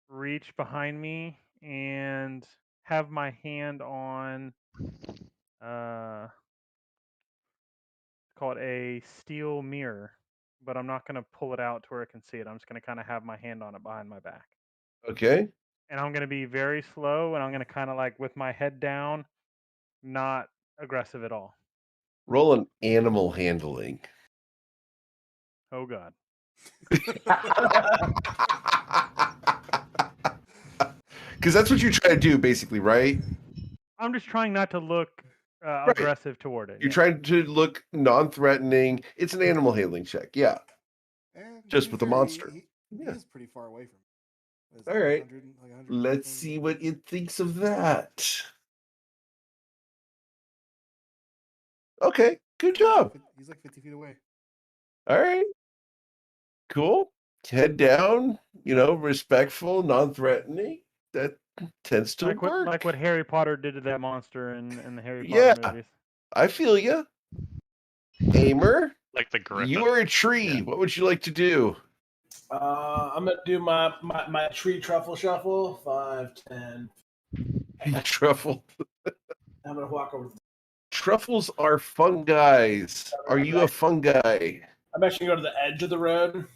reach behind me and have my hand on call it a steel mirror, but I'm not going to pull it out to where it can see it. I'm just going to kind of have my hand on it behind my back. Okay. And I'm going to be very slow, and I'm going to kind of like with my head down, not aggressive at all. Roll an animal handling. Oh God. Because that's what you try to do, basically, right? I'm just trying not to look aggressive toward it. You're trying to look non-threatening. It's an animal handling check, yeah. And Just with a monster. He Yeah. is pretty far away from me. All right. 100 Let's see what it thinks of that. Okay, good job. He's like 50 feet away. All right. Cool. Head down, respectful, non-threatening. That tends to work. Like what Harry Potter did to that monster in the Harry Yeah. Potter movies. I feel you. Aimer, Like the griffin. you are a tree. Yeah. What would you like to do? I'm gonna do my tree truffle shuffle. 5, 10. Truffle. I'm gonna walk over. Truffles are fungi. Are you a fungi? I'm actually going to the edge of the road.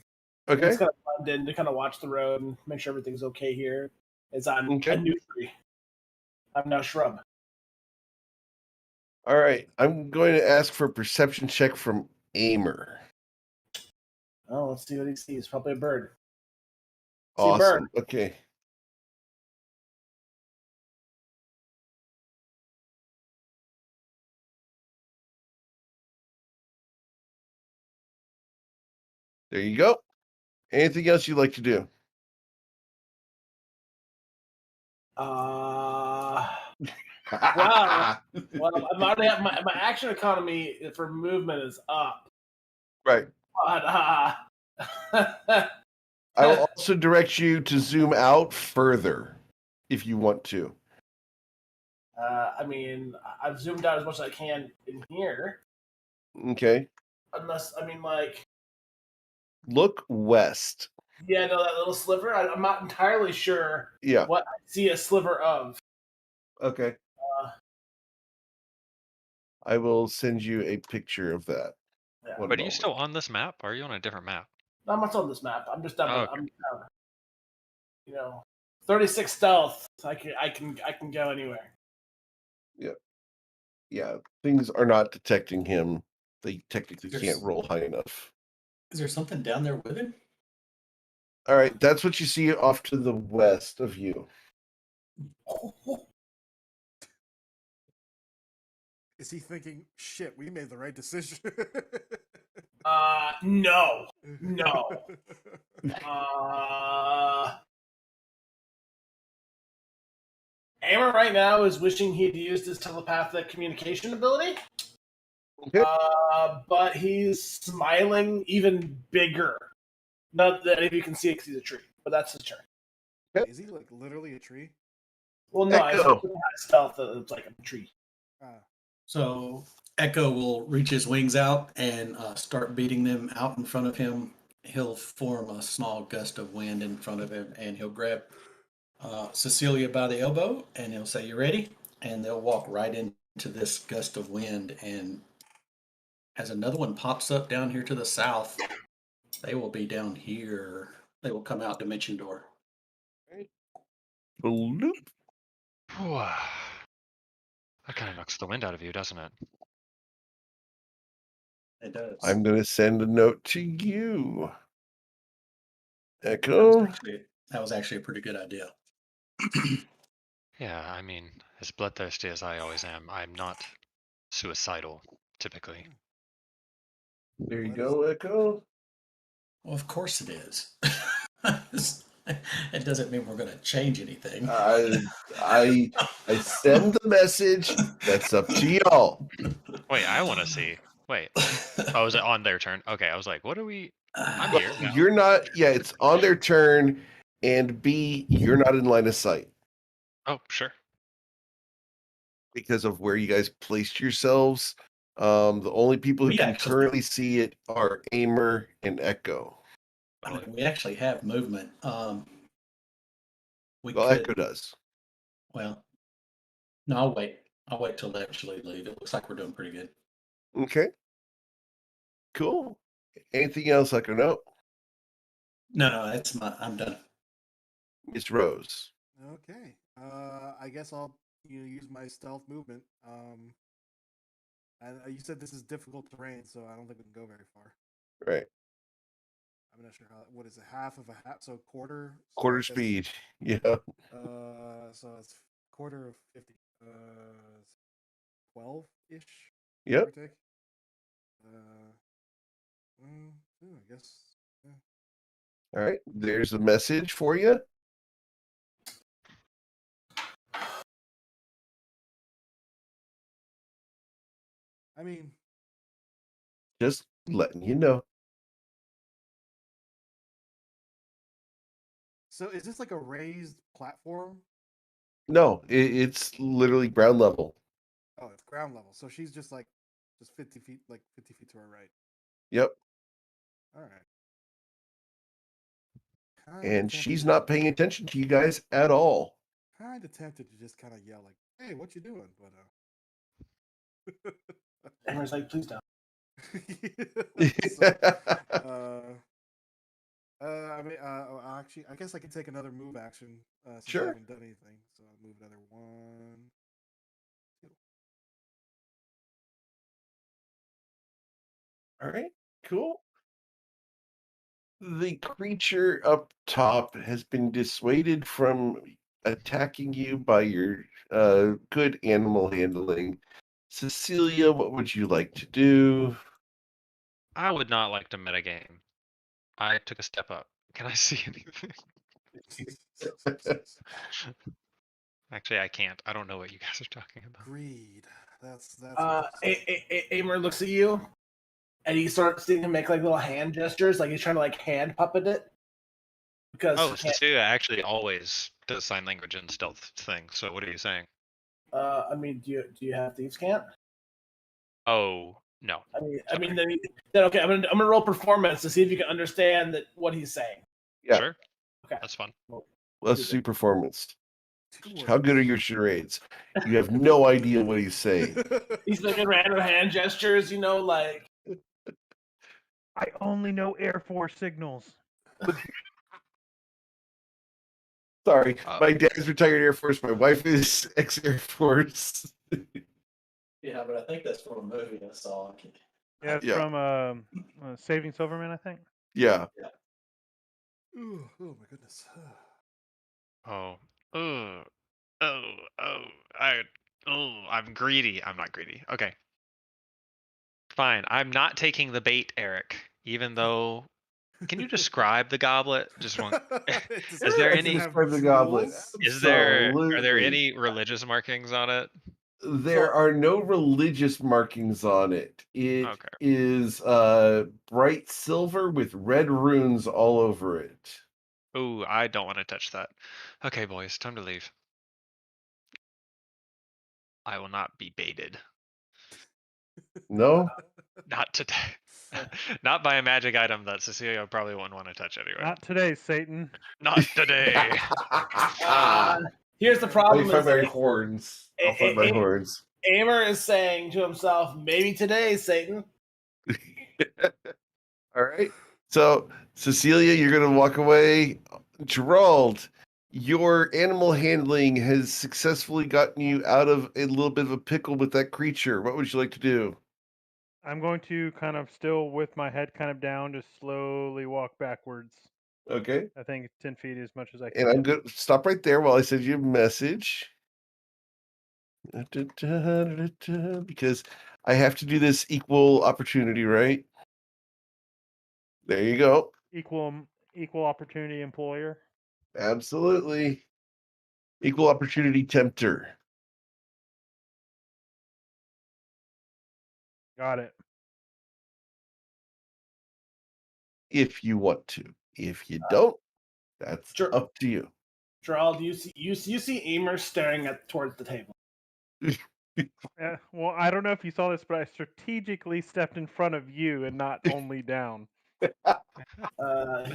Okay. It's kind of blend in to kind of watch the road and make sure everything's okay here. It's on a new tree. I'm now shrub. All right. I'm going to ask for a perception check from Aimer. Oh, let's see what he sees. Probably a bird. Awesome. Okay. There you go. Anything else you'd like to do? Wow. Well, I'm already at my action economy for movement is up. Right. But, I will also direct you to zoom out further if you want to. I mean, I've zoomed out as much as I can in here. Okay. Unless, I mean, like, Look west. yeah, no, that little sliver. I'm not entirely sure Yeah. what I see a sliver of. Okay. I will send you a picture of that. Yeah. One But are you moment. still on this map? Or are you on a different map? Not much on this map. I'm just down. Oh, okay. I'm down. 36 stealth. So I can go anywhere. Yeah, things are not detecting him. They technically There's- can't roll high enough. Is there something down there with him? All right, that's what you see off to the west of you. Is he thinking, shit, we made the right decision? No. No. Amber right now is wishing he'd used his telepathic communication ability. Okay. But he's smiling even bigger. Not that if you can see it because he's a tree, but that's his turn. Is he like literally a tree? Well, no, it's Echo. stealth. It's like a tree. So Echo will reach his wings out and start beating them out in front of him. He'll form a small gust of wind in front of him, and he'll grab Cecilia by the elbow, and he'll say, "You ready?" And they'll walk right into this gust of wind. And as another one pops up down here to the south, they will be down here. They will come out dimension door. Bloop. That kind of knocks the wind out of you, doesn't it? It does. I'm going to send a note to you. That Echo. was actually a pretty good idea. Yeah, I mean, as bloodthirsty as I always am, I'm not suicidal, typically. There you go, Echo. Well, of course it is. It doesn't mean we're going to change anything. I send the message. That's up to y'all. Wait, I want to see. Wait. Oh, is it on their turn? Okay, I was like, what are we? I'm Well, here now. you're not. Yeah, it's on their turn, and B, you're not in line of sight Oh, sure. because of where you guys placed yourselves. The only people who We can actually- currently see it are Aimer and Echo. I mean, we actually have movement. We Well, could. Echo does. Well, no, I'll wait. I'll wait till they actually leave. It looks like we're doing pretty good. Okay. Cool. Anything else I can know? No, I'm done. Miss Rose. Okay. I guess I'll use my stealth movement. And you said this is difficult terrain, so I don't think we can go very far. Right. I'm not sure how. What is it? Half of a half? So quarter. So Quarter I guess- speed. Yeah. So it's quarter of 50. 12-ish. Yep. Give or take. I guess. Yeah. All right. There's a message for you. I mean, Just letting you know. so is this like a raised platform? No, it's literally ground level. Oh, it's ground level. So she's just 50 feet, like 50 feet to her right. Yep. All right. And she's not paying attention to you guys at all. Kind of tempted to just kind of yell like, "Hey, what you doing?" But Amber's like, please don't. I mean, actually, I guess I can take another move action since Sure. I haven't done anything. So I'll move another 1, 2. All right, cool. The creature up top has been dissuaded from attacking you by your good animal handling. Cecilia, what would you like to do? I would not like to metagame. I took a step up. Can I see anything? Actually, I can't. I don't know what you guys are talking about. Greed. That's what you said. Amer looks at you, and he starts seeing him make like little hand gestures, like he's trying to like hand puppet it. Because Oh, Cecilia actually always does sign language and stealth thing. So what are you saying? I mean, do you have thieves' can't? Oh no. I mean, then okay. I'm gonna roll performance to see if you can understand what he's saying. Yeah. Sure. Okay. That's fun. Let's see performance. Two How good are your charades? You have no idea what he's saying. He's making random hand gestures, like. I only know Air Force signals. Sorry, my dad's retired Air Force. My wife is ex-Air Force. Yeah, but I think that's from a movie I saw. Yeah, it's Yeah. from Saving Silverman, I think. Yeah. Oh my goodness. Oh. I'm greedy. I'm not greedy. Okay. Fine. I'm not taking the bait, Eric. Even though, can you describe the goblet? Just one. Is there Does it any? have Describe the goblet. jewels? Are there Absolutely. any religious markings on it? There are no religious markings on it. It Okay. is bright silver with red runes all over it. Ooh, I don't want to touch that. Okay, boys, time to leave. I will not be baited. No? Not today. Not by a magic item that Cecilia probably wouldn't want to touch anyway. Not today, Satan. Not today. Here's the I'll problem: find my is horns. I'll find my horns. Amer is saying to himself, "Maybe today, Satan." All right. So, Cecilia, you're going to walk away. Gerald, your animal handling has successfully gotten you out of a little bit of a pickle with that creature. What would you like to do? I'm going to kind of still with my head kind of down, just slowly walk backwards. Okay. I think 10 feet as much as I And I'm can. going to stop right there while I send you a message. Because I have to do this equal opportunity, right? There you go. Equal opportunity employer. Absolutely. Equal opportunity tempter. Got it. If you want to. If you don't, that's Sure. up to you. Gerald, you see Emer staring towards the table. Well, I don't know if you saw this, but I strategically stepped in front of you and not only down.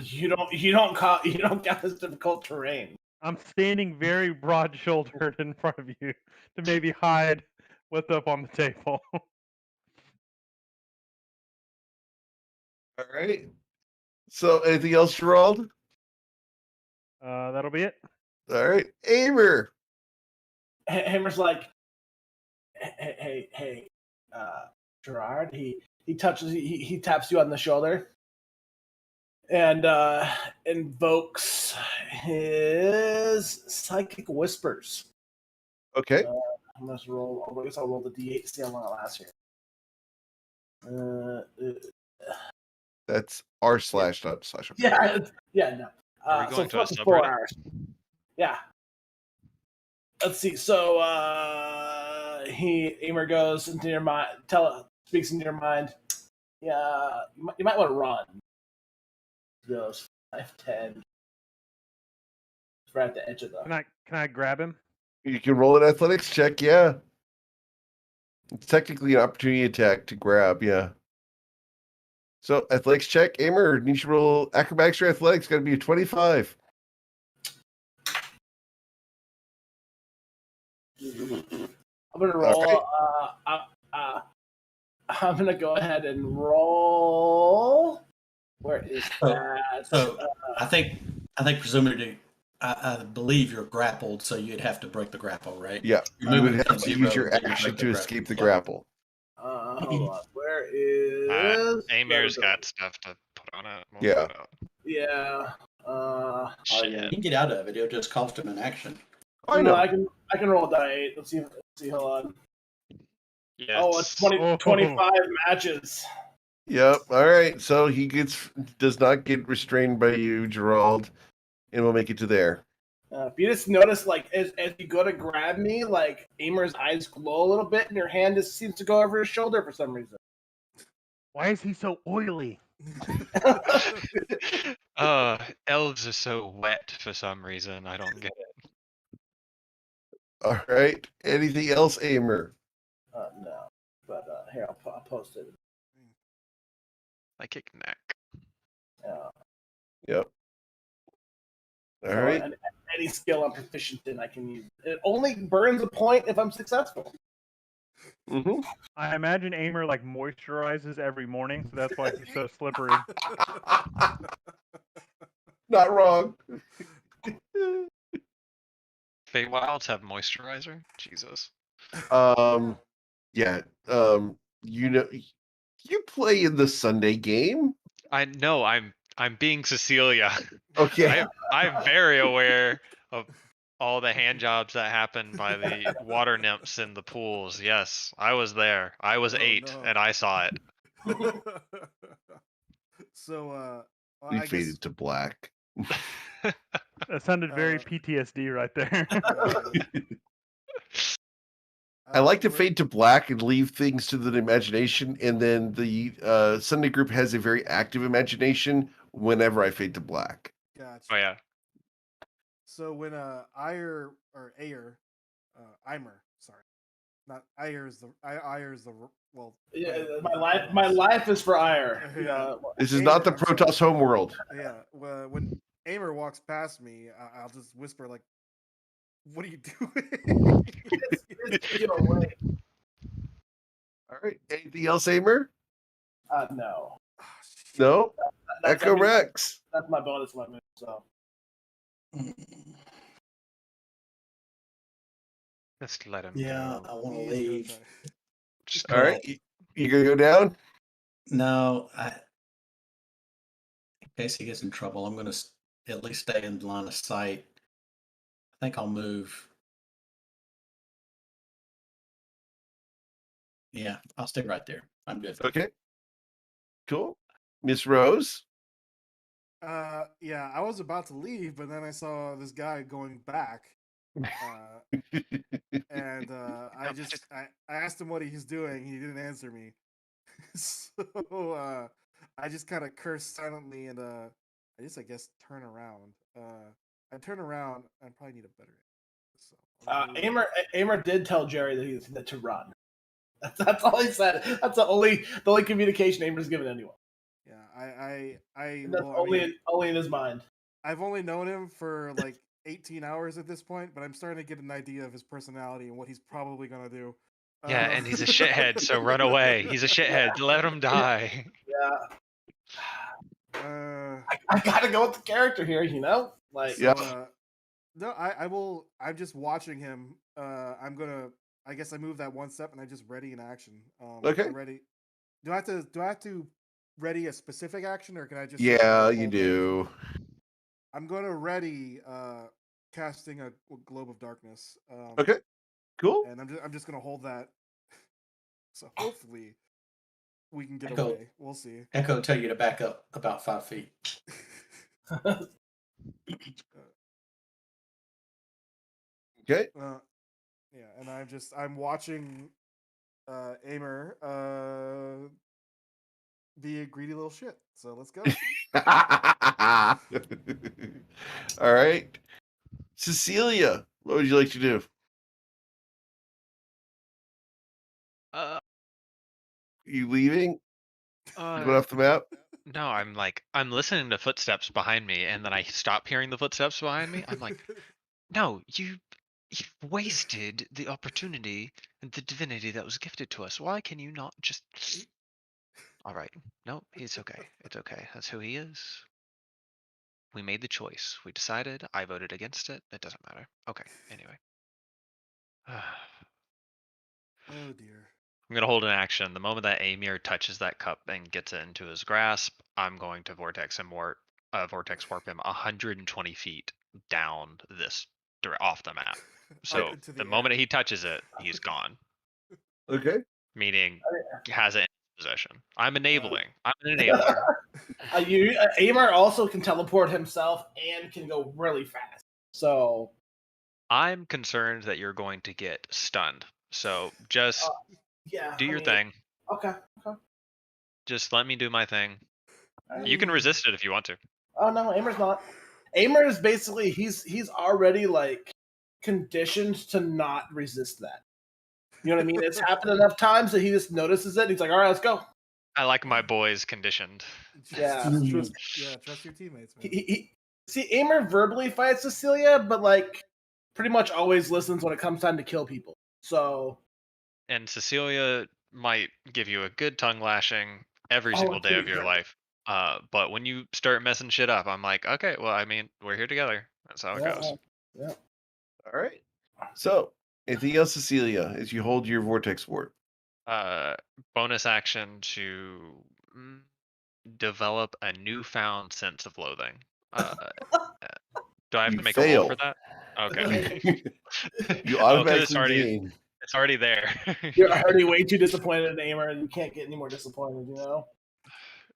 You don't got this difficult terrain. I'm standing very broad-shouldered in front of you to maybe hide what's up on the table. All right. So, anything else, Gerald? That'll be it. All right. Amer. Hammer's like, hey, Gerard. He touches, he taps you on the shoulder, and invokes his psychic whispers. Okay. I'm gonna roll. I guess I'll roll the d8 to see how long it lasts here. That's r slash not slash. Yeah, no. Are we going to a so 4 subreddit? hours. Yeah. Let's see. So Emer goes into your mind, speaks into your mind. Yeah, you might want to run. He goes 5, 10. It's right at the edge of the. Can I grab him? You can roll an athletics check, yeah. It's technically an opportunity attack to grab, yeah. So, athletics check, Amer, you should roll acrobatics or athletics, got to be a 25. I'm gonna roll. I'm gonna go ahead and roll. Where is that? So I think presumably, I believe you're grappled, so you'd have to break the grapple, right? Yeah, Your you would movement have to 0, use your then you action break to the escape the grapple. grapple. Hold on. Where is? Amir's got stuff to put on it. We'll Yeah. put it out. Yeah. Oh, Shit. yeah. You can get out of it. It'll just cost him an action. I No, know. I can roll a die 8. Let's see. Hold on. Yeah, Oh, it's 20, Oh. 25 matches. Yep. All right. So he does not get restrained by you, Gerald, and we'll make it to there. If you just notice, like, as you go to grab me, like, Amer's eyes glow a little bit, and your hand just seems to go over his shoulder for some reason. Why is he so oily? Elves are so wet for some reason. I don't get it. All right. Anything else, Amer? No. But here, I'll post it. I kick neck. Yep. All So right. any skill I'm proficient in, I can use. It only burns a point if I'm successful. Mm-hmm. I imagine Amer like moisturizes every morning, so that's why he's so slippery. Not wrong. Feywilds have moisturizer? Jesus. Yeah. You know, you play in the Sunday game. I know I'm being Cecilia. Okay. I'm very aware of all the hand jobs that happen by the water nymphs in the pools. Yes, I was there. I was 8 no. and I saw it. So, well, We I guess faded to black. That sounded very PTSD right there. I like to fade to black and leave things to the imagination, and then the Sunday group has a very active imagination whenever I fade to black. Gotcha. Oh yeah. So when Iyer, sorry, not Iyer is the well. Yeah, my life is for ire. Yeah. This is not the I'm sorry. Protoss homeworld. Yeah, when Amer walks past me, I'll just whisper like, "What are you doing?" Get away. All right. Anything else, Amer? No. Ah, shit. No. That's, Echo Rex. That's my bonus weapon. So Just let him Yeah, go. I want to He's gonna leave. try. Just All right. You gonna go down? No, in case he gets in trouble, I'm going to at least stay in line of sight. I think I'll move. Yeah, I'll stay right there. I'm good. Okay. Cool. Miss Rose. Yeah, I was about to leave, but then I saw this guy going back, and I asked him what he's doing. He didn't answer me, so I just kind of cursed silently, and I guess turn around. I turn around. I probably need a better. So Amer did tell Jerry that he's to run. That's all he said. That's the only communication Amer's given anyone. Yeah, That's only in his mind. I've only known him for like 18 hours at this point, but I'm starting to get an idea of his personality and what he's probably gonna do. Yeah, and he's a shithead, so run away. He's a shithead. Let him die. Yeah. I gotta go with the character here, you know? Like, Yeah. No, I will. I'm just watching him. I guess I move that one step and I just ready in action. Okay. I'm ready. Do I have to ready a specific action, or can I just? Yeah, you do. I'm gonna ready casting a globe of darkness. Okay. Cool. And I'm just gonna hold that. So hopefully we can get Echo. away. We'll see. Echo tell you to back up about 5 feet. Okay. Yeah, and I'm watching Amer be a greedy little shit. So let's go. All right. Cecilia, what would you like to do? You leaving? Going off the map? No, I'm listening to footsteps behind me, and then I stop hearing the footsteps behind me. I'm like, no, you've wasted the opportunity and the divinity that was gifted to us. Why can you not just? All right, no, it's okay. It's okay. That's who he is. We made the choice. We decided. I voted against it. It doesn't matter. Okay. Anyway. Oh dear. I'm gonna hold an action. The moment that Amir touches that cup and gets it into his grasp, I'm going to vortex warp him 120 feet down off the map. So the moment he touches it, he's gone. Okay. Meaning he has it in possession. I'm enabling. I'm an enabler. Amar also can teleport himself and can go really fast. So I'm concerned that you're going to get stunned. So just yeah, do your thing. Okay. Just let me do my thing. You Mm. can resist it if you want to. Oh no, Amar's not. Amar is basically he's already like conditioned to not resist that. You know what I mean? It's happened enough times that he just notices it. And he's like, all right, let's go. I like my boys conditioned. Yeah. Trust your teammates, man. See, Amar verbally fights Cecilia, but like pretty much always listens when it comes time to kill people. So And Cecilia might give you a good tongue lashing every single day of your life. But when you start messing shit up, I'm like, okay, well, I mean, we're here together. That's how it goes. Yeah. All right. So, anything else, Cecilia, as you hold your vortex ward? Bonus action to develop a newfound sense of loathing. Do I have to make a roll for that? Okay. You Oh, 'cause automatically gain. it's already there. You're already way too disappointed in Amar, and you can't get any more disappointed, you know?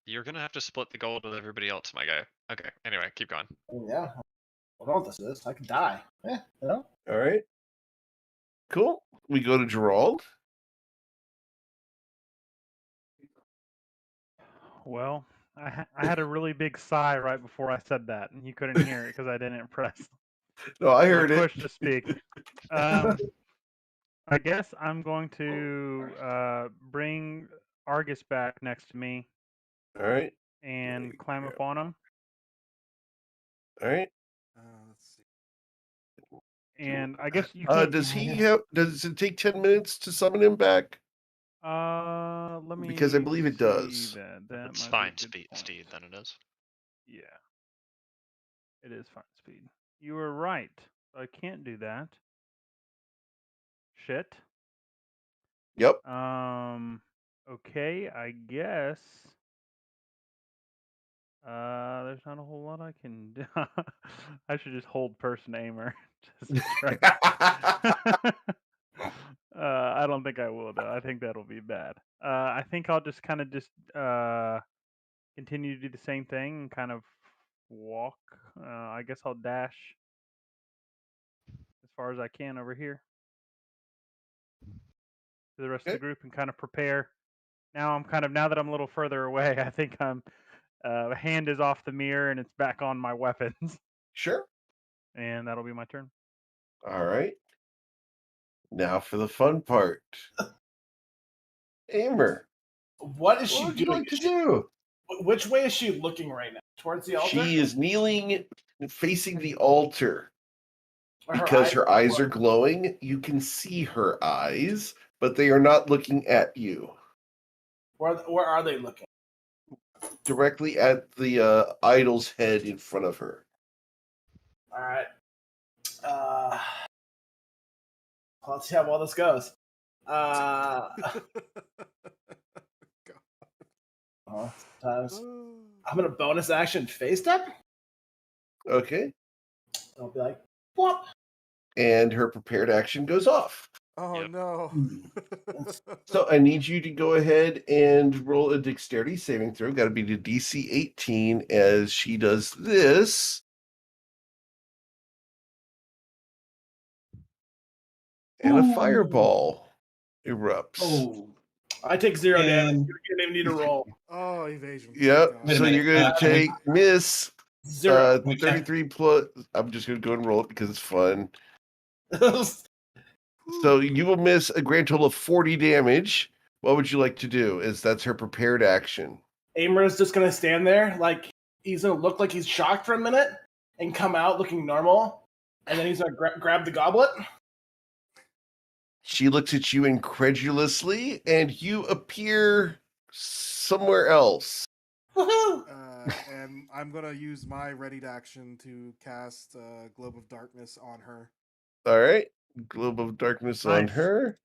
You're gonna have to split the gold with everybody else, my guy. Okay. Anyway, keep going. Yeah. I don't know what this is. I could die. Yeah, you know? All right. Cool. We go to Gerald. Well, I had a really big sigh right before I said that, and you couldn't hear it because I didn't press. No, I heard it. Push to speak. I guess I'm going to bring Argus back next to me All right. and climb up on him. All right. Let's see. And I guess you can't. Does it take 10 minutes to summon him back? Let me. Because I believe it does. see that It's might be a fine good speed, point. Steed, then it is. Yeah. It is fine speed. You were right. I can't do that. Shit. Yep. Okay, I guess. There's not a whole lot I can do. I should just hold person aimer. Just try. I don't think I will though. I think that'll be bad. I think I'll just kind of continue to do the same thing and kind of walk. I guess I'll dash as far as I can over here to the rest of the group and kind of prepare. Now that I'm a little further away, I think I'm hand is off the mirror and it's back on my weapons. Sure. And that'll be my turn. All right. Now for the fun part. Aimer. What is she What would you doing? like to do? Which way is she looking right now? Towards the altar? She is kneeling facing the altar. Or Because her eyes are glowing, you can see her eyes, but they are not looking at you. Where are they looking? Directly at the idol's head in front of her. All right. Let's see how well this goes. Sometimes I'm gonna bonus action face step. Okay. I'll be like, whoop. And her prepared action goes off. Oh Yep. no. So I need you to go ahead and roll a dexterity saving throw. Got to be the DC 18 as she does this. And a fireball erupts. Oh, I take 0 damage. And- You don't even need to roll. Oh, evasion. Yep. Wait a So minute. you're going to Can we- take miss 0. 33 plus. I'm just going to go and roll it because it's fun. So you will miss a grand total of 40 damage. What would you like to do? That's her prepared action. Amer's just gonna stand there, like he's gonna look like he's shocked for a minute, and come out looking normal, and then he's gonna grab the goblet. She looks at you incredulously, and you appear somewhere else. Woohoo! And I'm gonna use my readied action to cast Globe of Darkness on her. All right. Globe of darkness on Nice. her.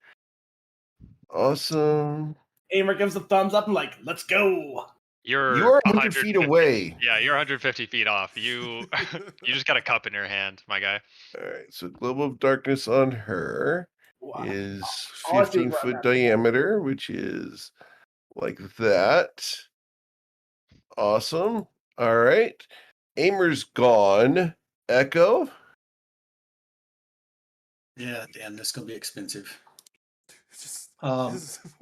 Awesome. Amer gives a thumbs up and like, let's go. You're 100 feet away. Yeah, you're 150 feet off. You just got a cup in your hand, my guy. All right. So globe of darkness on her Wow. is All I do is 15-foot run that. diameter, which is like that. Awesome. All right. Aimer's gone. Echo. Yeah, damn, this is gonna be expensive. Just Um, this is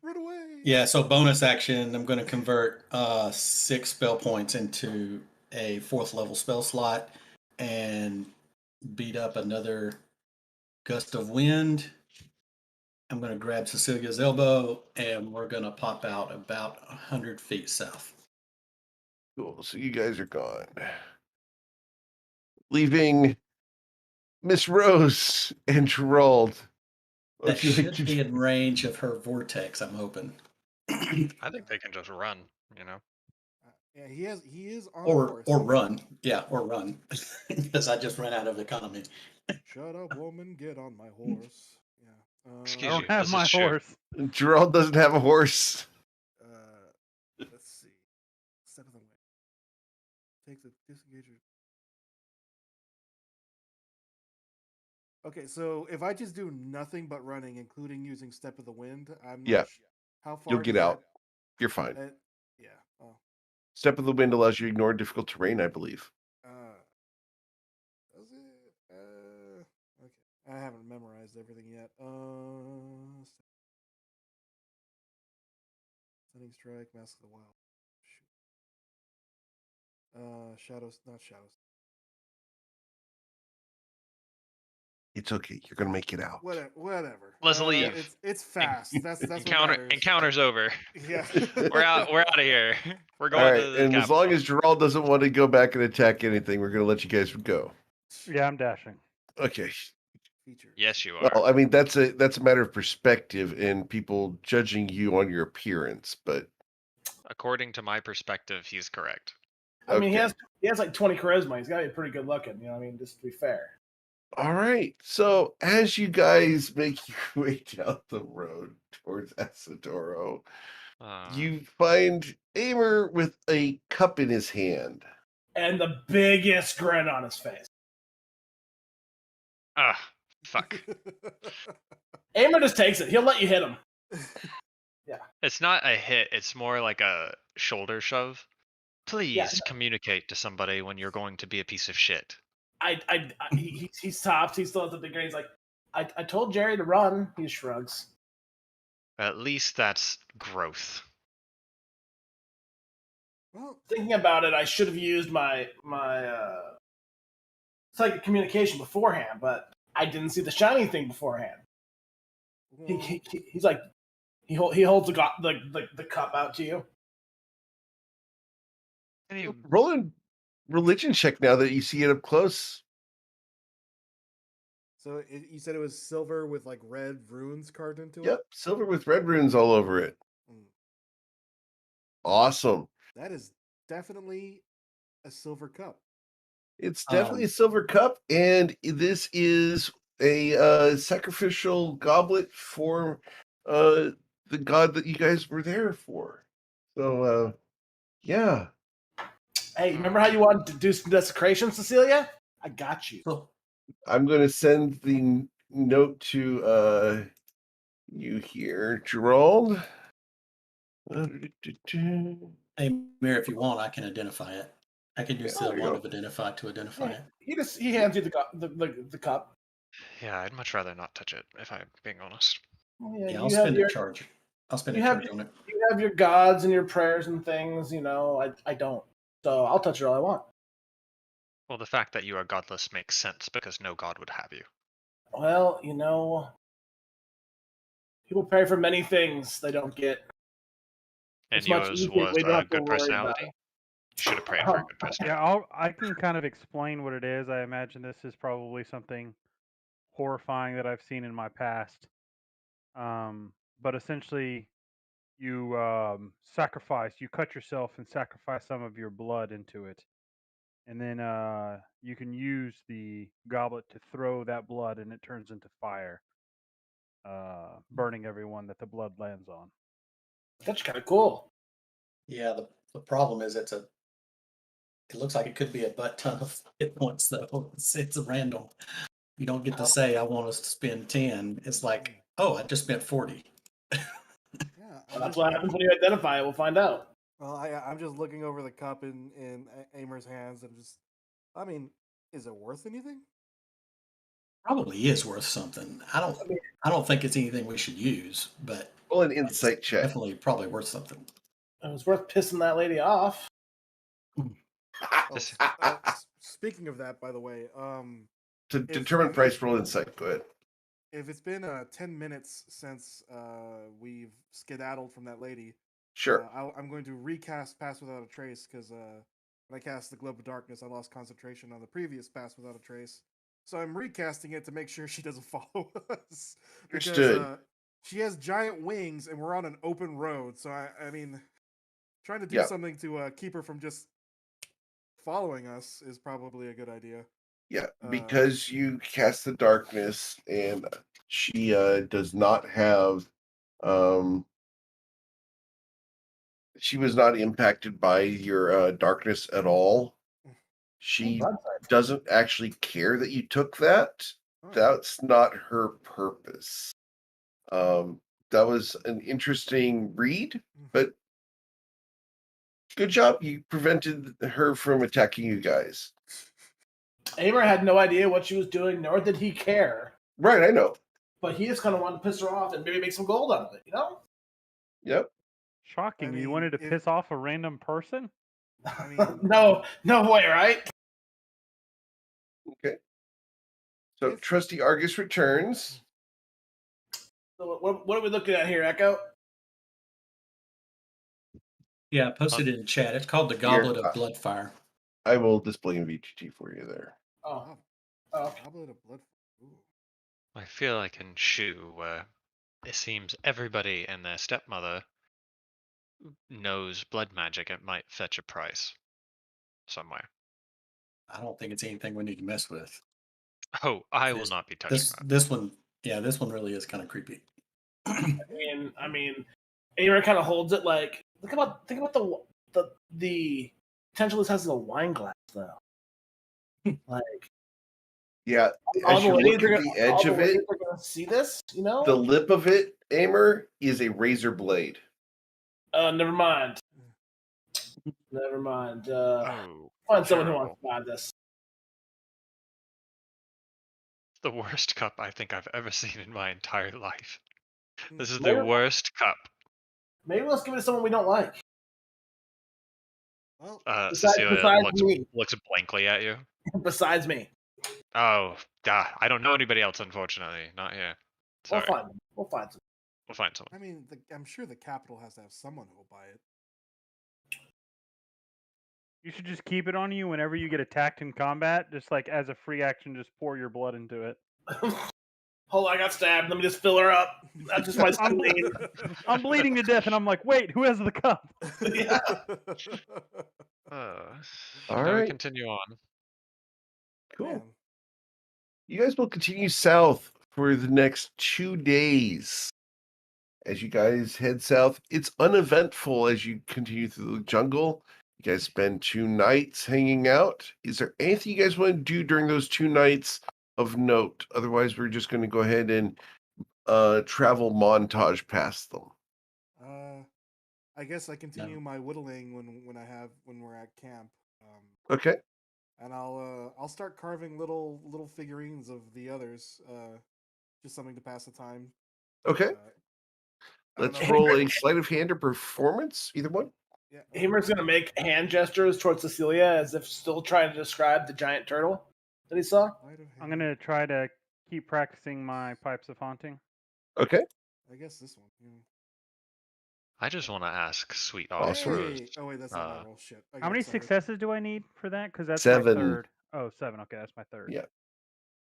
run away. Yeah, so bonus action, I'm going to convert 6 spell points into a 4th level spell slot and beat up another gust of wind. I'm going to grab Cecilia's elbow and we're going to pop out about 100 feet south. Cool. So you guys are gone. Leaving Miss Rose and Gerald. That Would you like should be to- in range of her vortex, I'm hoping. I think they can just run, you know. Yeah, he is on a or horse. or run. Yeah, or run. Because I just ran out of economy. Shut up, woman. Get on my horse. Yeah. I Excuse don't you, have this my is Shu. horse. Gerald doesn't have a horse. Let's see. Step of the wind. Take the disengager. Okay, so if I just do nothing but running, including using Step of the Wind, I'm not Yeah. how far You'll get does out. that- You're fine. yeah. Oh. Step of the wind allows you to ignore difficult terrain, I believe. Does it? Okay. I haven't memorized everything yet. Stunning Strike, Mask of the Wild. Shoot. Shadows, not Shadows. It's okay. You're gonna make it out. Whatever. Let's leave. It's fast. That's what matters. Encounter's over. Yeah. We're out of here. We're All going right. to the And as long capital. as Gerald doesn't want to go back and attack anything, we're gonna let you guys go. Yeah, I'm dashing. Okay. Features. Yes, you are. Well, I mean that's a matter of perspective and people judging you on your appearance, but According to my perspective, he's correct. I mean, he okay. has like 20 charisma. He's got to be pretty good looking. You know what I mean? Just to be fair. All right. So as you guys make your way down the road towards Asadoro, you find Aimer with a cup in his hand. And the biggest grin on his face. Ah, fuck. Aimer just takes it. He'll let you hit him. It's not a hit. It's more like a shoulder shove. Please communicate to somebody when you're going to be a piece of shit. He stops. He still has the big grin. He's like, I told Jerry to run. He shrugs. At least that's growth. Well, Thinking about it, I should have used my psychic communication beforehand, but I didn't see the shiny thing beforehand. He's like, he holds the cup out to you. And you, Roll a religion check now that you see it up close. so you said it was silver with like red runes carved into it? Yep, silver with red runes all over it. Mm. Awesome. That is definitely a silver cup. It's definitely a silver cup, and this is a sacrificial goblet for the god that you guys were there for. So yeah. Hey, remember how you wanted to do some desecration, Cecilia? I got you. So, I'm gonna send the note to you here, Gerald. hey, Mayor, if you want, I can identify it. I can use there the you one go. of identify to identify it. He hands you the cup. yeah, I'd much rather not touch it, if I'm being honest. Yeah, I'll spend a charge. I'll spend a charge on it. You have your gods and your prayers and things. You know, I don't. So I'll touch it all I want. Well, the fact that you are godless makes sense because no god would have you. Well, you know, people pray for many things they don't get. And It's much yours easier. was We don't a have to good worry about personality. it. You should have prayed for a good personality. Yeah, I can kind of explain what it is. I imagine this is probably something horrifying that I've seen in my past. But essentially, you you cut yourself and sacrifice some of your blood into it. And then you can use the goblet to throw that blood and it turns into fire, burning everyone that the blood lands on. That's kind of cool. Yeah, the problem is it looks like it could be a butt ton of hit points though. It's a random. You don't get to say I want us to spend 10. It's like, oh, I just spent 40. Yeah, Well, that's what happens when you identify it. We'll find out. Well, I'm just looking over the cup in Amer's hands and just, I mean, is it worth anything? Probably is worth something. I don't think it's anything we should use, but Roll an it's insight check definitely probably worth something. It was worth pissing that lady off. Oh, This- speaking of that, by the way, to if- determine if- price. Roll insight. Go ahead. if it's been 10 minutes since we've skedaddled from that lady, Sure. I'm going to recast Pass Without a Trace because when I cast the Globe of Darkness, I lost concentration on the previous Pass Without a Trace. So I'm recasting it to make sure she doesn't follow us. Because Understood. she has giant wings and we're on an open road. So, I mean, trying to do Yeah. something to keep her from just following us is probably a good idea. Yeah, because you cast the darkness, and she does not have. She was not impacted by your darkness at all. She doesn't actually care that you took that. Oh. That's not her purpose. That was an interesting read, but good job. You prevented her from attacking you guys. Amer had no idea what she was doing, nor did he care. Right, I know. But he just kind of wanted to piss her off and maybe make some gold out of it, you know? Yep. Shocking. I You mean, wanted to if- piss off a random person? I mean, no way, right? Okay. So If- Trusty Argus returns. So what are we looking at here, Echo? Yeah, I posted it in chat. It's called the Goblet of Bloodfire. I will display in VGT for you there. Oh, Goblet of Blood. Ooh. I feel like in Shu, where it seems everybody and their stepmother knows blood magic, it might fetch a price somewhere. I don't think it's anything we need to mess with. Oh, I will This- not be touching This that. this one, yeah, this one really is kind of creepy. I mean, Amer kind of holds it like think about the potential this has as a wine glass though. Like Yeah, all as the you ladies look are at gonna, the edge all the of ladies it, are gonna see this, you know? the lip of it, Amer, is a razor blade. Never mind. Never mind. Oh, Find someone who terrible. wants to buy this. The worst cup I think I've ever seen in my entire life. This is Maybe- the worst cup. Maybe let's give it to someone we don't like. Well, Cecilia besides me. looks blankly at you. Besides me. Oh, I don't know anybody else, unfortunately. Not here. Sorry. We'll find someone. We'll find someone. I mean, I'm sure the capital has to have someone who will buy it. You should just keep it on you whenever you get attacked in combat. Just like as a free action, just pour your blood into it. Hold on, I got stabbed. Let me just fill her up. That's just my spleen. I'm bleeding to death, and I'm like, wait, who has the cup? Yeah. All Shall we right. continue on? Cool. Man, You guys will continue south for the next 2 days. As you guys head south, it's uneventful as you continue through the jungle. You guys spend 2 nights hanging out. Is there anything you guys want to do during those 2 nights of note? Otherwise, we're just going to go ahead and travel montage past them. I guess I continue my whittling when we're at camp. Okay. And I'll start carving little figurines of the others. Just something to pass the time. Okay. I don't Let's know. roll a sleight of hand or performance. Either one. Yeah. Hamer's gonna make hand gestures towards Cecilia as if still trying to describe the giant turtle that he saw. I'm gonna try to keep practicing my pipes of haunting. Okay. I guess this one. Yeah. I just want to ask Sweet Awesome. Rose. Hey! Oh wait, that's not my roll. Shit. I How got many excited. successes do I need for that? Because that's 7. my third. Oh, 7. Okay, that's my third. Yeah.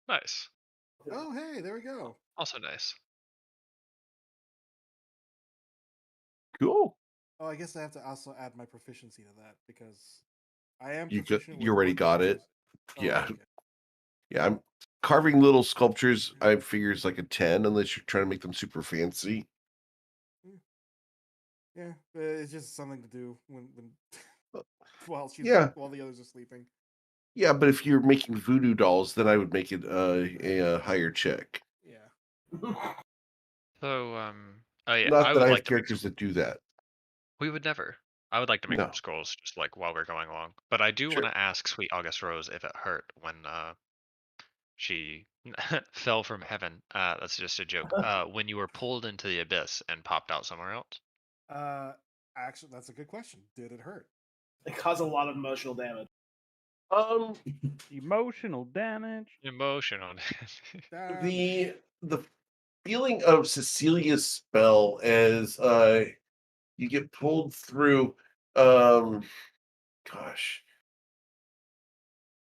Nice. Oh hey, there we go. Also nice. Cool. Oh, I guess I have to also add my proficiency to that because I am You proficient. you with already wood got it. tools. Oh, Yeah. okay. Yeah, I'm carving little sculptures. I figure it's like a 10, unless you're trying to make them super fancy. Yeah, but it's just something to do when while Yeah. while the others are sleeping. Yeah, but if you're making voodoo dolls, then I would make it a higher check. Yeah. So, Oh yeah, Not I that I would have like to make characters that do that. We would never. I would like to make some No. scrolls just like while we're going along. But I do want Sure. to ask Sweet August Rose if it hurt when she fell from heaven. That's just a joke. When you were pulled into the abyss and popped out somewhere else. Actually, that's a good question. Did it hurt? It caused a lot of emotional damage. Um, Emotional damage. Emotional. the the feeling of Cecilia's spell as you get pulled through, gosh,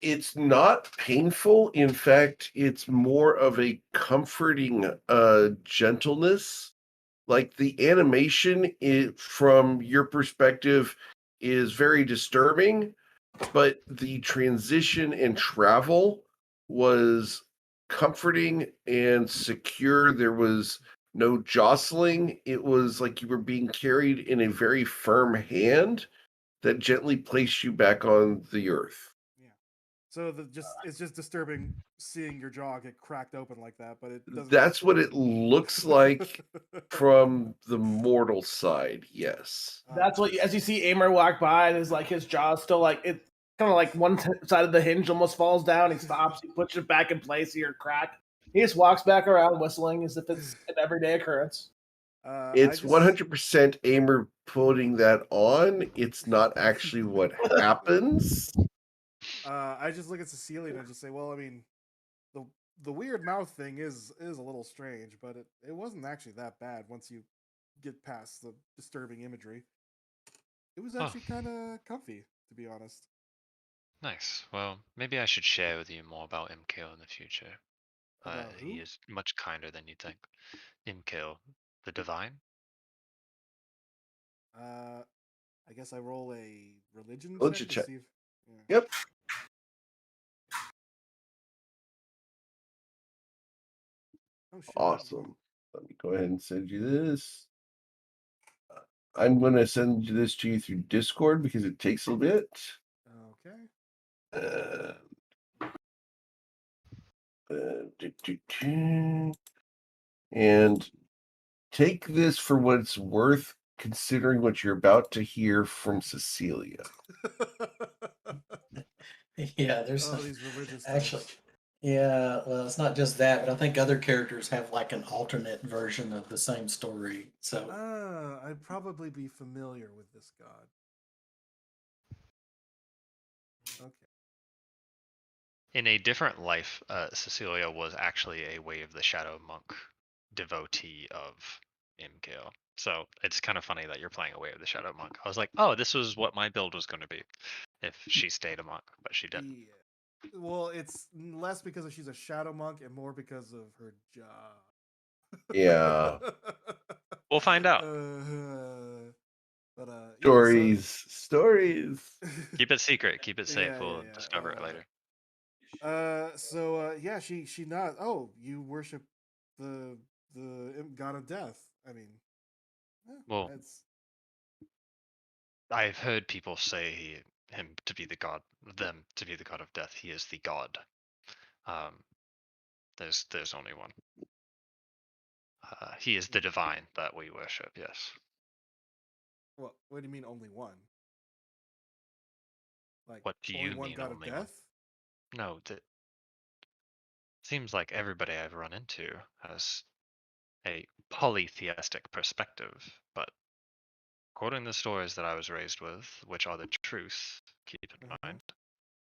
it's not painful. In fact, it's more of a comforting gentleness. Like the animation from your perspective is very disturbing, but the transition and travel was comforting and secure. There was no jostling. It was like you were being carried in a very firm hand that gently placed you back on the earth. Yeah. So it's just disturbing seeing your jaw get cracked open like that, but it doesn't. That's what it looks like from the mortal side, yes. That's what, as you see Amer walk by, and his jaw's still like it, kind of like one side of the hinge almost falls down. He stops, he puts it back in place. Here, crack. He just walks back around whistling as if it's an everyday occurrence. It's 100% Amer putting that on. It's not actually what happens. I just look at Cecilia and I just say, well, I mean, the weird mouth thing is a little strange, but it wasn't actually that bad once you get past the disturbing imagery. It was actually kind of comfy, to be honest. Nice. Well, maybe I should share with you more about Imkale in the future. About He who? is much kinder than you think. Imkale, the divine. I guess I roll a religion Religion check to check. see if. Yeah. Yep. Oh shit! Awesome. Let me go ahead and send you this. I'm going to send this to you through Discord because it takes a bit. Okay. And take this for what it's worth, considering what you're about to hear from Cecilia. Yeah, there's Oh, these religious actually. types. Yeah, well, it's not just that, but I think other characters have like an alternate version of the same story. So I'd probably be familiar with this god. Okay. In a different life, Cecilia was actually a Way of the Shadow monk devotee of Imkale. So it's kind of funny that you're playing a Way of the Shadow monk. I was like, oh, this was what my build was going to be if she stayed a monk, but she didn't. Yeah. Well, it's less because she's a shadow monk and more because of her job. Yeah. We'll find out. But Stories. Keep it secret. Keep it safe. Yeah, We'll yeah. discover it later. Yeah, she not. Oh, you worship the god of death. I mean, Well, it's I've heard people say him to be the god, them to be the god of death. He is the god. There's only one. He is the divine that we worship. Yes. what do you mean only one? Like What do only you one mean god only of one? death? No, that seems like everybody I've run into has a polytheistic perspective, but according to the stories that I was raised with, which are the truth, keep in mind,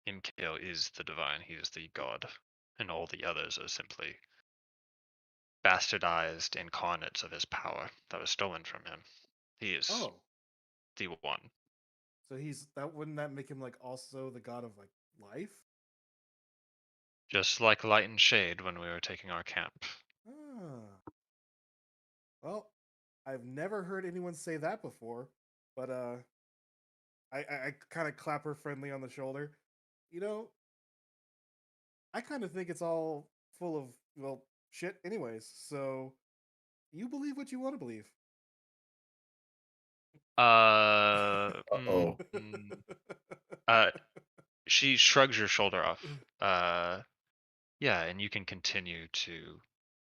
Imkale is the divine, he is the god, and all the others are simply bastardized incarnates of his power that was stolen from him. He is the one. So wouldn't that make him like also the god of like life? Just like light and shade when we were taking our camp. Well, I've never heard anyone say that before, but I kind of clap her friendly on the shoulder. You know, I kind of think it's all full of shit anyways. So you believe what you want to believe. Uh-oh. She shrugs your shoulder off. Yeah, and you can continue to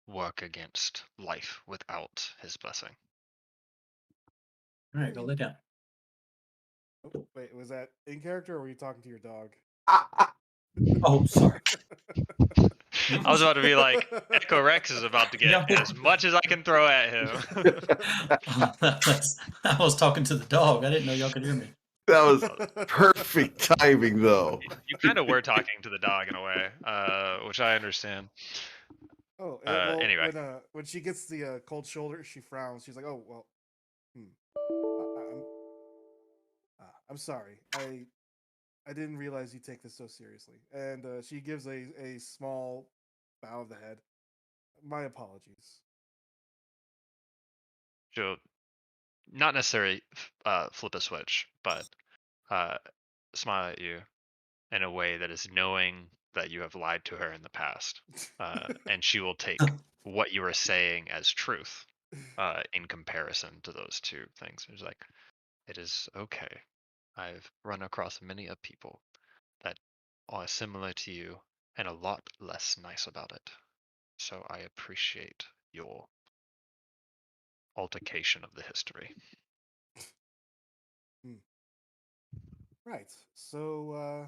work against life without his blessing. All right, go lay down. Oh, wait, was that in character or were you talking to your dog? Oh, sorry. I was about to be like, Echo Rex is about to get No. as much as I can throw at him. I was talking to the dog. I didn't know y'all could hear me. That was perfect timing, though. You kind of were talking to the dog in a way, which I understand. Oh, well, Anyway. when she gets the cold shoulder, she frowns. She's like, "Oh, well, I'm sorry. I didn't realize you take this so seriously." And she gives a small bow of the head. My apologies. She'll not necessarily flip a switch, but smile at you in a way that is knowing that you have lied to her in the past, and she will take what you are saying as truth in comparison to those two things. It's like, it is okay. I've run across many of people that are similar to you and a lot less nice about it. So I appreciate your altercation of the history. Right. So,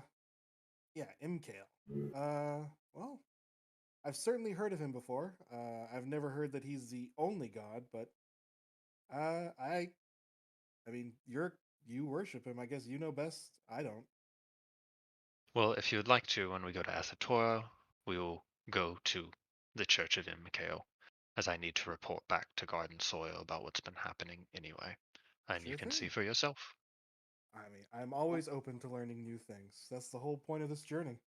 yeah, Imkale. Well, I've certainly heard of him before. I've never heard that he's the only god, but I mean, you worship him. I guess you know best. I don't. Well, if you would like to, when we go to Asatora, we will go to the Church of Immakel, as I need to report back to Garden Soil about what's been happening anyway. And Sure you can see thing. for yourself. I mean, I'm always open to learning new things. That's the whole point of this journey.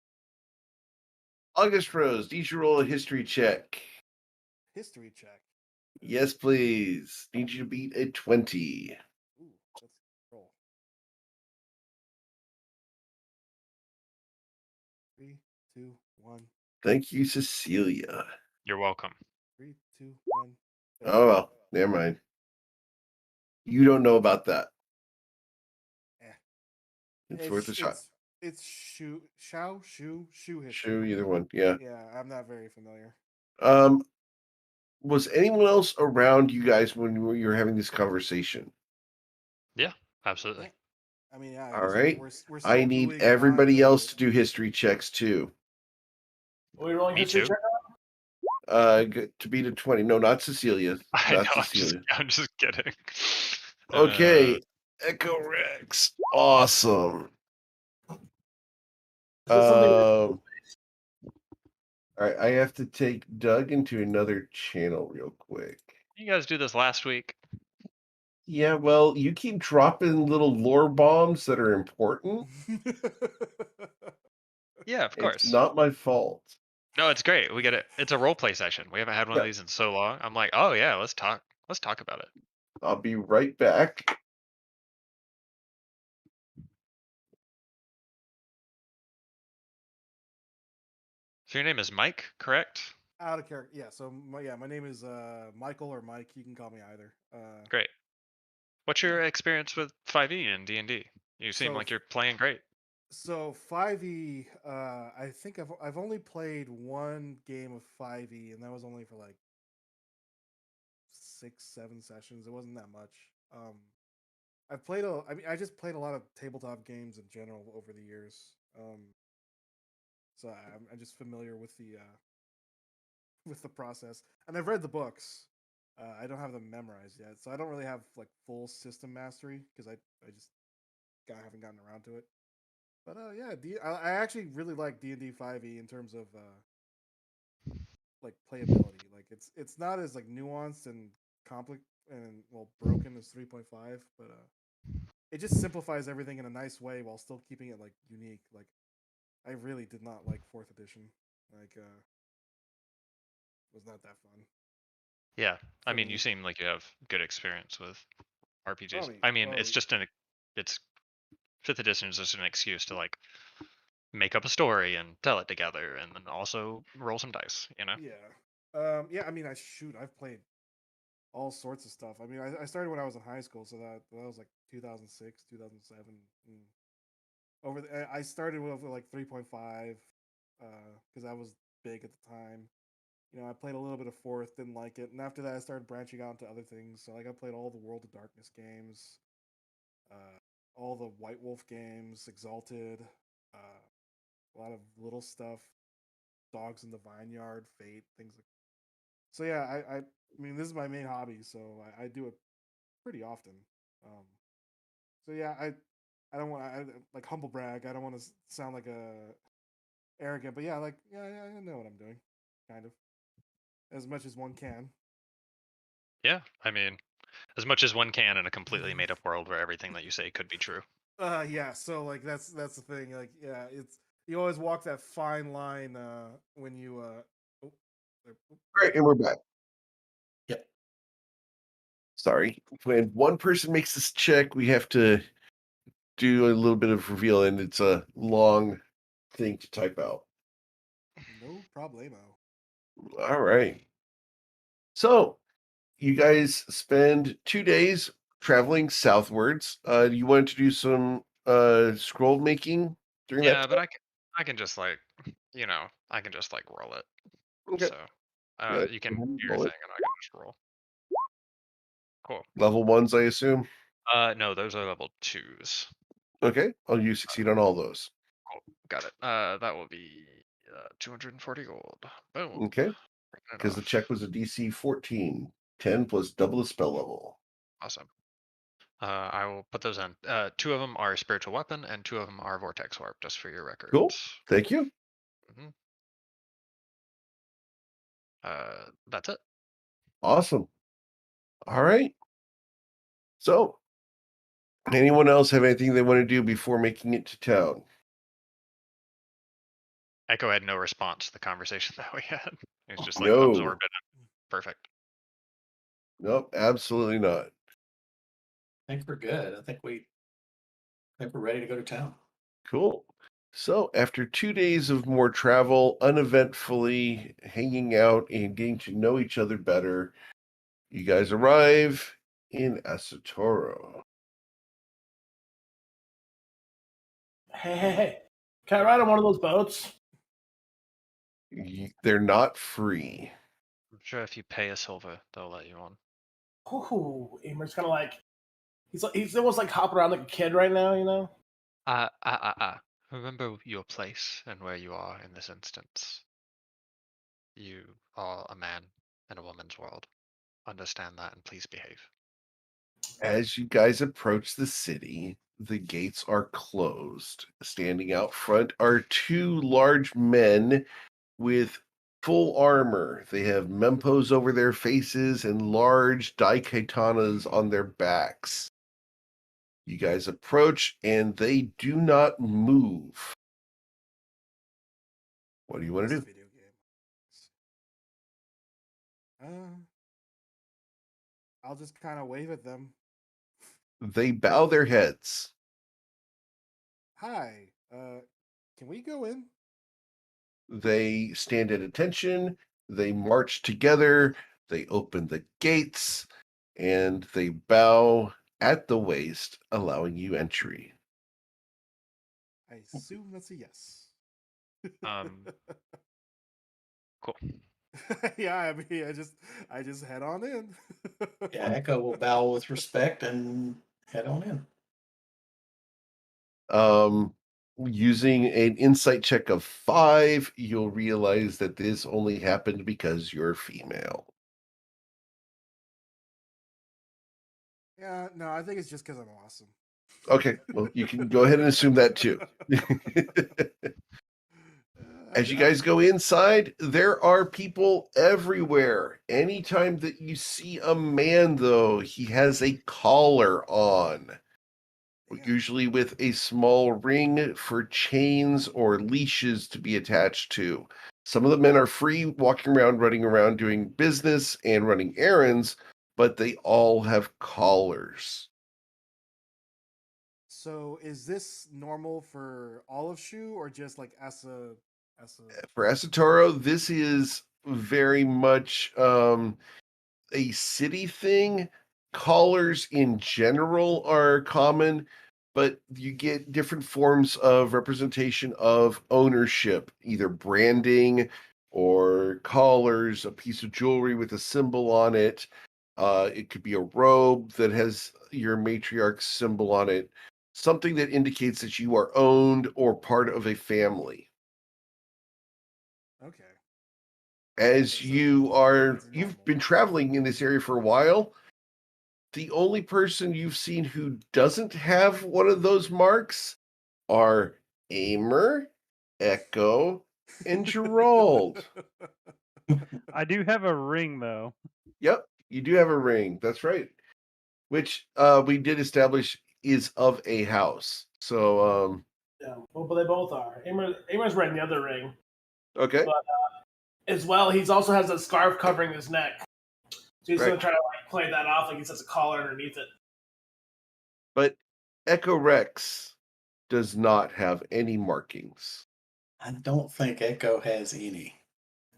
August Rose, need you to roll a history check. History check. Yes, please. Need you to beat a 20. Ooh, let's roll. 3, 2, 1. Thank you, Cecilia. You're welcome. 3, 2, 1. Oh, well, never mind. You don't know about that. It's worth a shot. It's shoe history. Shoe, either one. Yeah. Yeah, I'm not very familiar. Was anyone else around you guys when you were having this conversation? Yeah, absolutely. Yeah. I mean, yeah. All right. We're still I need doing everybody my, else to do history checks too. Are we rolling Me history too. check? To beat a 20. No, not Cecilia. I know, Not Cecilia. I'm just kidding. Okay. Echo Rex. Awesome. Is this something? All right, I have to take Doug into another channel real quick. You guys do this last week. Yeah, well, you keep dropping little lore bombs that are important. Yeah, of course. It's not my fault. No, it's great. We get it. It's a role play session. We haven't had one of Yeah. these in so long. I'm like, oh yeah, let's talk. Let's talk about it. I'll be right back. So your name is Mike, correct? Out of character. Yeah. So my name is Michael or Mike. You can call me either. Great. What's your experience with 5e and D&D? You seem So like you're playing great. So 5e, I think I've only played one game of 5e, and that was only for like 6-7 sessions. It wasn't that much. I've played I mean, I just played a lot of tabletop games in general over the years. So I'm just familiar with the process, and I've read the books. I don't have them memorized yet, so I don't really have like full system mastery because I just haven't gotten around to it. But yeah, I actually really like D&D 5e in terms of like playability. Like it's not as like nuanced and complex and well broken as 3.5, but it just simplifies everything in a nice way while still keeping it like unique. Like I really did not like 4th edition. Like was not that fun. Yeah. I For mean, you me. seem like you have good experience with RPGs. Probably, I mean, it's just it's 5th edition is just an excuse to like make up a story and tell it together and then also roll some dice, you know? Yeah. Yeah, I mean I've played all sorts of stuff. I mean, I started when I was in high school, so that was like 2006, 2007. And I started with like 3.5 because that was big at the time. I played a little bit of fourth, didn't like it, and after that, I started branching out into other things. So like I played all the World of Darkness games, all the White Wolf games, Exalted, a lot of little stuff, Dogs in the Vineyard, Fate, things like. So yeah, I mean this is my main hobby, so I do it pretty often. Um, so yeah, I don't want to like humble brag. I don't want to sound like a arrogant, but yeah, like yeah, I know what I'm doing, kind of as much as one can. Yeah, I mean, as much as one can in a completely made up world where everything that you say could be true. Yeah. So like that's the thing. Like yeah, it's you always walk that fine line when you oh, All right, and we're back. Yep. Sorry. When one person makes this check, we have to do a little bit of reveal, and it's a long thing to type out. no problemo. All right. So you guys spend 2 days traveling southwards. You wanted to do some scroll making during that Yeah, but I can just like, I can just like roll it. time? Okay. So, Yeah, you can go ahead and do your roll thing it. and I can just roll. Cool. Level ones, I assume. No, those are level 2s. Okay. Oh, you succeed on all those. Cool. Got it. That will be 240 gold. Boom. Okay. Bringing it Because the off. check was a DC 14. 10 plus double the spell level. Awesome. I will put those in. 2 of them are spiritual weapon, and 2 of them are vortex warp, just for your records. Cool. Thank you. hmm That's it. Awesome. All right. So, anyone else have anything they want to do before making it to town? Echo had no response to the conversation that we had. He was just like No. absorbed in it. Perfect. Nope, absolutely not. I think we're good. I think we're ready to go to town. Cool. So, after 2 days of more travel, uneventfully hanging out and getting to know each other better, you guys arrive in Asatoro. Hey. Can I ride on one of those boats? They're not free. I'm sure if you pay a silver, they'll let you on. Ooh, Emer's kind of like he's almost like hopping around like a kid right now, you know. Remember your place and where you are in this instance. You are a man in a woman's world. Understand that and please behave. As you guys approach the city, the gates are closed. Standing out front are 2 large men with full armor. They have mempos over their faces and large daikatanas on their backs. You guys approach and they do not move. What do you want to This do? video game. I'll just kind of wave at them. They bow their heads. Hi. Can we go in? They stand at attention. They march together. They open the gates and they bow at the waist, allowing you entry. I assume that's a yes. Cool. Yeah, I mean, I just head on in. Yeah, Echo will bow with respect and head on in. Using an insight check of 5, you'll realize that this only happened because you're female. Yeah, no, I think it's just because I'm awesome. Okay, well, you can go ahead and assume that too. As you guys go inside, there are people everywhere. Anytime that you see a man, though, he has a collar on, Damn. usually with a small ring for chains or leashes to be attached to. Some of the men are free, walking around, running around, doing business and running errands, but they all have collars. So is this normal for all of Shu or just like Asa? For Asatoro, this is very much a city thing. Collars in general are common, but you get different forms of representation of ownership, either branding or collars, a piece of jewelry with a symbol on it. It could be a robe that has your matriarch's symbol on it, something that indicates that you are owned or part of a family. Okay. As So you've normal. been traveling in this area for a while, the only person you've seen who doesn't have one of those marks are Aimer, Echo, and Gerald. I do have a ring though. Yep, you do have a ring. That's right. Which we did establish is of a house. So Yeah, well, but they both are. Amer's wearing the other ring, okay. but as well, he's also has a scarf covering his neck. So he's Right. gonna try to like play that off like he has a collar underneath it. But Echo Rex does not have any markings. I don't think Echo has any.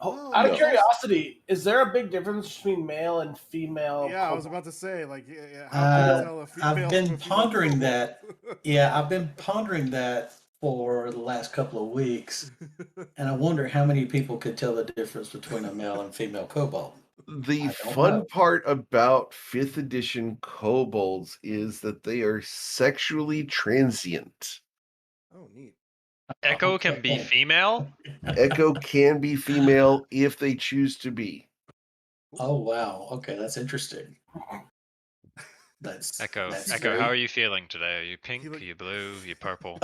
Oh, Oh, out of no. curiosity, is there a big difference between male and female? Yeah, I was kobold? about to say, like, how can you tell a female I've from a been female pondering kobold? that. Yeah, I've been pondering that for the last couple of weeks, and I wonder how many people could tell the difference between a male and female kobold. The I don't fun know. part about 5th edition kobolds is that they are sexually transient. Oh, neat. Echo can be Okay. female. Echo can be female if they choose to be. Oh wow. Okay, that's interesting. That's Echo, that's Echo, very. how are you feeling today? Are you pink? look- Are you blue? Are you purple?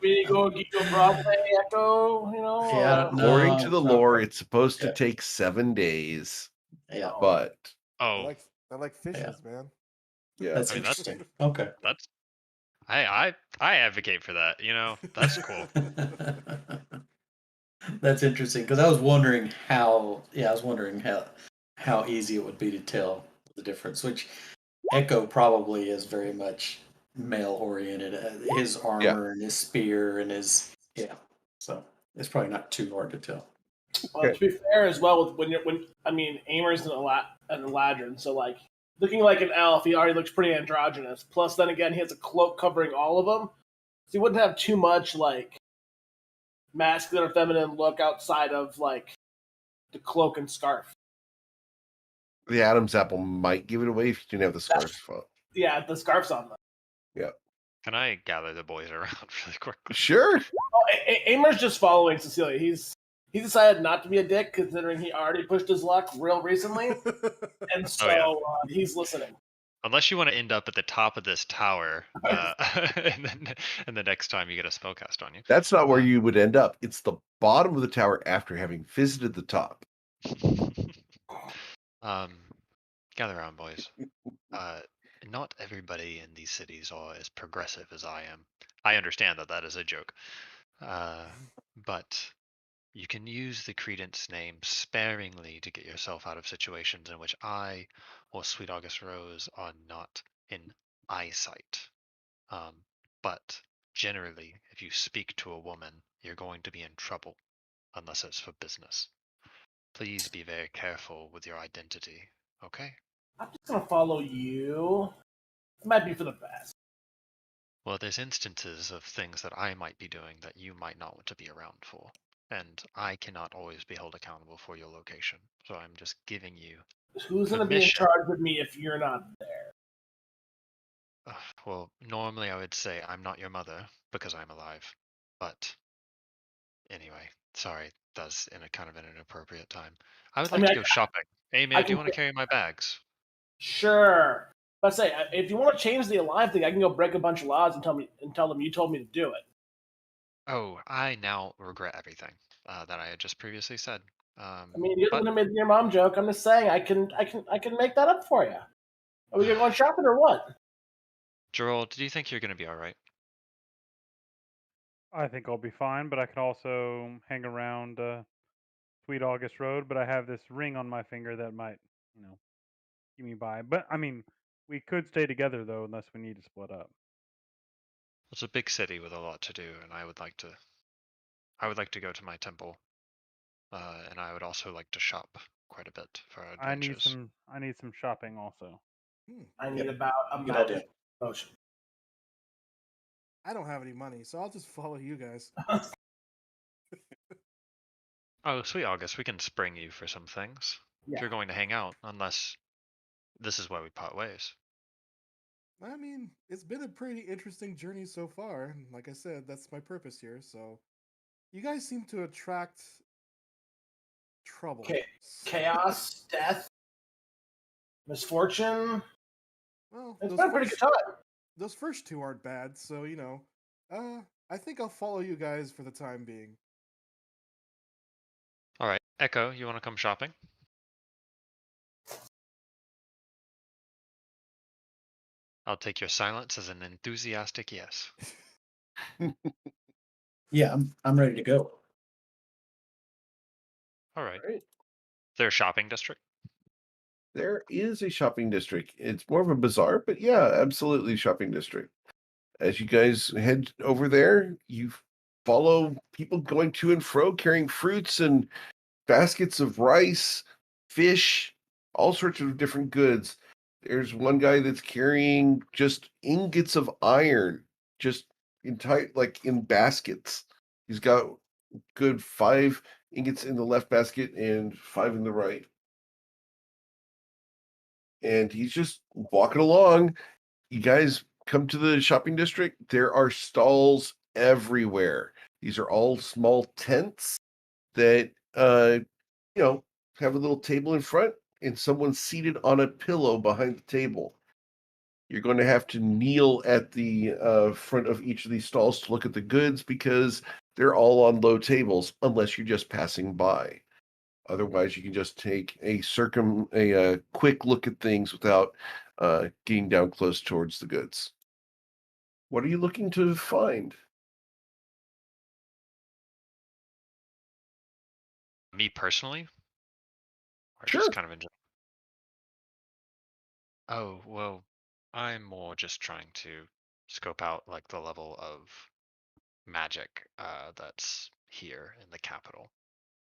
We go Geeko Broadway Echo, you know? Yeah, According to the lore, okay. it's supposed to Yeah. take 7 days, Yeah, but Oh, I like fishes, man. yeah. that's I mean, that's- interesting. Okay. that's I advocate for that. You know, that's cool. That's interesting because I was wondering how. Yeah, I was wondering how easy it would be to tell the difference. Which Echo probably is very much male oriented. His armor and his spear and his So it's probably not too hard to tell. Well, to be fair, as well, when Amer's an Eladrin, so like looking like an elf, he already looks pretty androgynous. Plus, then again, he has a cloak covering all of them, so he wouldn't have too much like masculine or feminine look outside of like the cloak and scarf. The Adam's apple might give it away if you didn't have the scarf on. Yeah, the scarf's on them. Can I gather the boys around really quickly? Sure. Oh, Amer's just following Cecilia. He decided not to be a dick considering he already pushed his luck real recently, and so he's listening. Unless you want to end up at the top of this tower, and the next time you get a spellcast on you. That's not where you would end up. It's the bottom of the tower after having visited the top. Gather around, boys. Not everybody in these cities are as progressive as I am. I understand that that is a joke. But you can use the Credence name sparingly to get yourself out of situations in which I or Sweet August Rose are not in eyesight. But generally, if you speak to a woman, you're going to be in trouble, unless it's for business. Please be very careful with your identity, okay? I'm just gonna follow you. It might be for the best. Well, there's instances of things that I might be doing that you might not want to be around for. And I cannot always be held accountable for your location. So I'm just giving you Who's gonna be in permission. charge of me if you're not there? Well, normally I would say I'm not your mother because I'm alive. But anyway, sorry, that's in a kind of an inappropriate time. I would like to go shopping. Amy, do you want to carry my bags? Sure. But say, if you want to change the alive thing, I can go break a bunch of laws and tell them you told me to do it. Oh, I now regret everything that I had just previously said. I mean, you're the one who made your mom joke. I'm just saying, I can make that up for you. Are we going shopping or what? Gerald, do you think you're going to be all right? I think I'll be fine, but I can also hang around Sweet August Road. But I have this ring on my finger that might, keep me by. But I mean, we could stay together though, unless we need to split up. It's a big city with a lot to do, and I would like to go to my temple, and I would also like to shop quite a bit for our adventures. I need some shopping also. I need about a Good mountain idea. potion. I don't have any money, so I'll just follow you guys. Oh, sweet August, we can spring you for some things. If Yeah. you're going to hang out, unless this is where we part ways. I mean, it's been a pretty interesting journey so far. And like I said, that's my purpose here. So, you guys seem to attract trouble. Chaos, death, misfortune. Well, It's been a pretty good time. those first two aren't bad. So I think I'll follow you guys for the time being. All right, Echo, you want to come shopping? I'll take your silence as an enthusiastic yes. Yeah, I'm ready to go. All right. Right. Is there a shopping district? There is a shopping district. It's more of a bazaar, but yeah, absolutely shopping district. As you guys head over there, you follow people going to and fro carrying fruits and baskets of rice, fish, all sorts of different goods. There's one guy that's carrying just ingots of iron, just like in baskets. He's got good 5 ingots in the left basket and 5 in the right. And he's just walking along. You guys come to the shopping district. There are stalls everywhere. These are all small tents that have a little table in front and someone seated on a pillow behind the table. You're going to have to kneel at the front of each of these stalls to look at the goods because they're all on low tables unless you're just passing by. Otherwise, you can just take a quick look at things without getting down close towards the goods. What are you looking to find? Me personally? Or just Sure. kind of enjoy? Oh, well, I'm more just trying to scope out like the level of magic that's here in the capital.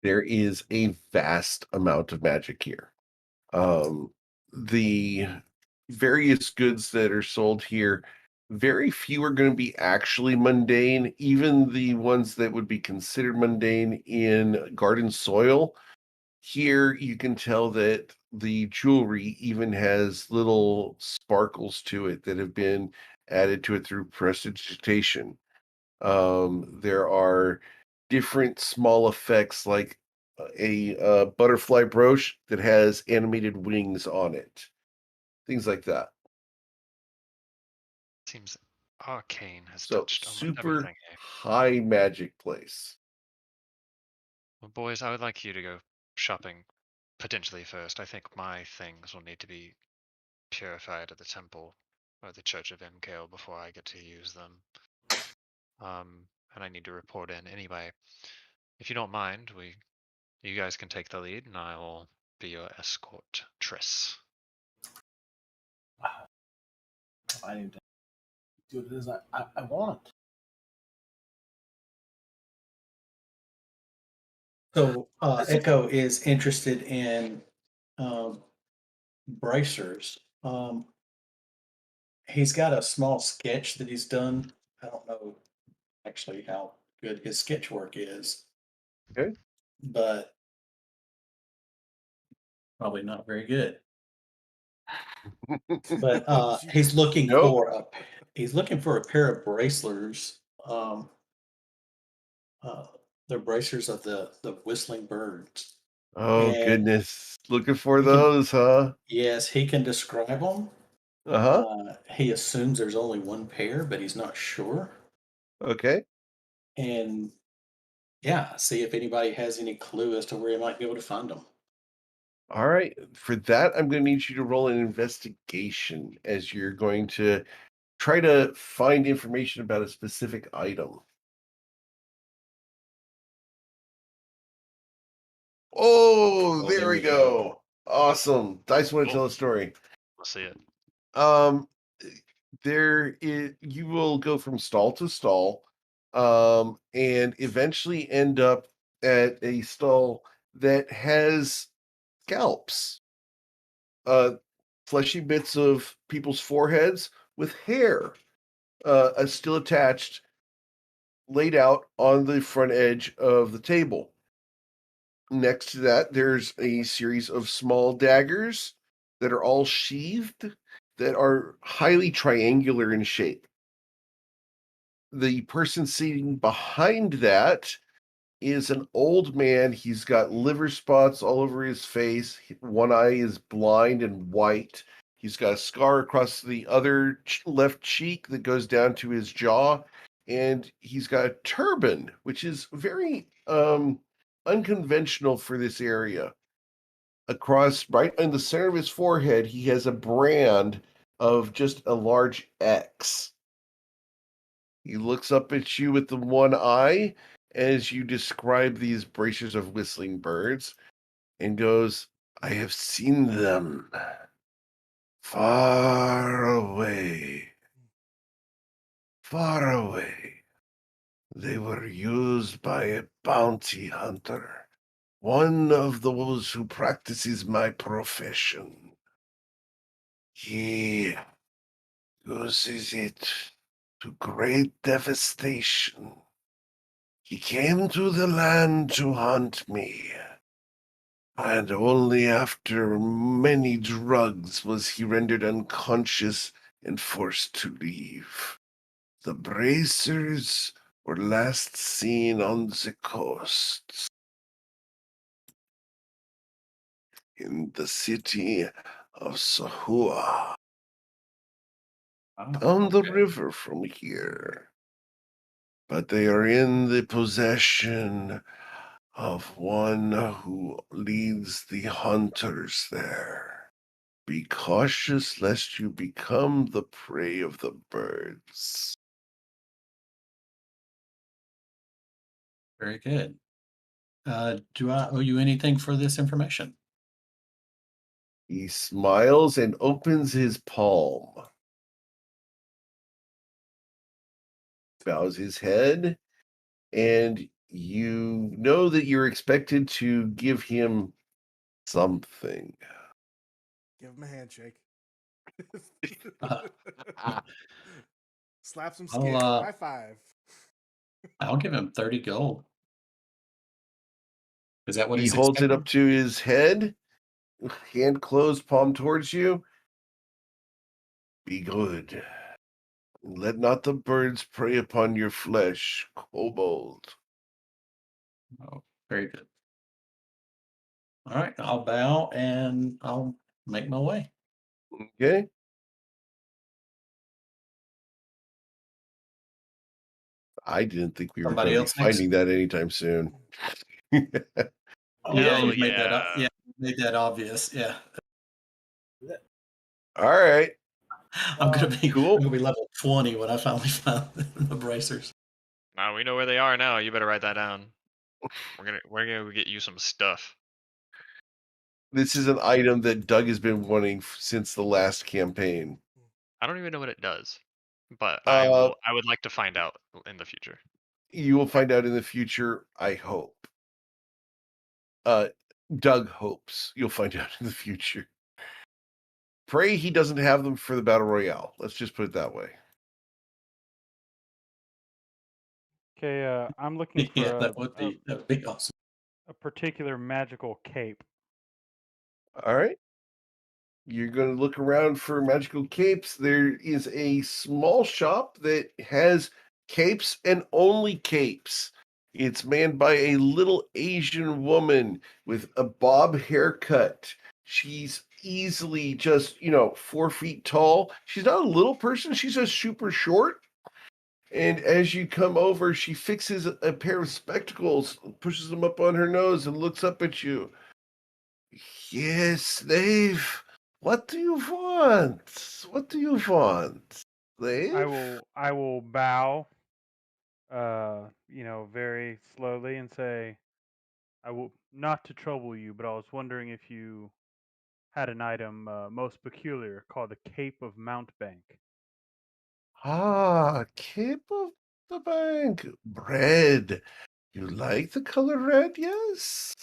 There is a vast amount of magic here. The various goods that are sold here, very few are going to be actually mundane. Even the ones that would be considered mundane in garden soil, here you can tell that the jewelry even has little sparkles to it that have been added to it through prestidigitation. There are different small effects like a butterfly brooch that has animated wings on it, things like that. Seems arcane has So touched almost super everything here. high magic place. Well, boys, I would like you to go shopping potentially first. I think my things will need to be purified at the temple or the Church of Imkale before I get to use them. And I need to report in anyway. If you don't mind, you guys can take the lead, and I will be your escort, Triss. I need to do what it is I want. So I see. Echo is interested in bracers. He's got a small sketch that he's done. I don't know actually how good his sketch work is. Okay. But probably not very good. But Oh, he's jeez. looking Nope. for a pair of bracers. Uh, they're bracers of the whistling birds. Oh And goodness, looking for he can, those, huh? yes, he can describe them. Uh-huh. He assumes there's only one pair, but he's not sure. Okay. And yeah, see if anybody has any clue as to where he might be able to find them. All right. For that, I'm going to need you to roll an investigation as you're going to try to find information about a specific item. Oh, Oh, there there we we go. go. Awesome. Dice want to Cool. tell a story. Let's see it. Um, you will go from stall to stall, and eventually end up at a stall that has scalps, uh, fleshy bits of people's foreheads with hair, still attached, laid out on the front edge of the table. Next to that, there's a series of small daggers that are all sheathed, that are highly triangular in shape. The person sitting behind that is an old man. He's got liver spots all over his face. One eye is blind and white. He's got a scar across the other left cheek that goes down to his jaw. And he's got a turban, which is very unconventional for this area. Across right in the center of his forehead, he has a brand of just a large X. He looks up at you with the one eye as you describe these braces of whistling birds and goes, I have seen them far away, far away. They were used by a bounty hunter, one of those who practices my profession. He uses it to great devastation. He came to the land to hunt me, and only after many drugs was he rendered unconscious and forced to leave. The bracers were last seen on the coast in the city of Sahua, down the river from here. But they are in the possession of one who leads the hunters there. Be cautious lest you become the prey of the birds. Very good. Do I owe you anything for this information? He smiles and opens his palm, bows his head, and you know that you're expected to give him something. Give him a handshake. Uh, Slap some I'll, skin. uh, High five. I'll give him 30 gold. Is that what He he's holds it expecting? up to his head, hand closed, palm towards you. Be good. Let not the birds prey upon your flesh, kobold. Oh, very good. All right, I'll bow and I'll make my way. Okay? I didn't think we were Somebody going to be else next? finding that anytime soon. Yeah, Hell you've made that yeah. made that obvious. Yeah. All right, I'm gonna cool. be level 20 when I finally find the bracers. Now we know where they are now. You better write that down. We're gonna get you some stuff. This is an item that Doug has been wanting since the last campaign. I don't even know what it does, but Uh, I would like to find out in the future. you will find out in the future, I hope. Doug hopes you'll find out in the future. Pray he doesn't have them for the battle royale. Let's just put it that way. Okay, I'm looking for Yeah, that would be awesome. a particular magical cape. All right. You're going to look around for magical capes. There is a small shop that has capes and only capes. It's manned by a little Asian woman with a bob haircut. She's easily just, 4 feet tall. She's not a little person, she's just super short. And as you come over, she fixes a pair of spectacles, pushes them up on her nose, and looks up at you. Yes, slave. What do you want? What do you want, slave? I will bow, very slowly and say, I will not to trouble you, but I was wondering if you had an item most peculiar called the Cape of Mountebank. Cape of the Bank. Red. You like the color red, yes?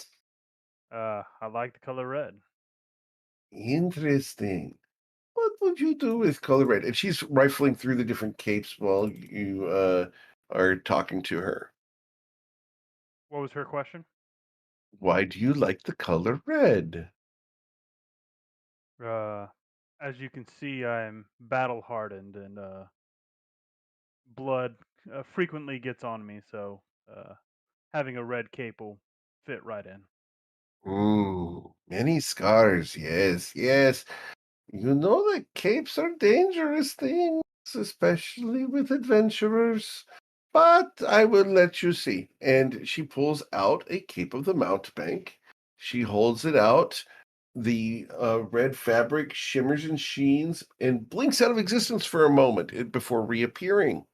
I like the color red. Interesting. What would you do with color red? And she's rifling through the different capes while you are talking to her. What was her question? Why do you like the color red? As you can see, I'm battle hardened, and blood frequently gets on me, so having a red cape will fit right in. Many scars. Yes, yes. You know that capes are dangerous things, especially with adventurers. But I will let you see. And she pulls out a cape of the mountebank. She holds it out. The red fabric shimmers and sheens and blinks out of existence for a moment before reappearing.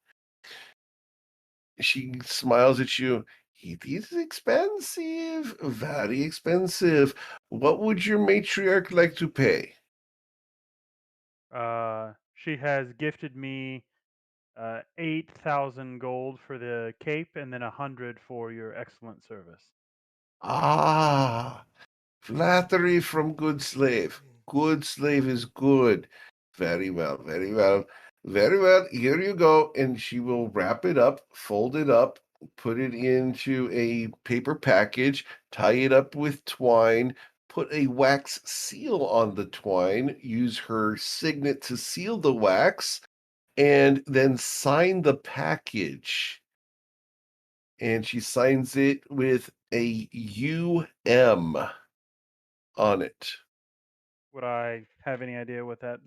She smiles at you. It is expensive, very expensive. What would your matriarch like to pay? She has gifted me 8,000 gold for the cape, and then 100 for your excellent service. Ah, flattery from good slave. Good slave is good. Very well, very well, very well. Here you go. And she will wrap it up, fold it up, put it into a paper package, tie it up with twine, put a wax seal on the twine, use her signet to seal the wax, and then sign the package. And she signs it with a UM on it. Would I have any idea what that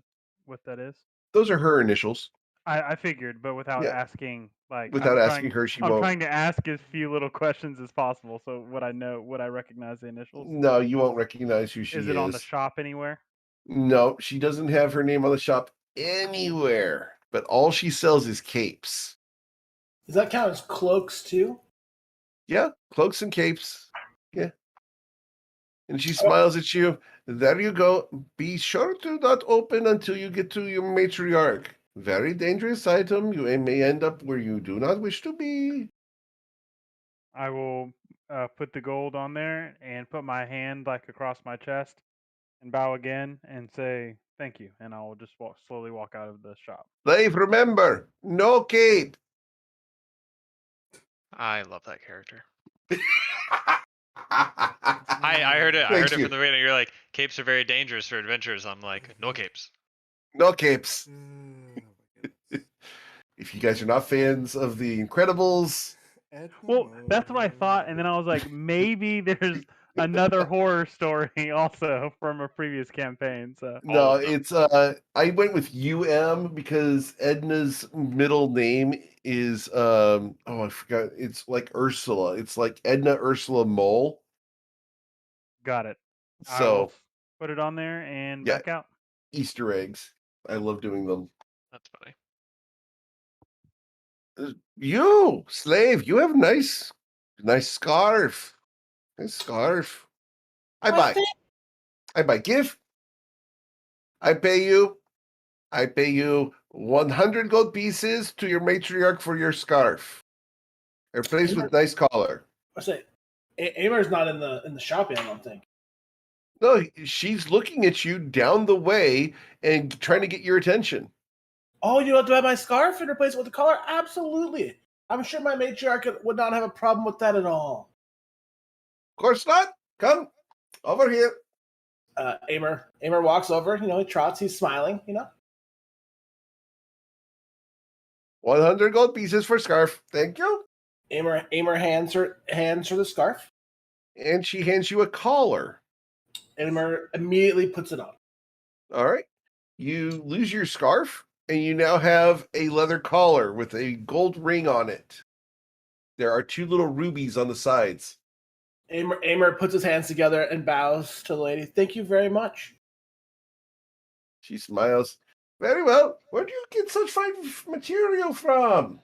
is? Those are her initials. I figured, but without Yeah. asking, like Without asking her, she I'm won't. trying to ask as few little questions as possible. So would I recognize the initials? No, you won't recognize who she Is it on the shop anywhere? No, she doesn't have her name on the shop anywhere. But all she sells is capes. Does that count as cloaks too? Yeah, cloaks and capes. Yeah. And she smiles at you. There you go. Be sure to not open until you get to your matriarch. Very dangerous item. You may end up where you do not wish to be. I will put the gold on there and put my hand like across my chest and bow again and say thank you, and I will just slowly walk out of the shop. Slave, remember, no cape. I love that character. I heard it. I Thank heard it you. from the beginning. You're like, capes are very dangerous for adventurers. I'm like, no capes. No capes. Oh my goodness. If you guys are not fans of The Incredibles, Well, that's what I thought, and then I was like, maybe there's another horror story also from a previous campaign. So no, of them. it's I went with because Edna's middle name is I forgot. It's like Ursula. It's like Edna Ursula Mole. got it. I will So put it on there and yeah, back out. Easter eggs. I love doing them. That's funny. You, slave, you have nice scarf. Nice scarf. I buy. I buy. Give. I pay you. 100 gold pieces to your matriarch for your scarf. Replaced with nice collar. I say, Amer's not in the shop yet. I don't think. No, she's looking at you down the way and trying to get your attention. Oh, you want to buy my scarf and replace it with a collar? Absolutely. I'm sure my matriarch would not have a problem with that at all. Of course not. Come over here. Amer walks over. He trots. He's smiling. 100 gold pieces for scarf. Thank you. Amer hands her the scarf. And she hands you a collar. Amer immediately puts it on. All right. You lose your scarf, and you now have a leather collar with a gold ring on it. There are 2 little rubies on the sides. Amer puts his hands together and bows to the lady. Thank you very much. She smiles. Very well. Where do you get such fine material from?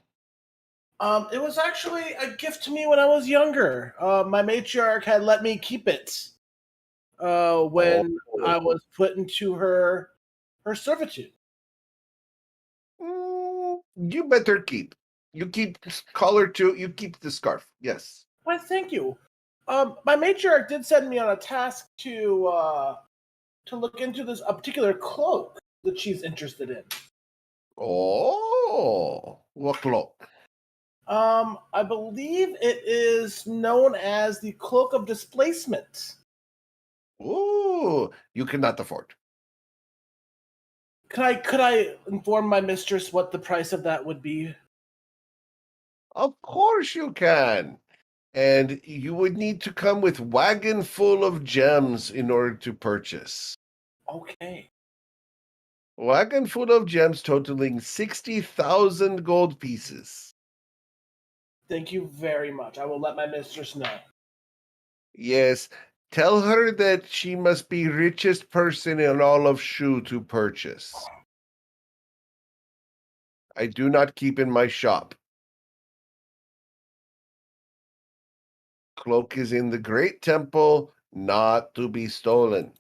It was actually a gift to me when I was younger. My matriarch had let me keep it when I was put into her servitude. You better keep. You keep this collar too. You keep the scarf. Yes. Why, thank you. My matriarch did send me on a task to look into a particular cloak that she's interested in. Oh, what cloak? I believe it is known as the Cloak of Displacement. Ooh, you cannot afford. Could I inform my mistress what the price of that would be? Of course you can. And you would need to come with wagon full of gems in order to purchase. Okay. Wagon full of gems totaling 60,000 gold pieces. Thank you very much. I will let my mistress know. Yes, tell her that she must be richest person in all of Shu to purchase. I do not keep in my shop. Cloak is in the great temple, not to be stolen.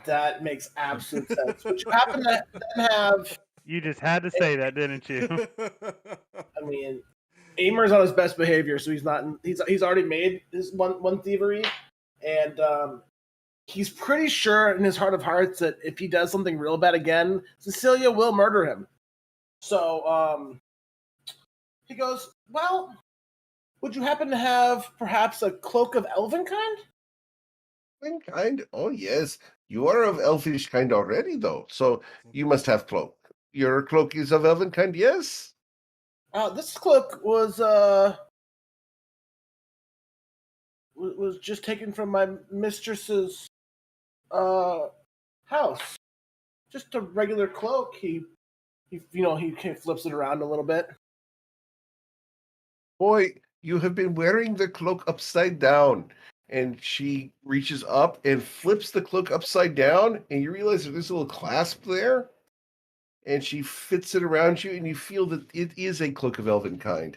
That makes absolute sense. Would you happen to then have? You just had to say that, didn't you? I mean, Amer's on his best behavior, so he's not. He's already made his one thievery, and he's pretty sure in his heart of hearts that if he does something real bad again, Cecilia will murder him. So he goes, well, would you happen to have perhaps a cloak of elven kind? Kind? Oh, yes. You are of elfish kind already, though, so you must have cloak. Your cloak is of elven kind, yes? This cloak was just taken from my mistress's house. Just a regular cloak. He kind of flips it around a little bit. Boy, you have been wearing the cloak upside down. And she reaches up and flips the cloak upside down, and you realize that there's a little clasp there. And she fits it around you, and you feel that it is a cloak of elven kind.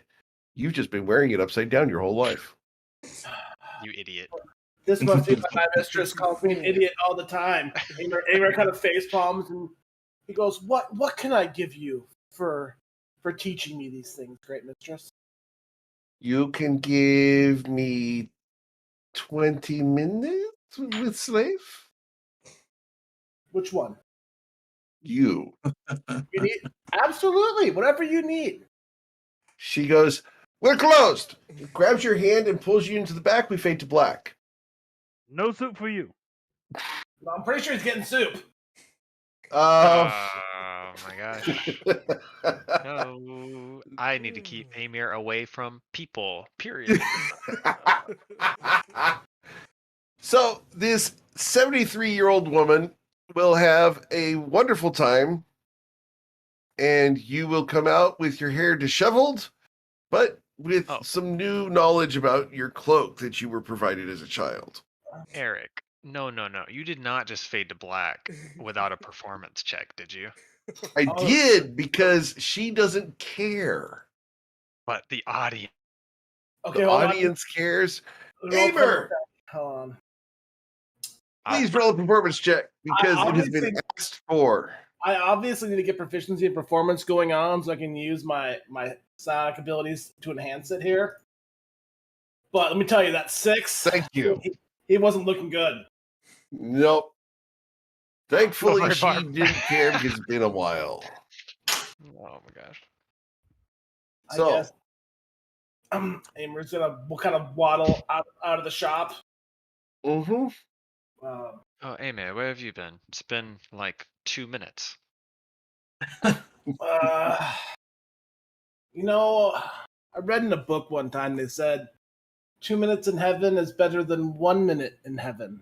You've just been wearing it upside down your whole life. You idiot. This must be why my mistress calls me an idiot all the time. Amer kind of face palms and he goes, "What can I give you for teaching me these things, great mistress?" You can give me 20 minutes with slave? Which one? You. You need absolutely whatever you need. She goes, we're closed. Grabs your hand and pulls you into the back. We fade to black. No soup for you. I'm pretty sure he's getting soup. Oh my gosh. No, I need to keep Amir away from people, period. So this 73-year-old woman will have a wonderful time, and you will come out with your hair disheveled, but with some new knowledge about your cloak that you were provided as a child. Eric, no. You did not just fade to black without a performance check, did you? I did, because she doesn't care. But the audience. Okay, The hold audience cares. Roll Amer, Hold on. please roll a performance check, because it has been asked for. I obviously need to get proficiency and performance going on so I can use my psionic abilities to enhance it here. But let me tell you, that 6. Thank you. He wasn't looking good. Nope. Thankfully, Sorry, she Barb. didn't care because it's been a while. Oh my gosh. So, I guess Amer's we'll kind of waddle out of the shop. mm-hmm. Oh, Amir, where have you been? It's been like 2 minutes. I read in a book one time they said 2 minutes in heaven is better than 1 minute in heaven.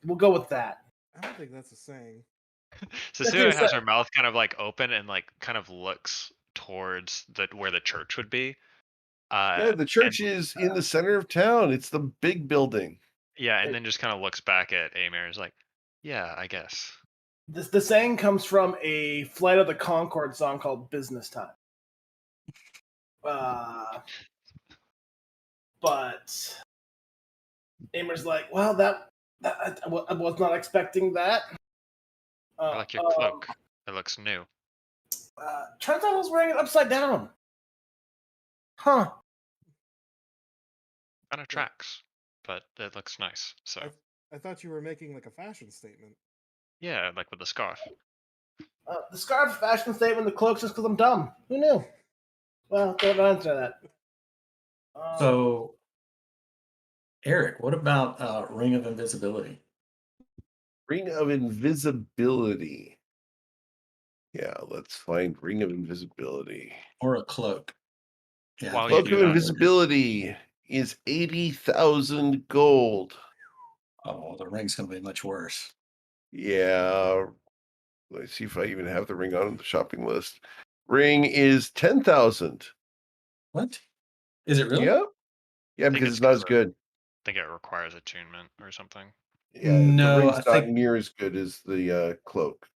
We'll go with that. I don't think that's a saying. Cecilia has her mouth kind of like open and like kind of looks towards where the church would be. Yeah, the church is in the center of town. It's the big building. Yeah, and then just kind of looks back at Amir and is like, yeah, I guess. The saying comes from a Flight of the Conchord song called Business Time. But Amer's like, well, that I was not expecting that. I like your cloak. It looks new. Turns out I was wearing it upside down. Huh. Kind of tracks, but it looks nice. So I thought you were making like a fashion statement. yeah, like with the scarf. The scarf fashion statement, the cloak's just because I'm dumb. Who knew? Well, don't answer that. So, Eric, what about Ring of Invisibility Ring of Invisibility. Yeah, let's find Ring of Invisibility. or a cloak? Yeah, While you Cloak do of that, Invisibility is 80,000 gold. Oh, the ring's gonna be much worse. Yeah. Let's see if I even have the ring on the shopping list. Ring is 10,000. What? Is it really? Yep. Yeah, I think because it's it's not as 'cause good. I think it requires attunement or something. Yeah, the No, ring's I not think. near as good as the cloak.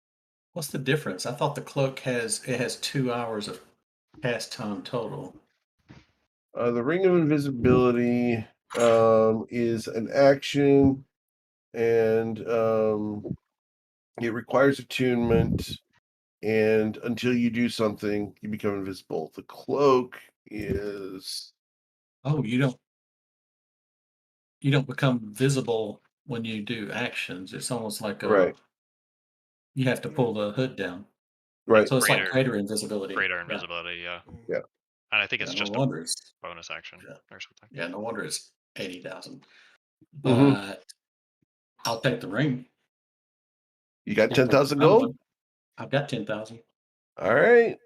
What's the difference? I thought the cloak has 2 hours of cast time total. The Ring of Invisibility is an action, and it requires attunement. And until you do something, you become invisible. The cloak is Oh, you don't become visible when you do actions. It's almost like right, you have to pull the hood down. right. So it's like Greater greater invisibility. greater Yeah. invisibility, yeah. Yeah. And I think Yeah, it's no just a wonder it's bonus action yeah, or something. yeah, no wonder it's 80,000. Hmm. But I'll take the ring. You got Can't afford to 10,000 buy gold? one. I've got 10,000. All right.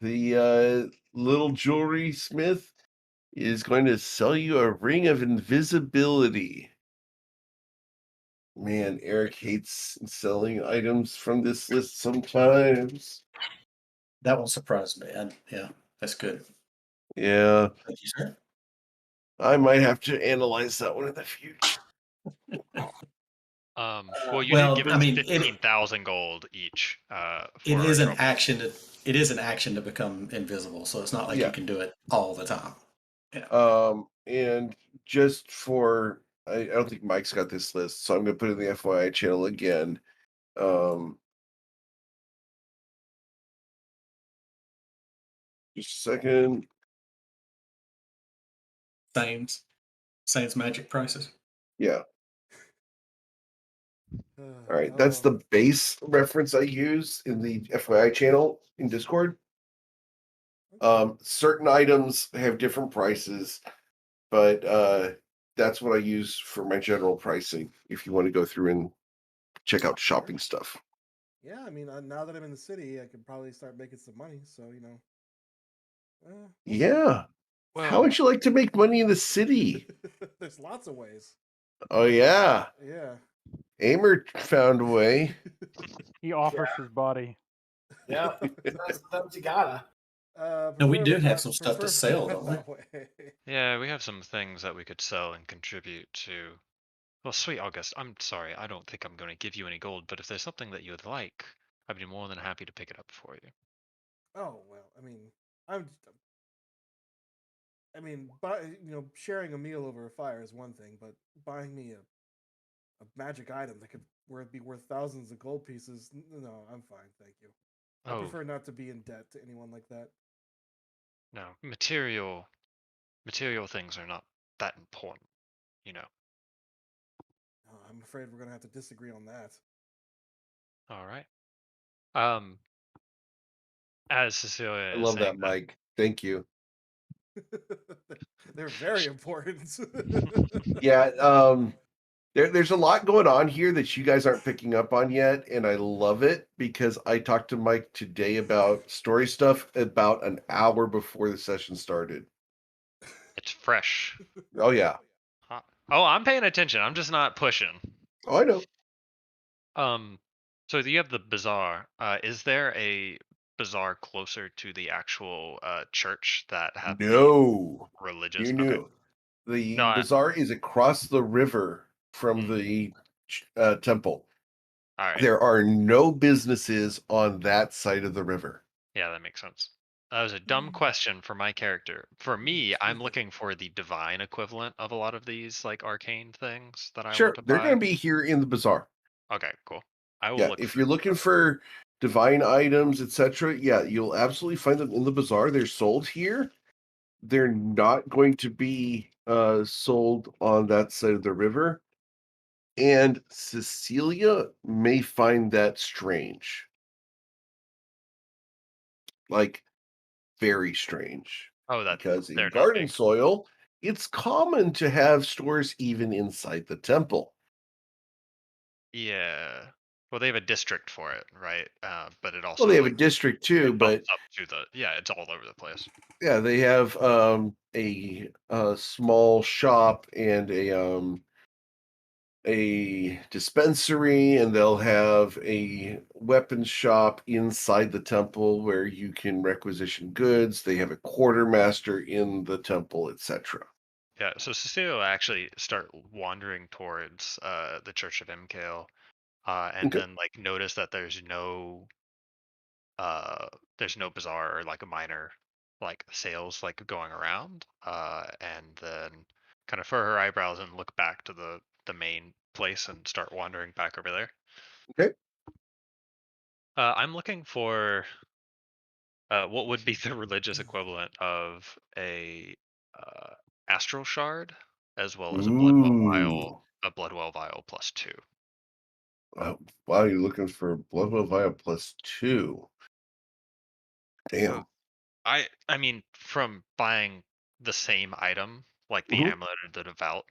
The little jewelry smith is going to sell you a ring of invisibility. Man, Eric hates selling items from this list sometimes. That won't surprise me. Yeah, that's good. Yeah, Thank you, sir. I might have to analyze that one in the future. Well, you did Well, give I us mean, 15,000 gold each it for our is an trophy. action it is an action to become invisible, so it's not like you Yeah. can do it all the time. Yeah. And just for, I don't think Mike's got this list, so I'm going to put it in the FYI channel again. Just a second. Saints magic prices. Yeah. Uh, All right. That's the base reference I use in the FYI channel in Discord. Certain items have different prices, but that's what I use for my general pricing if you want to go through and check out shopping stuff. yeah, I mean, now that I'm in the city, I could probably start making some money. So we'll see. Yeah. How Well, would you like to make money in the city? There's lots of ways. Oh yeah. Yeah. Amer found a way. He offers his body. Yeah, sometimes you gotta. No, we do Preferably have not- some stuff to preferably sell, not don't we? that way. yeah, we have some things that we could sell and contribute to. Well, sweet August, I'm sorry, I don't think I'm going to give you any gold, but if there's something that you would like, I'd be more than happy to pick it up for you. Oh well, I mean, I'm. I mean, sharing a meal over a fire is one thing, but buying me a magic item that could be worth thousands of gold pieces, no, I'm fine, thank you. I Oh, prefer not to be in debt to anyone like that. no, material things are not that important, you know. Oh, I'm afraid we're gonna have to disagree on that. All right. Um, as Cecilia I is love saying that, Mike. Thank you. They're very important. Yeah, there's a lot going on here that you guys aren't picking up on yet, and I love it because I talked to Mike today about story stuff about an hour before the session started. it's fresh. Oh yeah. Oh, I'm paying attention. I'm just not pushing. Oh, I know. So you have the bazaar. Is there a bazaar closer to the actual church that have the No, religious? you Okay. knew. The No, bazaar is across the river from the temple. all right. There are no businesses on that side of the river. Yeah, that makes sense. That was a dumb question for my character. For me, I'm Excuse me. looking for the divine equivalent of a lot of these like arcane things that I want Sure, to they're going buy. to be here in the bazaar. Okay, cool. I will Yeah, look if for you're looking for divine items, etc., yeah, you'll absolutely find them in the bazaar. They're sold here. They're not going to be sold on that side of the river. And Cecilia may find that strange. Like, very strange Oh, that because in they're not garden being. soil, it's common to have stores even inside the temple. Yeah. Well, they have a district for it, right? But it Well, they also have a like district too, it but bumps up to the yeah, it's all over the place. yeah, they have a small shop and a dispensary, and they'll have a weapons shop inside the temple where you can requisition goods. They have a quartermaster in the temple, etc. Yeah, so Cecile will actually start wandering towards the Church of Imkale, and Okay. then like notice that there's no bazaar or like a minor like sales like going around, and then kind of furrow her eyebrows and look back to the main place and start wandering back over there. Okay. I'm looking for what would be the religious equivalent of a uh, astral shard, as well as Ooh. a bloodwell vial +2. Uh, wow, you're looking for Bloodwell Vial +2. Uh, Damn. I mean, from buying the same item, like the Hmm. amulet or the devout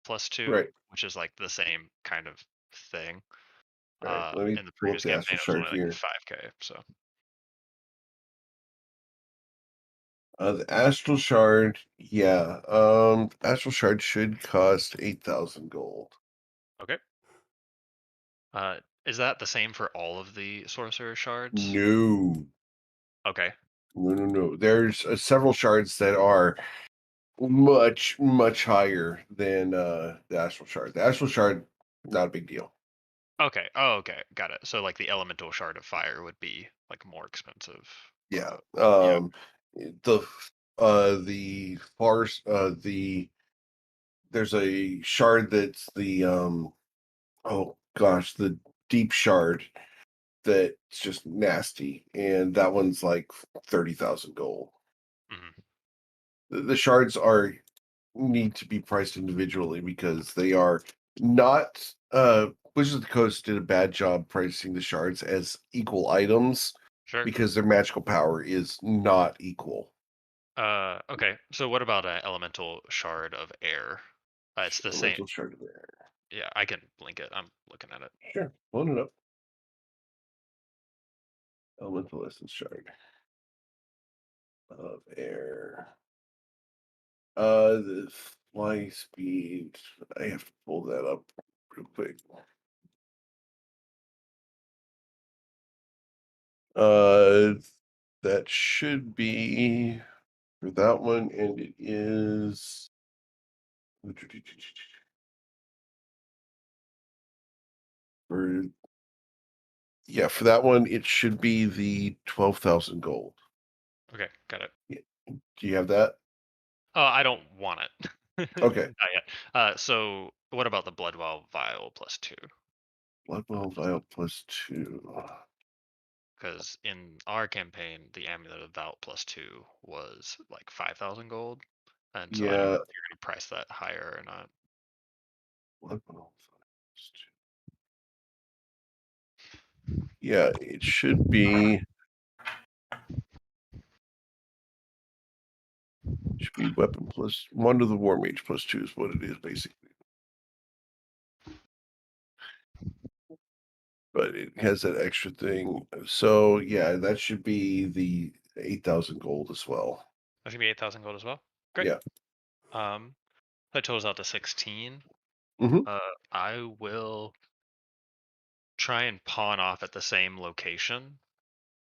+2, Right. which is like the same kind of thing. Right. Let me In the pull up previous the campaign, Astral it was Shard only like here. 5k. So The Astral Shard, yeah. Astral Shard should cost 8,000 gold. okay. Is that the same for all of the sorcerer shards? No. Okay. No. There's several shards that are much, much higher than the Astral Shard. The Astral Shard, not a big deal. Okay. Oh, okay. Got it. So like the elemental shard of fire would be like more expensive. Yeah. Yeah. The the far the there's a shard that's the oh gosh, the deep shard that's just nasty, and that one's like 30,000 gold. Hmm. The shards are need to be priced individually because they are not Wizards of the Coast did a bad job pricing the shards as equal items Sure. because their magical power is not equal. Okay. So what about an elemental shard of air? It's the same. Elemental shard of air. Yeah, I can link it. I'm looking at it. Sure. Load it up. Elemental essence shard of air. The fly speed. I have to pull that up real quick. That should be for that one, and it is for yeah, for that one, it should be the 12,000 gold. Okay, got it. Yeah. Do you have that? I don't want it. Okay. Not yet. So what about the Bloodwell vial +2? Bloodwell Vial +2. Because in our campaign, the amulet of Vault +2 was like 5,000 gold, and so I don't know Yeah, if you're gonna price that higher or not. Bloodwell Vial +2. Yeah, it should be weapon +1 to the war mage +2 is what it is basically. But it has that extra thing. So yeah, that should be the 8,000 gold as well. That's gonna be 8,000 gold as well. Great. Yeah. That totals out to 16. Hmm. I will try and pawn off at the same location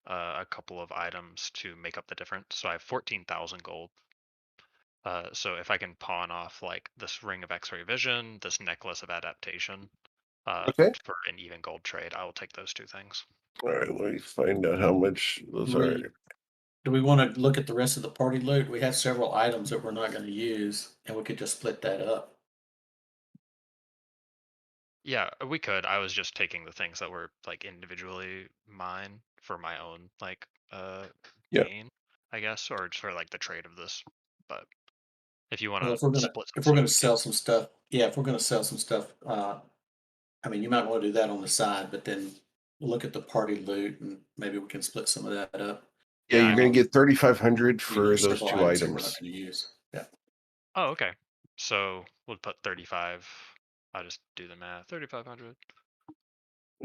a couple of items to make up the difference. So I have 14,000 gold. So if I can pawn off like this ring of X-ray vision, this necklace of adaptation, Okay. for an even gold trade, I will take those two things. All right. Let me find out how much those Do are. we want to look at the rest of the party loot? We have several items that we're not going to use, and we could just split that up. Yeah, we could. I was just taking the things that were like individually mine for my own like Yeah. gain, I guess, or just for like the trade of this. But if you want Well, to split some if we're stuff, gonna we can. sell some stuff, yeah, if we're gonna sell some stuff, I mean, you might want to do that on the side, but then look at the party loot, and maybe we can split some of that up. Yeah, Yeah, you're I going mean, to get 3,500 for These are those simple 2 items that we're not items. going to use. Yeah. oh, okay. So we'll put 35. I'll just do the math. 3,500.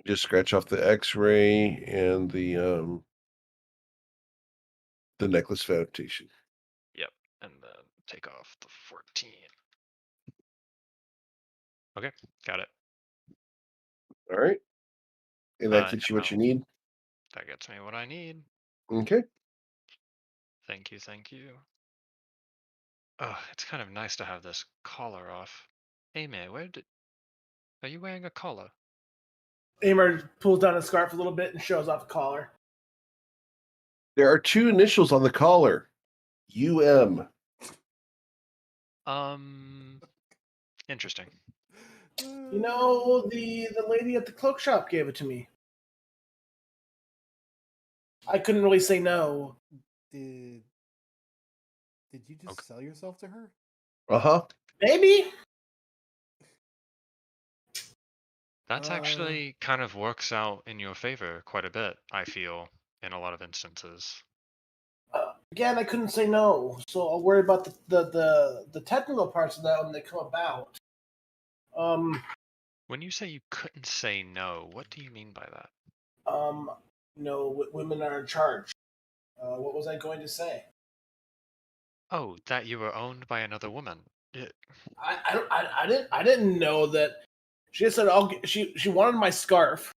Just scratch off the X-ray and the necklace foundation. Yep. And then take off the 14. Okay, got it. All right. And that Uh, gets you what now you need. that gets me what I need. Okay. Thank you, thank you. Oh, it's kind of nice to have this collar off. Hey man, are you wearing a collar? Amer pulls down his scarf a little bit and shows off the collar. There are 2 initials on the collar. UM. Interesting. You know, the lady at the cloak shop gave it to me. I couldn't really say no. Did you just Okay. sell yourself to her? Uh-huh. Maybe. That's Uh, actually kind of works out in your favor quite a bit, I feel, in a lot of instances. Again, I couldn't say no, so I'll worry about the technical parts of that when they come about. Um, When you say you couldn't say no, what do you mean by that? um, women are in charge. What was I going to say? Oh, that you were owned by another woman. I didn't know that. She just said she wanted my scarf,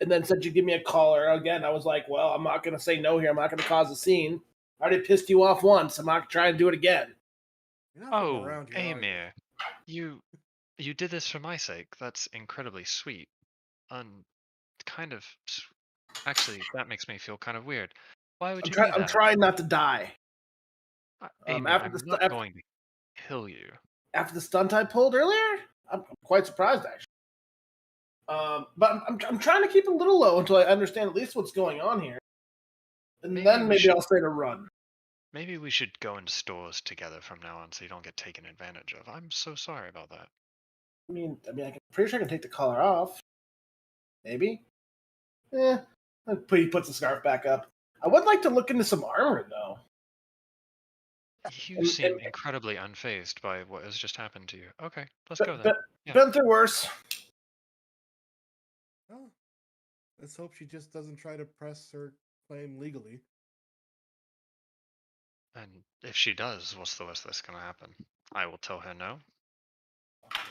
and then said she'd give me a collar. Again, I was like, well, I'm not gonna say no here. I'm not gonna cause a scene. I already pissed you off once. I'm not trying to do it again. you're not from Oh, around here, are you? Amir, you did this for my sake. That's incredibly sweet. And kind of, actually, that makes me feel kind of weird. Why would you do I'm that? trying not to die. Amir, I'm not going to kill you. After the stunt I pulled earlier, I'm quite surprised actually. But I'm trying to keep it a little low until I understand at least what's going on here, and then maybe I'll say to run. Maybe we should go into stores together from now on so you don't get taken advantage of. I'm so sorry about that. I'm pretty sure I can take the collar off. Maybe. Eh. He puts the scarf back up. I would like to look into some armor though. You seem incredibly unfazed by what has just happened to you. Okay, let's go then. But Yeah. been through worse. Oh, let's hope she just doesn't try to press her claim legally. And if she does, what's the worst that's going to happen? I will tell her no.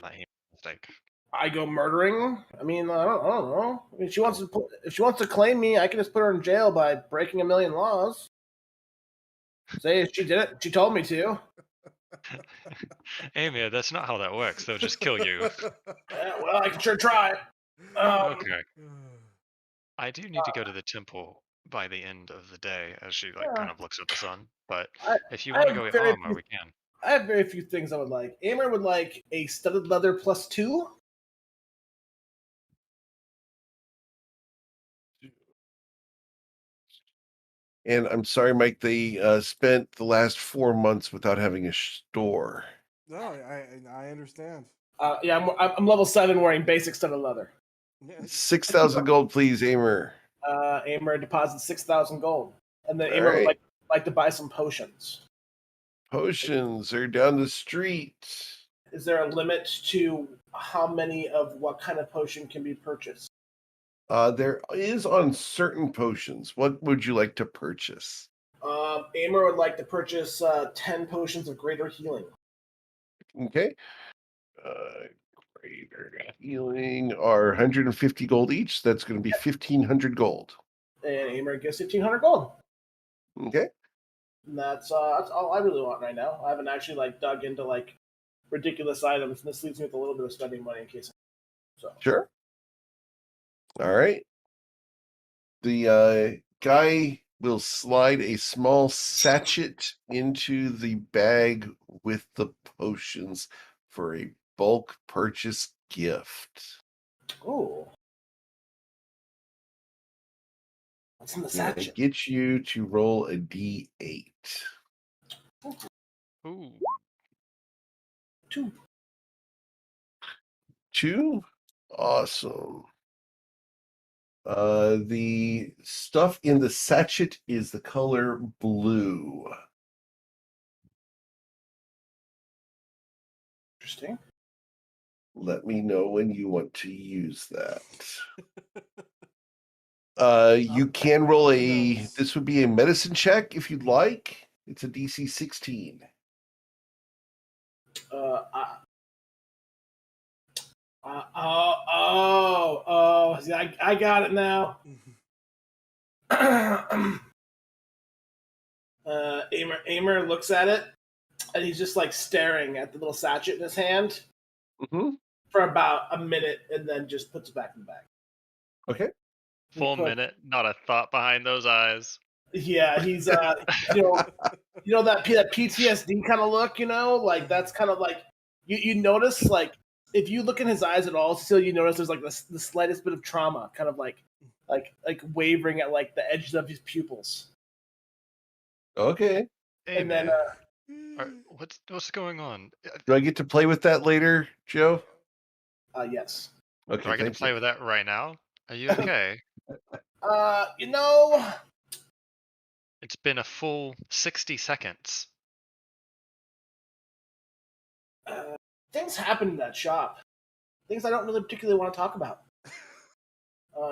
Let him mistake. I go murdering. I mean, I don't know. I mean, if she wants to claim me, I can just put her in jail by breaking 1,000,000 laws. Say she did it. She told me to. Amir, that's not how that works. They'll just kill you. Yeah, well, I can sure try. Okay. I do need to go to the temple by the end of the day as she kind of looks at the sun. But if you want to go get armor, we can. I have very few things I would like. Amer would like a studded leather +2. And I'm sorry, Mike, they spent the last 4 months without having a store. No, I understand. Yeah, I'm level 7 wearing basic studded leather. Yeah. 6,000 gold, please, Amer. Amer deposits 6,000 gold. And then All Amer would right. like to buy some potions. Potions are down the street. Is there a limit to how many of what kind of potion can be purchased? There is on certain potions. What would you like to purchase? Amer would like to purchase 10 potions of greater healing. Okay. Greater healing are 150 gold each. That's going to be 1,500 gold. And Amer gets 1,500 gold. Okay. And that's all I really want right now. I haven't actually dug into ridiculous items, and this leaves me with a little bit of spending money in case. So Sure. All right. The guy will slide a small sachet into the bag with the potions for a bulk purchase gift. ooh, what's in the And sachet? it gets you to roll a d8. Ooh. 2. 2? Awesome. The stuff in the sachet is the color blue. Interesting. Let me know when you want to use that. You can roll He knows. this would be a medicine check if you'd like. It's a DC 16. See, I got it now. Aimer looks at it, and he's just like staring at the little sachet in his hand for about a minute, and then just puts it back in the bag. Okay. Full minute, not a thought behind those eyes. Yeah, he's you know that PTSD kind of look, like that's kind of like you notice, like if you look in his eyes at all, still you notice there's like the slightest bit of trauma, kind of like wavering at like the edges of his pupils. Okay. Hey, And then man, what's going on? Do I get to play with that later, Joe? yes. Okay, Do I get to thank play you. with that right now? Are you okay? You know, It's been a full 60 seconds. things happen in that shop. Things I don't really particularly want to talk about.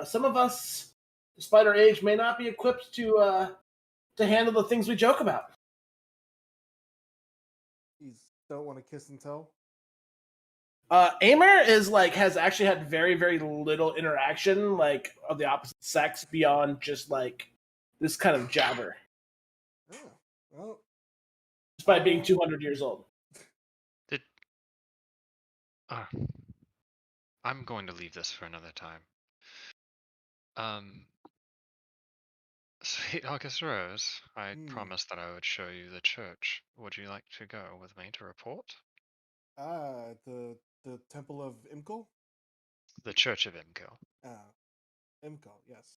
Some of us, despite our age, may not be equipped to handle the things we joke about. You don't want to kiss and tell? Aimer has actually had very, very little interaction of the opposite sex beyond just this kind of jabber. Oh, well. Despite being 200 years old. I'm going to leave this for another time. Sweet August Rose, I promised that I would show you the church. Would you like to go with me to report? The Temple of Imkul? The Church of Imco. Imkul, yes.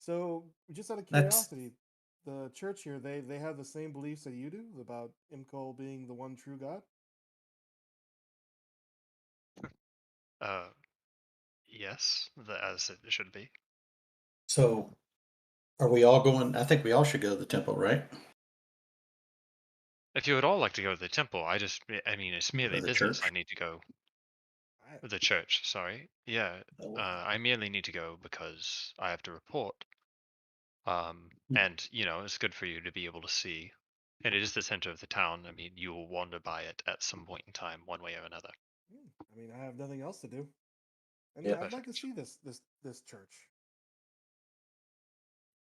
So, just out of curiosity, the church here, they have the same beliefs that you do about Imkul being the one true God? Yes, as it should be. So, are we all going? I think we all should go to the temple, right? If you would all like to go to the temple, I mean, it's merely business. Church? I need to go. The church, sorry. Yeah, I merely need to go because I have to report. And, it's good for you to be able to see. And it is the center of the town. I mean, you will wander by it at some point in time, one way or another. I mean, I have nothing else to do. And Yeah. I'd like to see this church.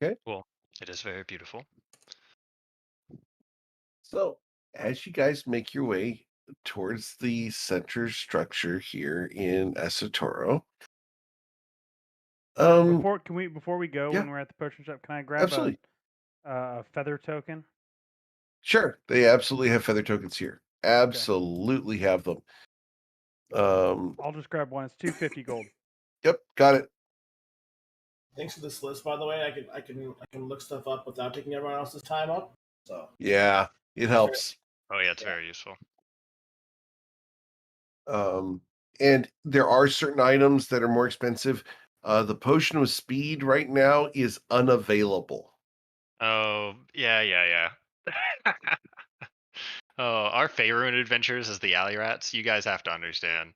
Okay. Well, it is very beautiful. So, as you guys make your way towards the center structure here in Asatoro, before we go, yeah. when we're at the potion shop, can I grab Absolutely. a feather token? Sure, they absolutely have feather tokens here. Absolutely have them. I'll just grab one. It's 250 gold. Yep, got it. Thanks for this list, by the way. I can look stuff up without taking everyone else's time up. So yeah, it helps. Oh yeah, it's very useful. And there are certain items that are more expensive. The potion of speed right now is unavailable. Oh yeah. Oh, our favorite adventures is the alley rats. You guys have to understand.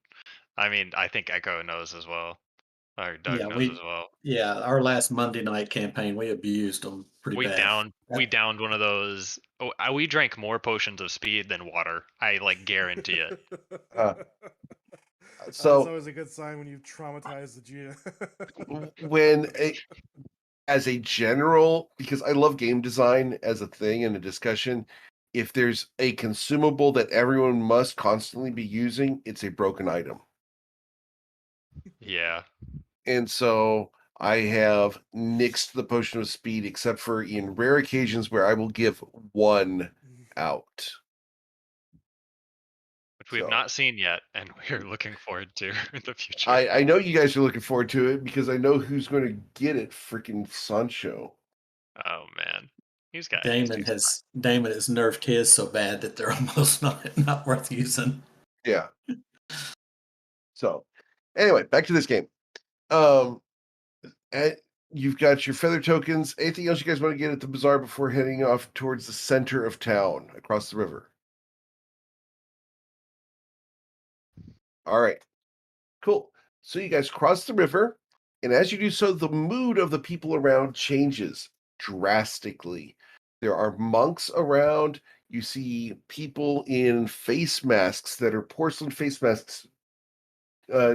I mean, I think Echo knows as well. Or Doug knows as well. Yeah, our last Monday night campaign, we abused them pretty bad. We downed one of those. Oh, we drank more potions of speed than water. I guarantee it. So it's always a good sign when you've traumatized the GM. As a general, because I love game design as a thing and a discussion, if there's a consumable that everyone must constantly be using, it's a broken item. Yeah. And so I have nixed the potion of speed, except for in rare occasions where I will give one out. Which we have not seen yet, and we're looking forward to in the future. I know you guys are looking forward to it because I know who's going to get it. Freaking Sancho. Oh man, he's got Damon has nerfed his so bad that they're almost not worth using. Yeah. So, anyway, back to this game. You've got your feather tokens. Anything else you guys want to get at the bazaar before heading off towards the center of town across the river? All right, cool. So you guys cross the river, and as you do so, the mood of the people around changes drastically. There are monks around. You see people in face masks that are porcelain face masks,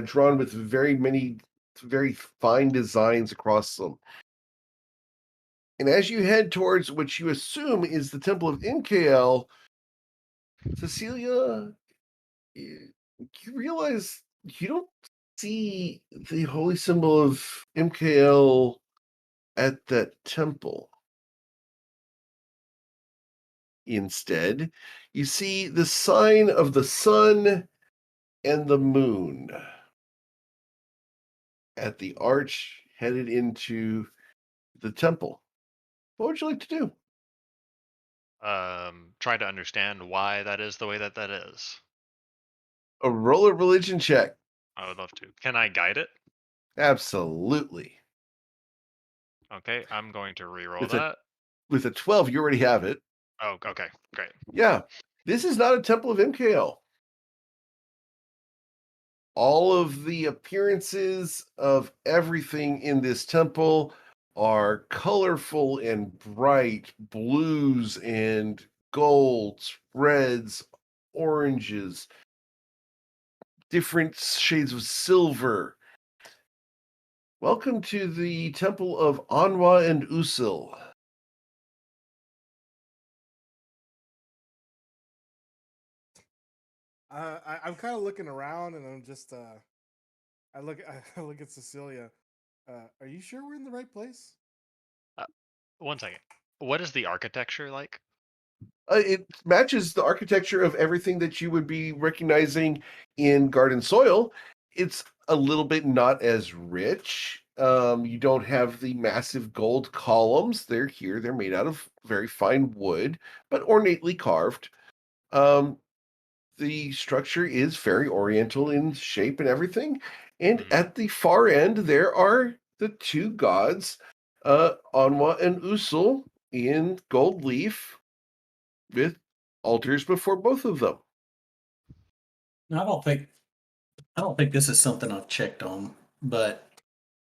drawn with very fine designs across them. And as you head towards what you assume is the Temple of MKL, Cecilia, you realize you don't see the holy symbol of MKL at that temple. Instead, you see the sign of the sun and the moon at the arch headed into the temple. What would you like to do? Try to understand why that is the way that that is. A roll a religion check. I would love to. Can I guide it? Absolutely. Okay, I'm going to re-roll With a that. with a 12, you already have it. Oh, okay, great. Yeah. This is not a temple of MKL. All of the appearances of everything in this temple are colorful and bright blues and golds, reds, oranges, different shades of silver. Welcome to the temple of Anwa and Usil. I'm kind of looking around, and I'm just I look at Cecilia. Are you sure we're in the right place? One second. What is the architecture like? It matches the architecture of everything that you would be recognizing in Garden Soil. It's a little bit not as rich. You don't have the massive gold columns. They're here. They're made out of very fine wood, but ornately carved. Um, the structure is very oriental in shape and everything. And Mhm. at the far end, there are the two gods, Anwa and Usul, in gold leaf with altars before both of them. Now, I don't think this is something I've checked on, but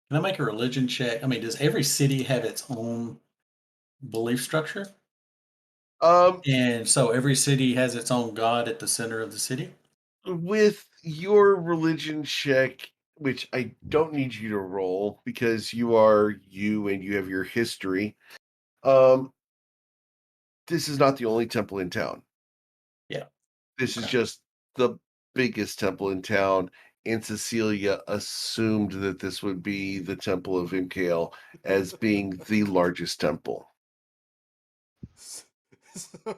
can I make a religion check? I mean, does every city have its own belief structure? Um, And so every city has its own god at the center of the city? with your religion check, which I don't need you to roll because you are you and you have your history. Um, this is not the only temple in town. Yeah. This is Okay. just the biggest temple in town. And Cecilia assumed that this would be the temple of MKL as being the largest temple. So,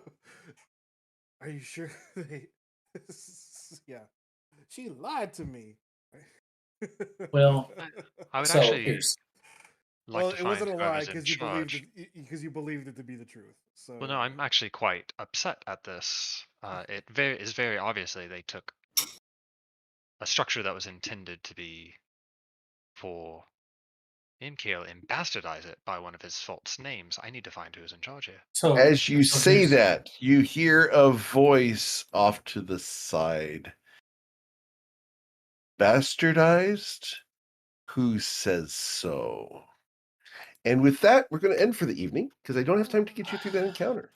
are you sure they? Yeah, she lied to me. Well, I would so actually here's like Well, to it find wasn't a lie whoever's in charge. because you believed it to be the truth. So Well, no, I'm actually quite upset at this. Is very obviously they took a structure that was intended to be for MKL and bastardize it by one of his false names. I need to find who's in charge here. As you so say here's that, you hear a voice off to the side. Bastardized? Who says so? And with that, we're going to end for the evening because I don't have time to get you through that encounter.